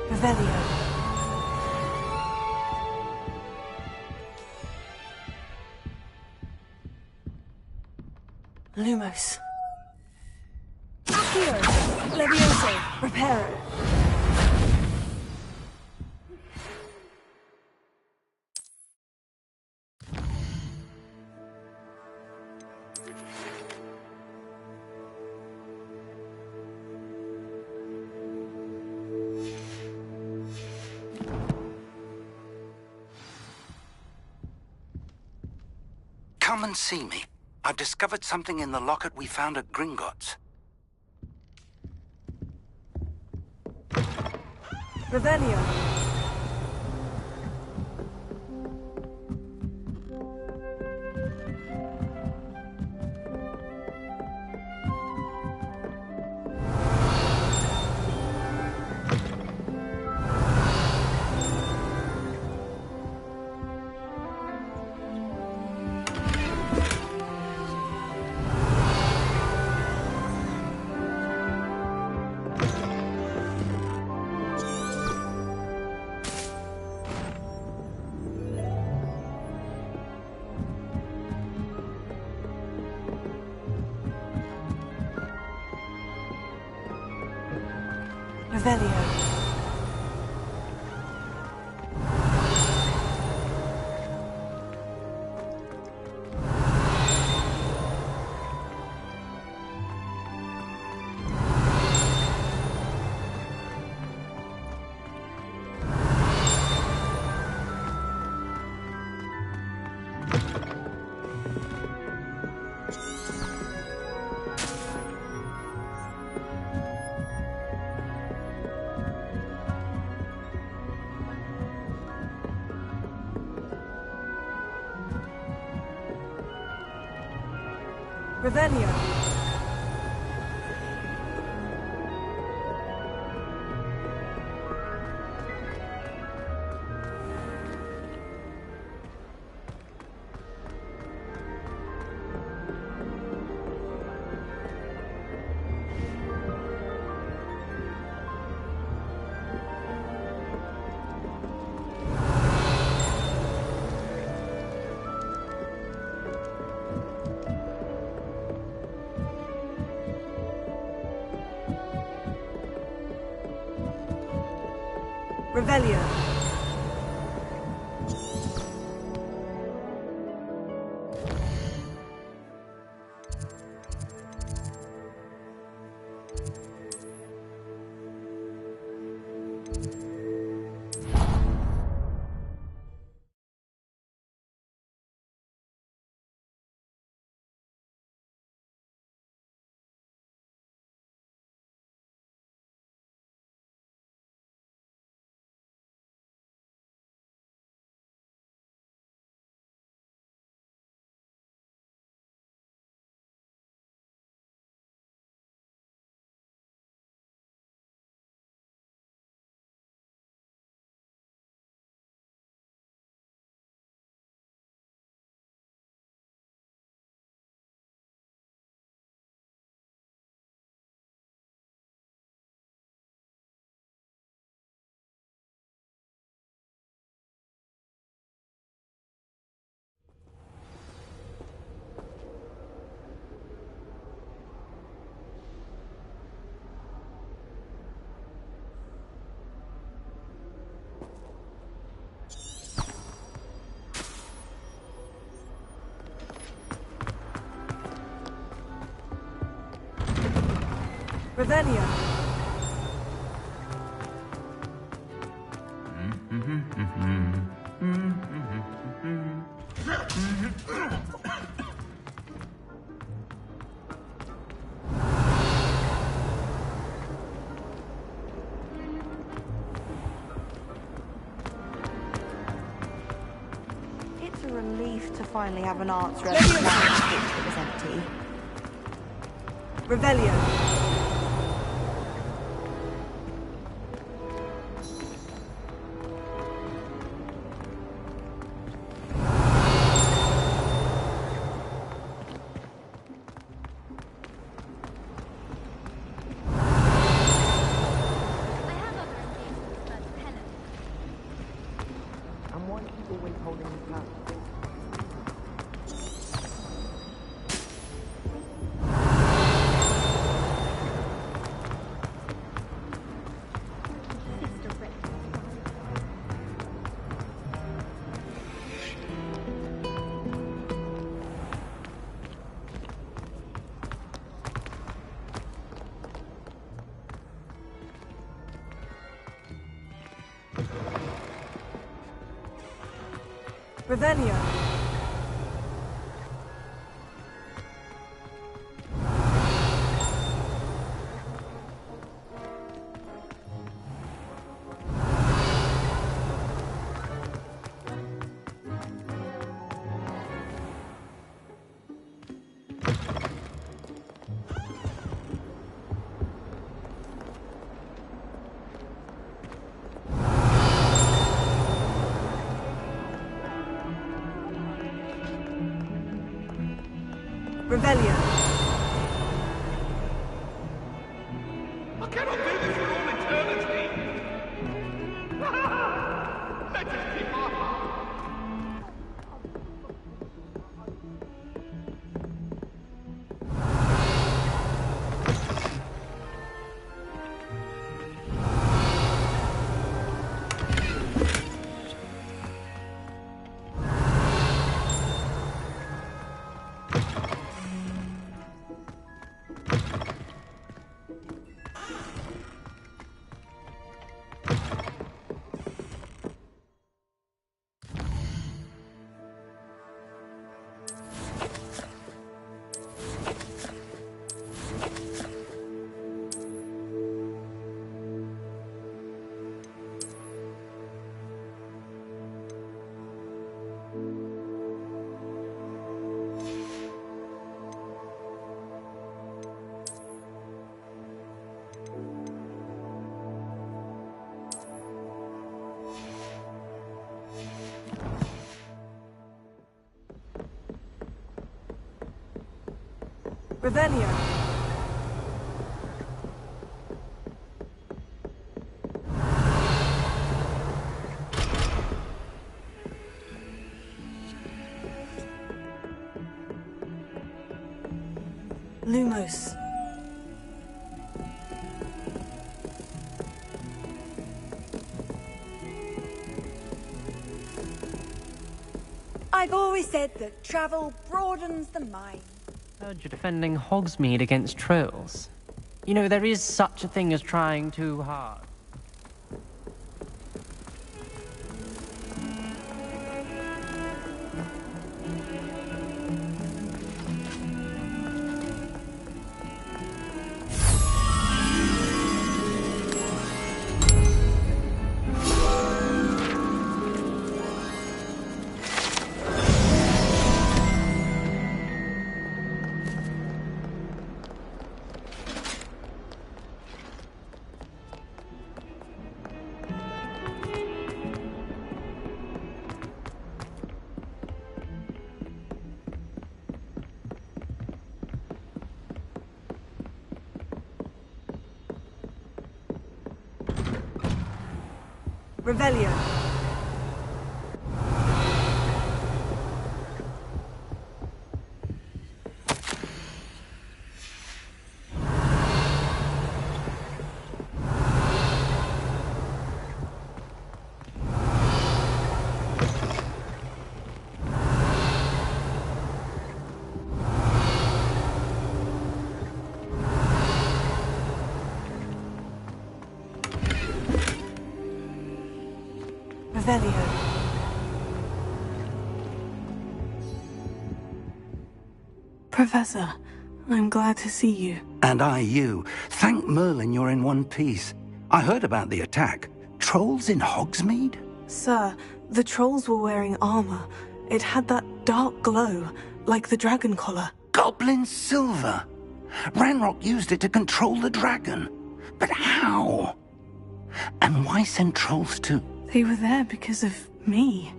Revelio. Lumos. Accio. Levioso. Reparo. Come and see me. I've discovered something in the locket we found at Gringotts. Revelio. Revelio. Revelio. Revelio. Revelio. It's a relief to finally have an answer as to why it was empty. Revelio. Revelio. Revelio. I cannot do this for all eternity! Let us keep our Revelio. Lumos. I've always said that travel broadens the mind. Heard you're defending Hogsmeade against trolls. You know, there is such a thing as trying too hard. Revelio. Professor, I'm glad to see you. And I you. Thank Merlin you're in one piece. I heard about the attack. Trolls in Hogsmeade? Sir, the trolls were wearing armor. It had that dark glow, like the dragon collar. Goblin silver! Ranrock used it to control the dragon. But how? And why send trolls to... They were there because of me.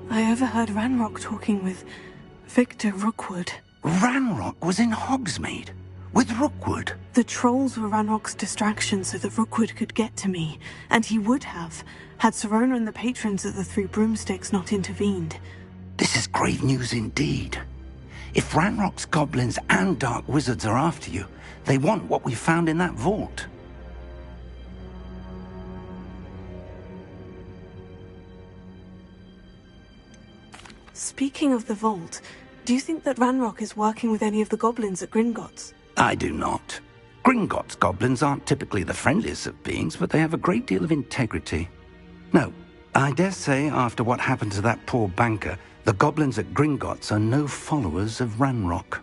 I overheard Ranrock talking with Victor Rookwood. Ranrock was in Hogsmeade? With Rookwood? The trolls were Ranrock's distraction so that Rookwood could get to me. And he would have, had Sirona and the patrons of the Three Broomsticks not intervened. This is grave news indeed. If Ranrock's goblins and dark wizards are after you, they want what we found in that vault. Speaking of the vault, do you think that Ranrock is working with any of the goblins at Gringotts? I do not. Gringotts goblins aren't typically the friendliest of beings, but they have a great deal of integrity. No, I dare say after what happened to that poor banker, the goblins at Gringotts are no followers of Ranrock.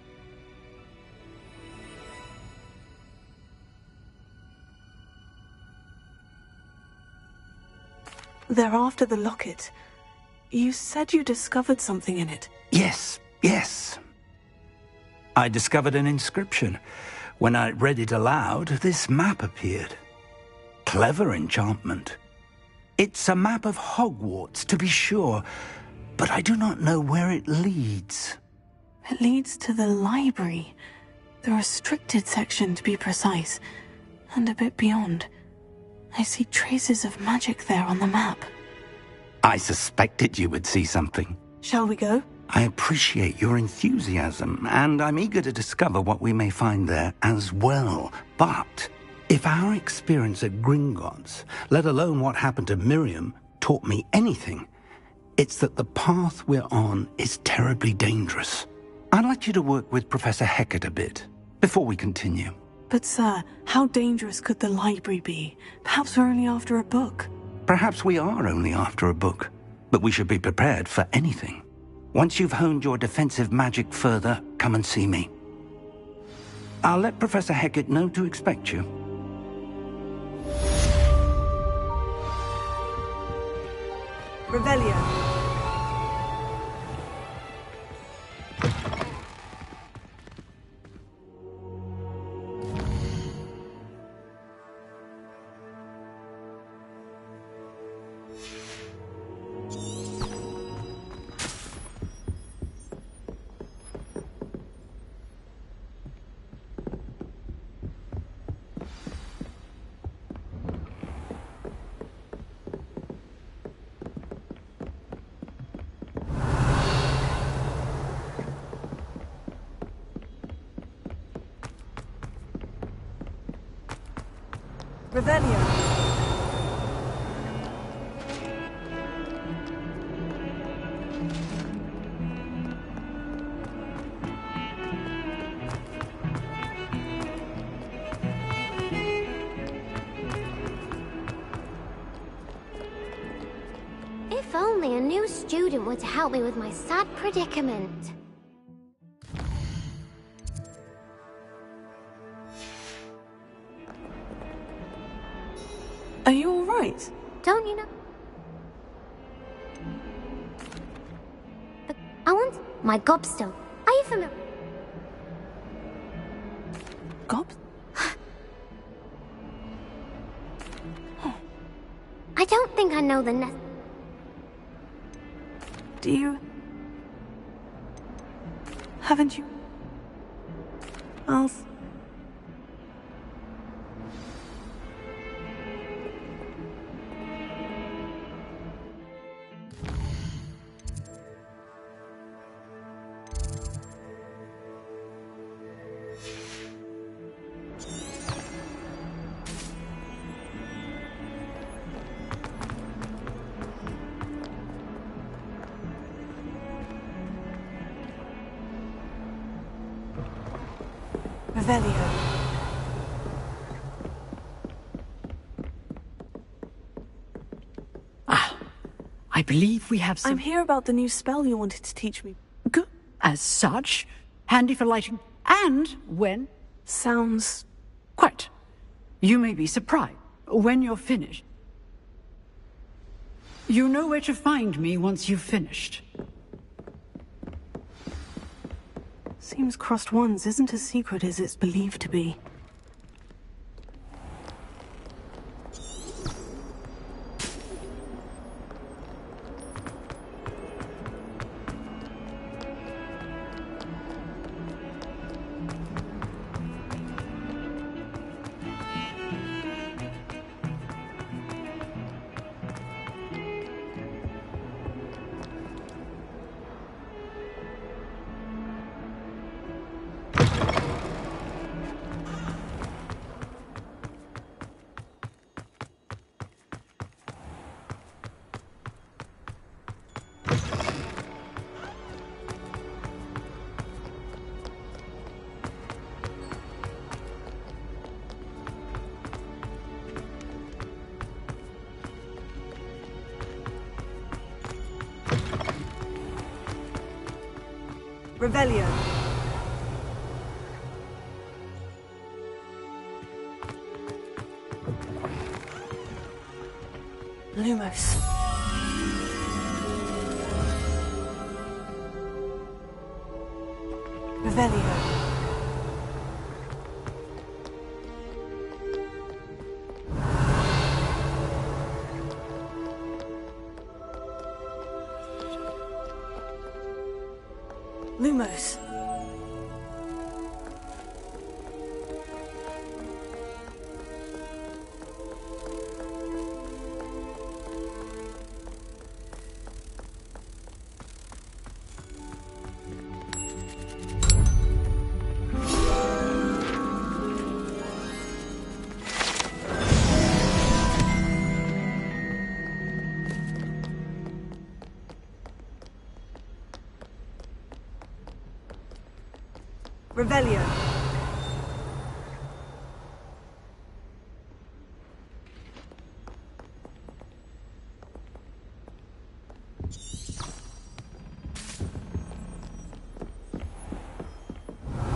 They're after the locket. You said you discovered something in it. Yes. I discovered an inscription. When I read it aloud, this map appeared. Clever enchantment. It's a map of Hogwarts, to be sure, but I do not know where it leads. It leads to the library. The restricted section, to be precise, and a bit beyond. I see traces of magic there on the map. I suspected you would see something. Shall we go? I appreciate your enthusiasm, and I'm eager to discover what we may find there as well. But if our experience at Gringotts, let alone what happened to Miriam, taught me anything, it's that the path we're on is terribly dangerous. I'd like you to work with Professor Hecat a bit before we continue. But sir, how dangerous could the library be? Perhaps we're only after a book. Perhaps we are only after a book, but we should be prepared for anything. Once you've honed your defensive magic further, come and see me. I'll let Professor Hecat know to expect you. Revelio. Revelio. If only a new student were to help me with my sad predicament. Are you all right? Don't you know? I want my gobstone. Are you familiar? Gob? I don't think I know the nest. Do you... Haven't you... Else? Revelio. I believe we have some... I'm here about the new spell you wanted to teach me. Good. As such, handy for lighting, and when... Sounds... Quite. You may be surprised when you're finished. You know where to find me once you've finished. Seems Crossed Wands isn't as secret as it's believed to be. Revelio. Lumos. Revelio. Lumos. Revelio.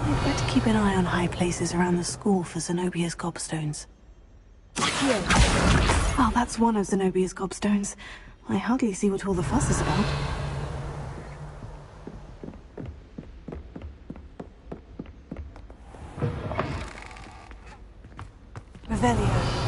I'd better keep an eye on high places around the school for Zenobia's gobstones. Here. Oh, that's one of Zenobia's gobstones. I hardly see what all the fuss is about. Revelio.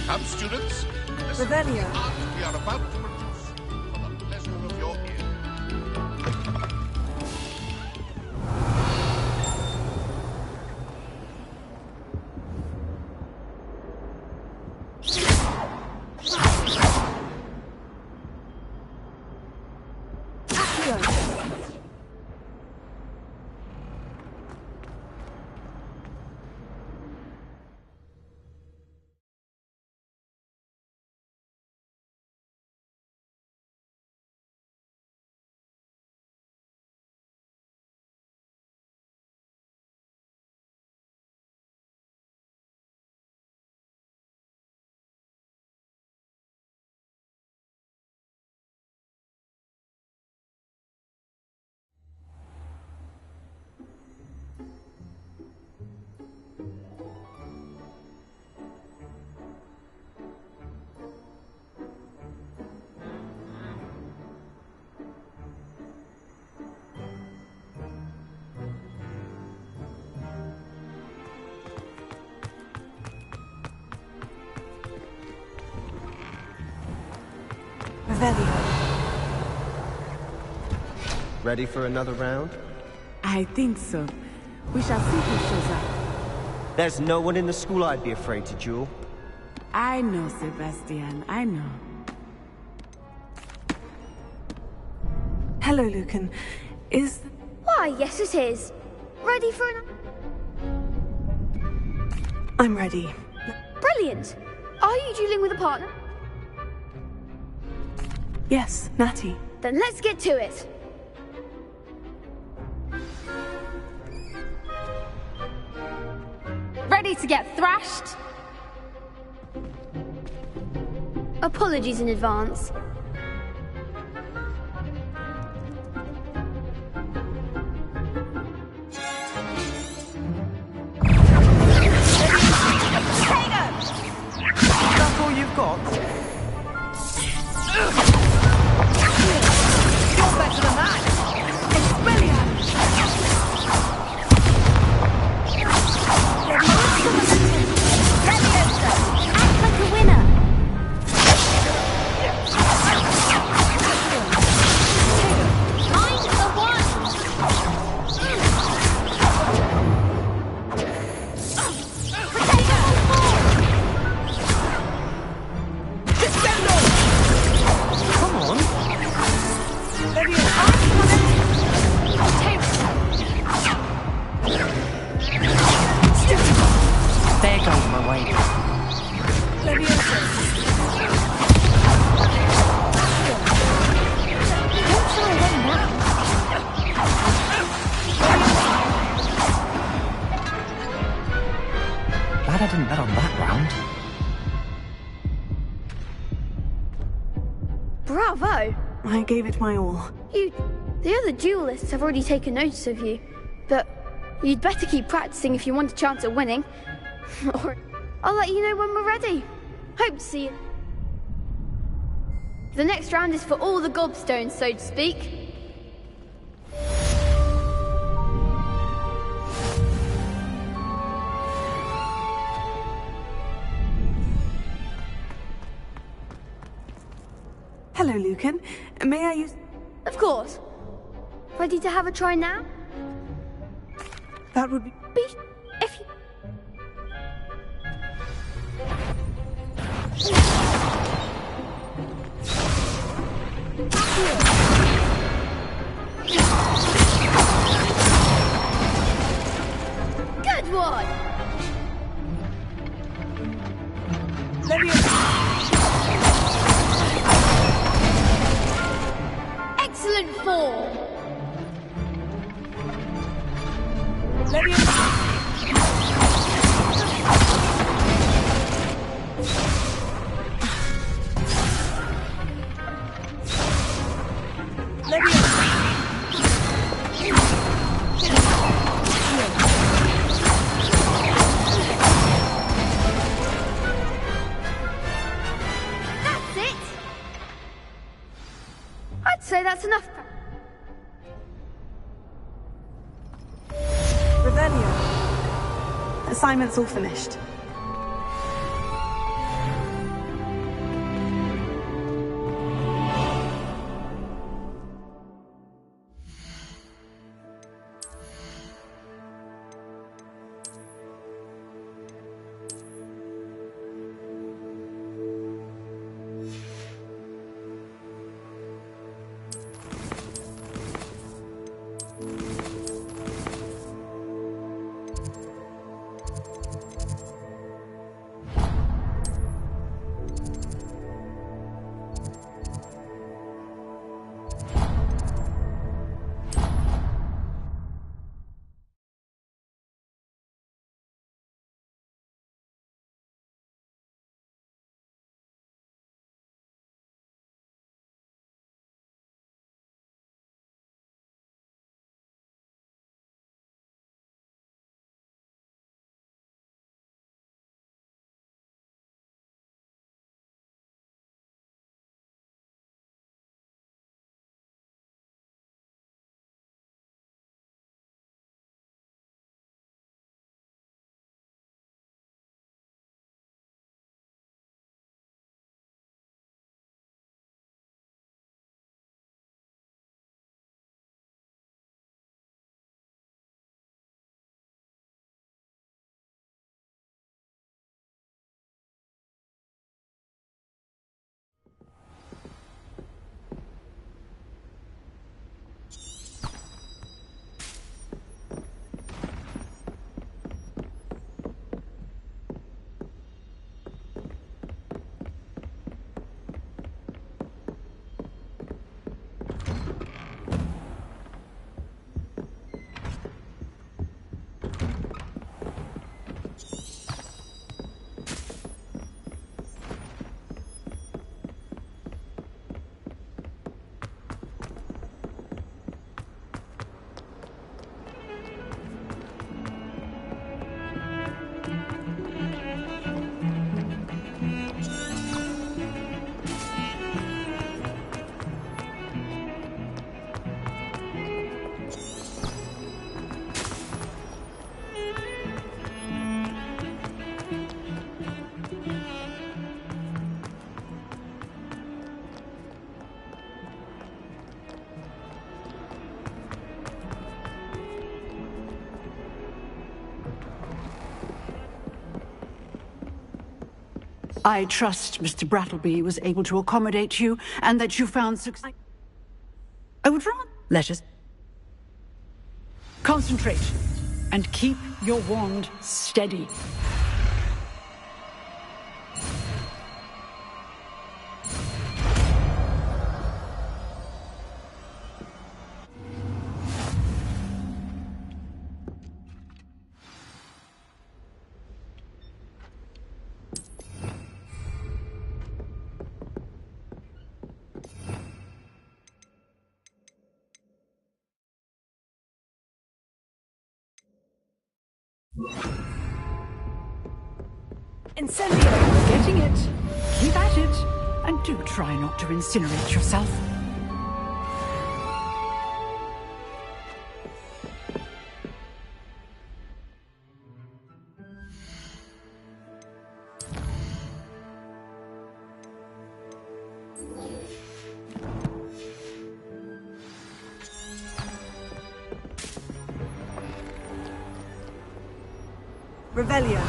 Come, students. Listen to the art we are about to produce for the pleasure of your ear. Revelio. Ready for another round? I think so. We shall see who shows up. There's no one in the school I'd be afraid to duel. I know, Sebastian. I know. Hello, Lucan. Is... Why, yes it is. Ready for an... I'm ready. Brilliant. Are you dueling with a partner? Yes, Natty. Then let's get to it. Ready to get thrashed? Apologies in advance. That's all you've got? You're better than that! Act like a winner! Mind the one! Come on! There goes my way. Glad I didn't bet on that round. Bravo! I gave it my all. The other duelists have already taken notice of you, but you'd better keep practicing if you want a chance at winning. Or I'll let you know when we're ready. Hope to see you. The next round is for all the gobstones, so to speak. Hello, Lucan. May I use... Of course. Ready to have a try now? That would be... If you... Good one! Excellent form! That's it! I'd say that's enough. Revelio. Assignment's all finished. I trust Mr. Brattleby was able to accommodate you, and that you found success. I would rather... Let us... Concentrate, and keep your wand steady. Incendio! Getting it. Keep at it. And do try not to incinerate yourself. Revelio.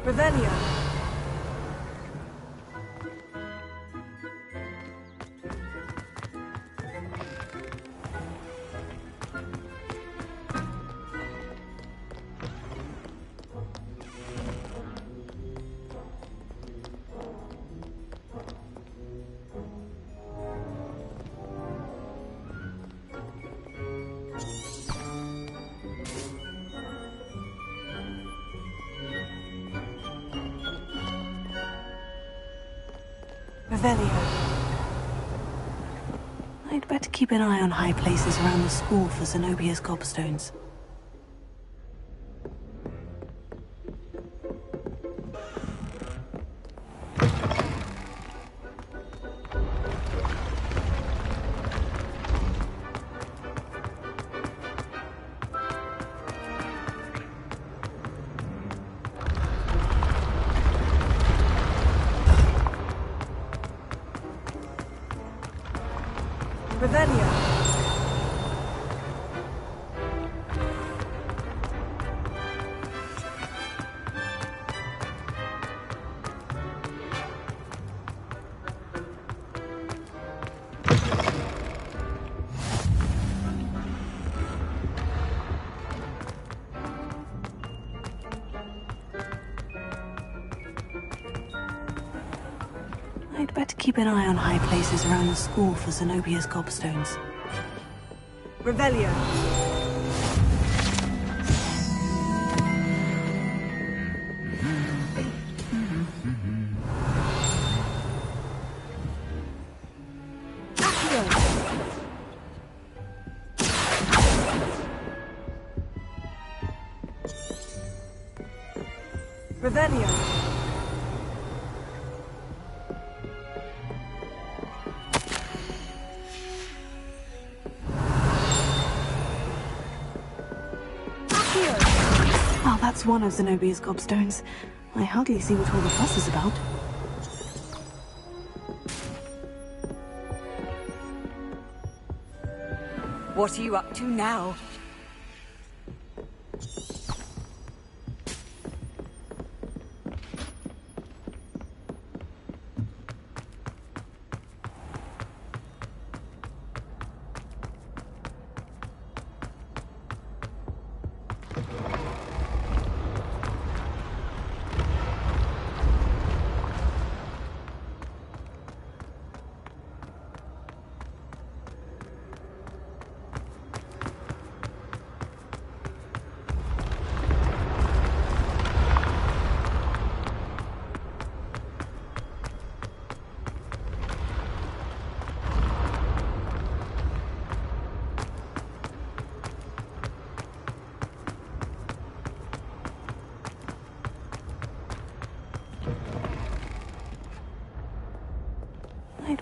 Revelio. Revelio. I'd better keep an eye on high places around the school for Zenobia's gobstones. Revelio. I'd better keep an eye on high places around the school for Zenobia's gobstones. Revelio. Revelio. Well, that's one of Zenobia's gobstones. I hardly see what all the fuss is about. What are you up to now?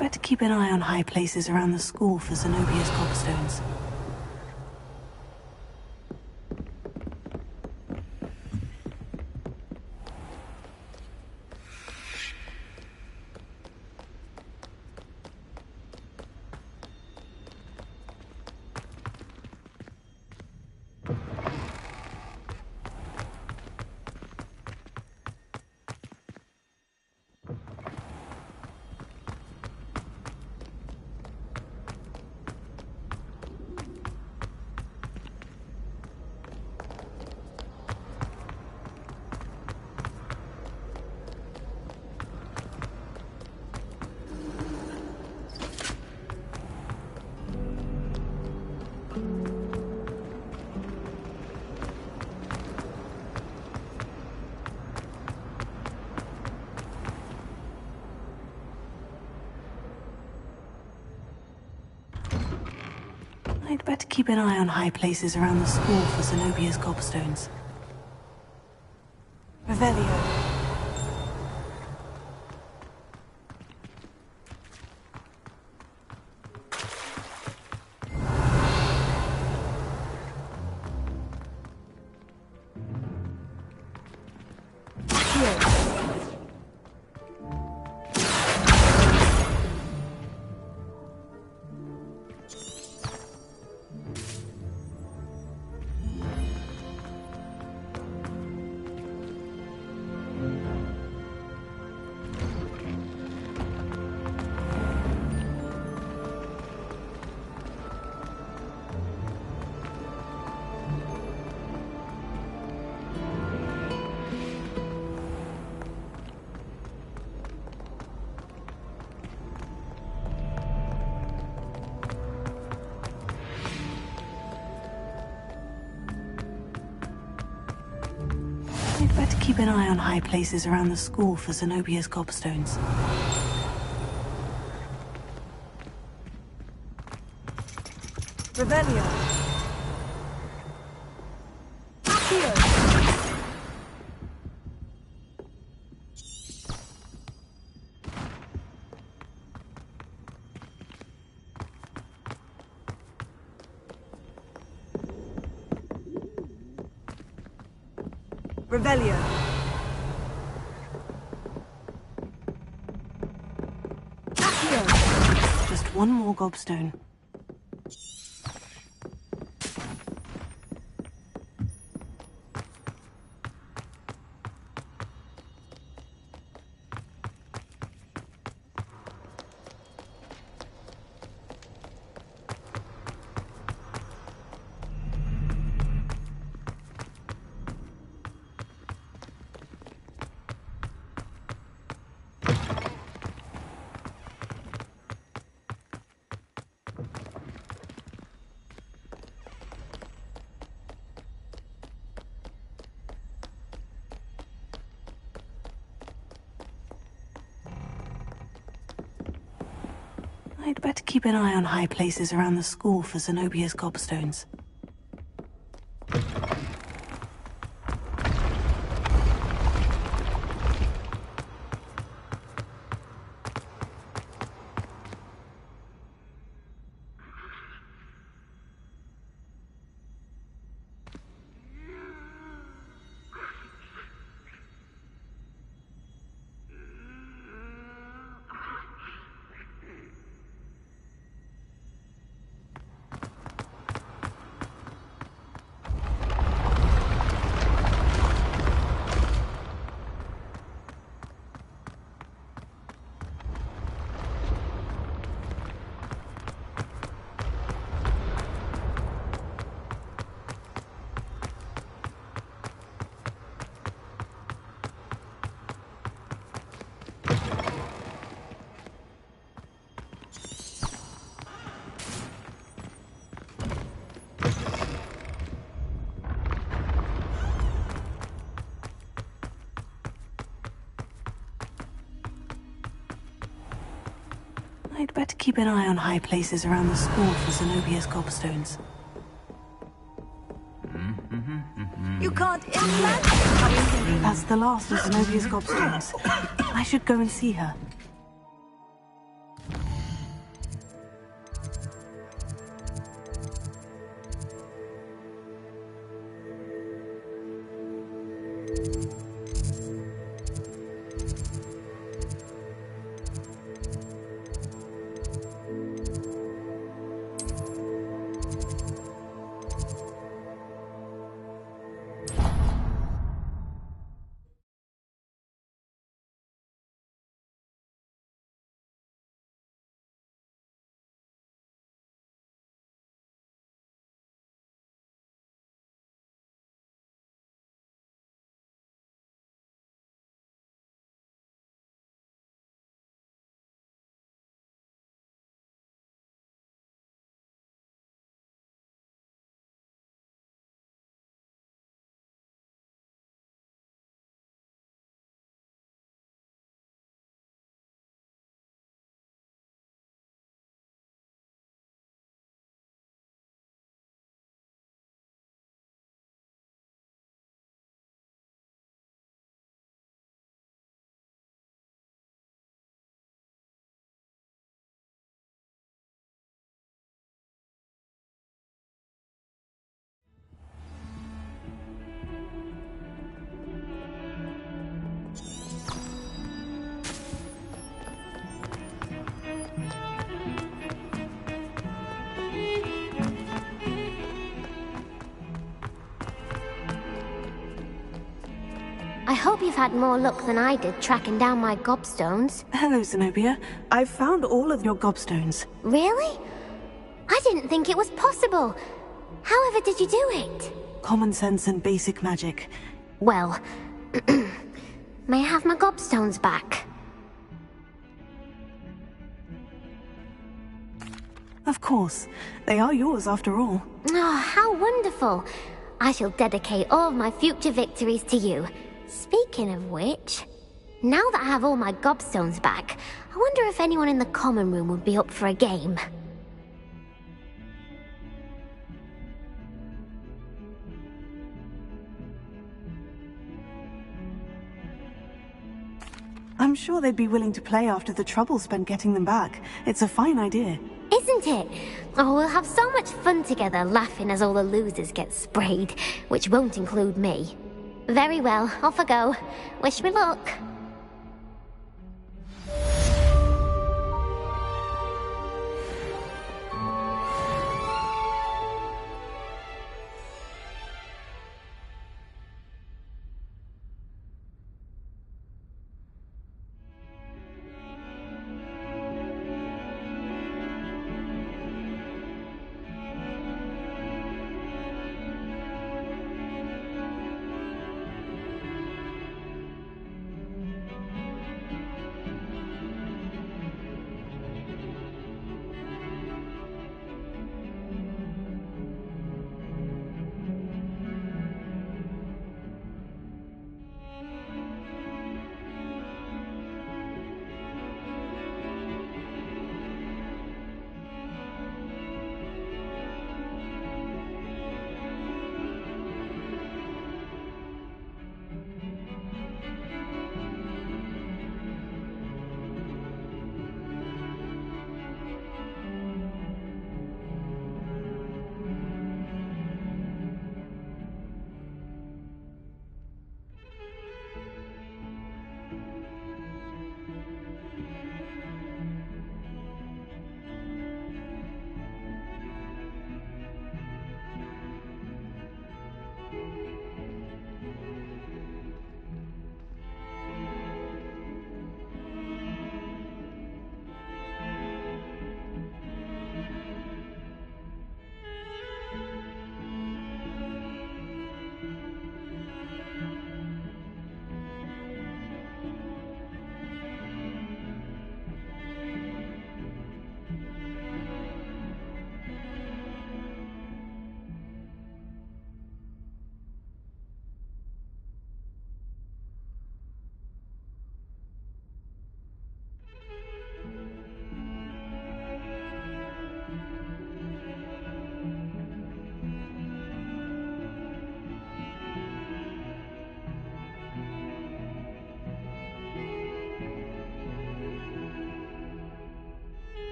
better keep an eye on high places around the school for Zenobia's gobstones. I'd better keep an eye on high places around the school for Zenobia's gobstones. Revelio. I'd better keep an eye on high places around the school for Zenobia's gobstones. Revelio. Revelio. Just one more gobstone. I'd better keep an eye on high places around the school for Zenobia's gobstones. I'd better keep an eye on high places around the school for Zenobia's gobstones. You can't imagine how inconvenient. That's the last of Zenobia's gobstones. I should go and see her. I hope you've had more luck than I did tracking down my gobstones. Hello, Zenobia. I've found all of your gobstones. Really? I didn't think it was possible. However did you do it? Common sense and basic magic. Well, may I have my gobstones back? Of course. They are yours after all. Oh, how wonderful. I shall dedicate all of my future victories to you. Speaking of which, now that I have all my gobstones back, I wonder if anyone in the common room would be up for a game. I'm sure they'd be willing to play after the trouble spent getting them back. It's a fine idea. Isn't it? Oh, we'll have so much fun together laughing as all the losers get sprayed, which won't include me. Very well, off I go. Wish me luck.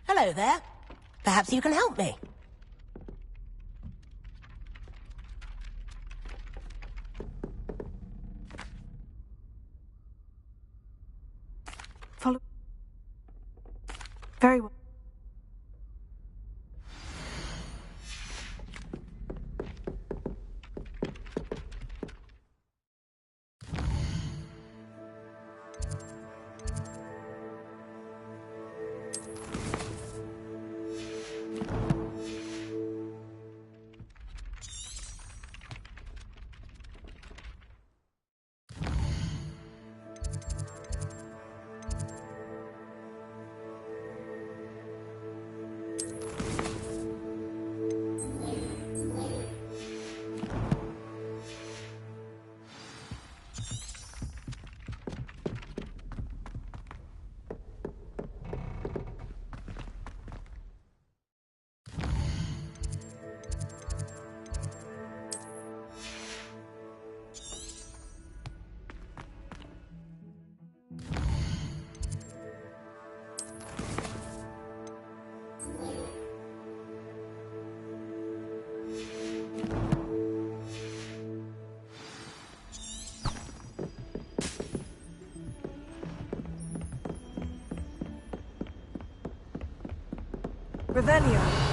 Hello there. Perhaps you can help me. Follow. Very well. Revelio.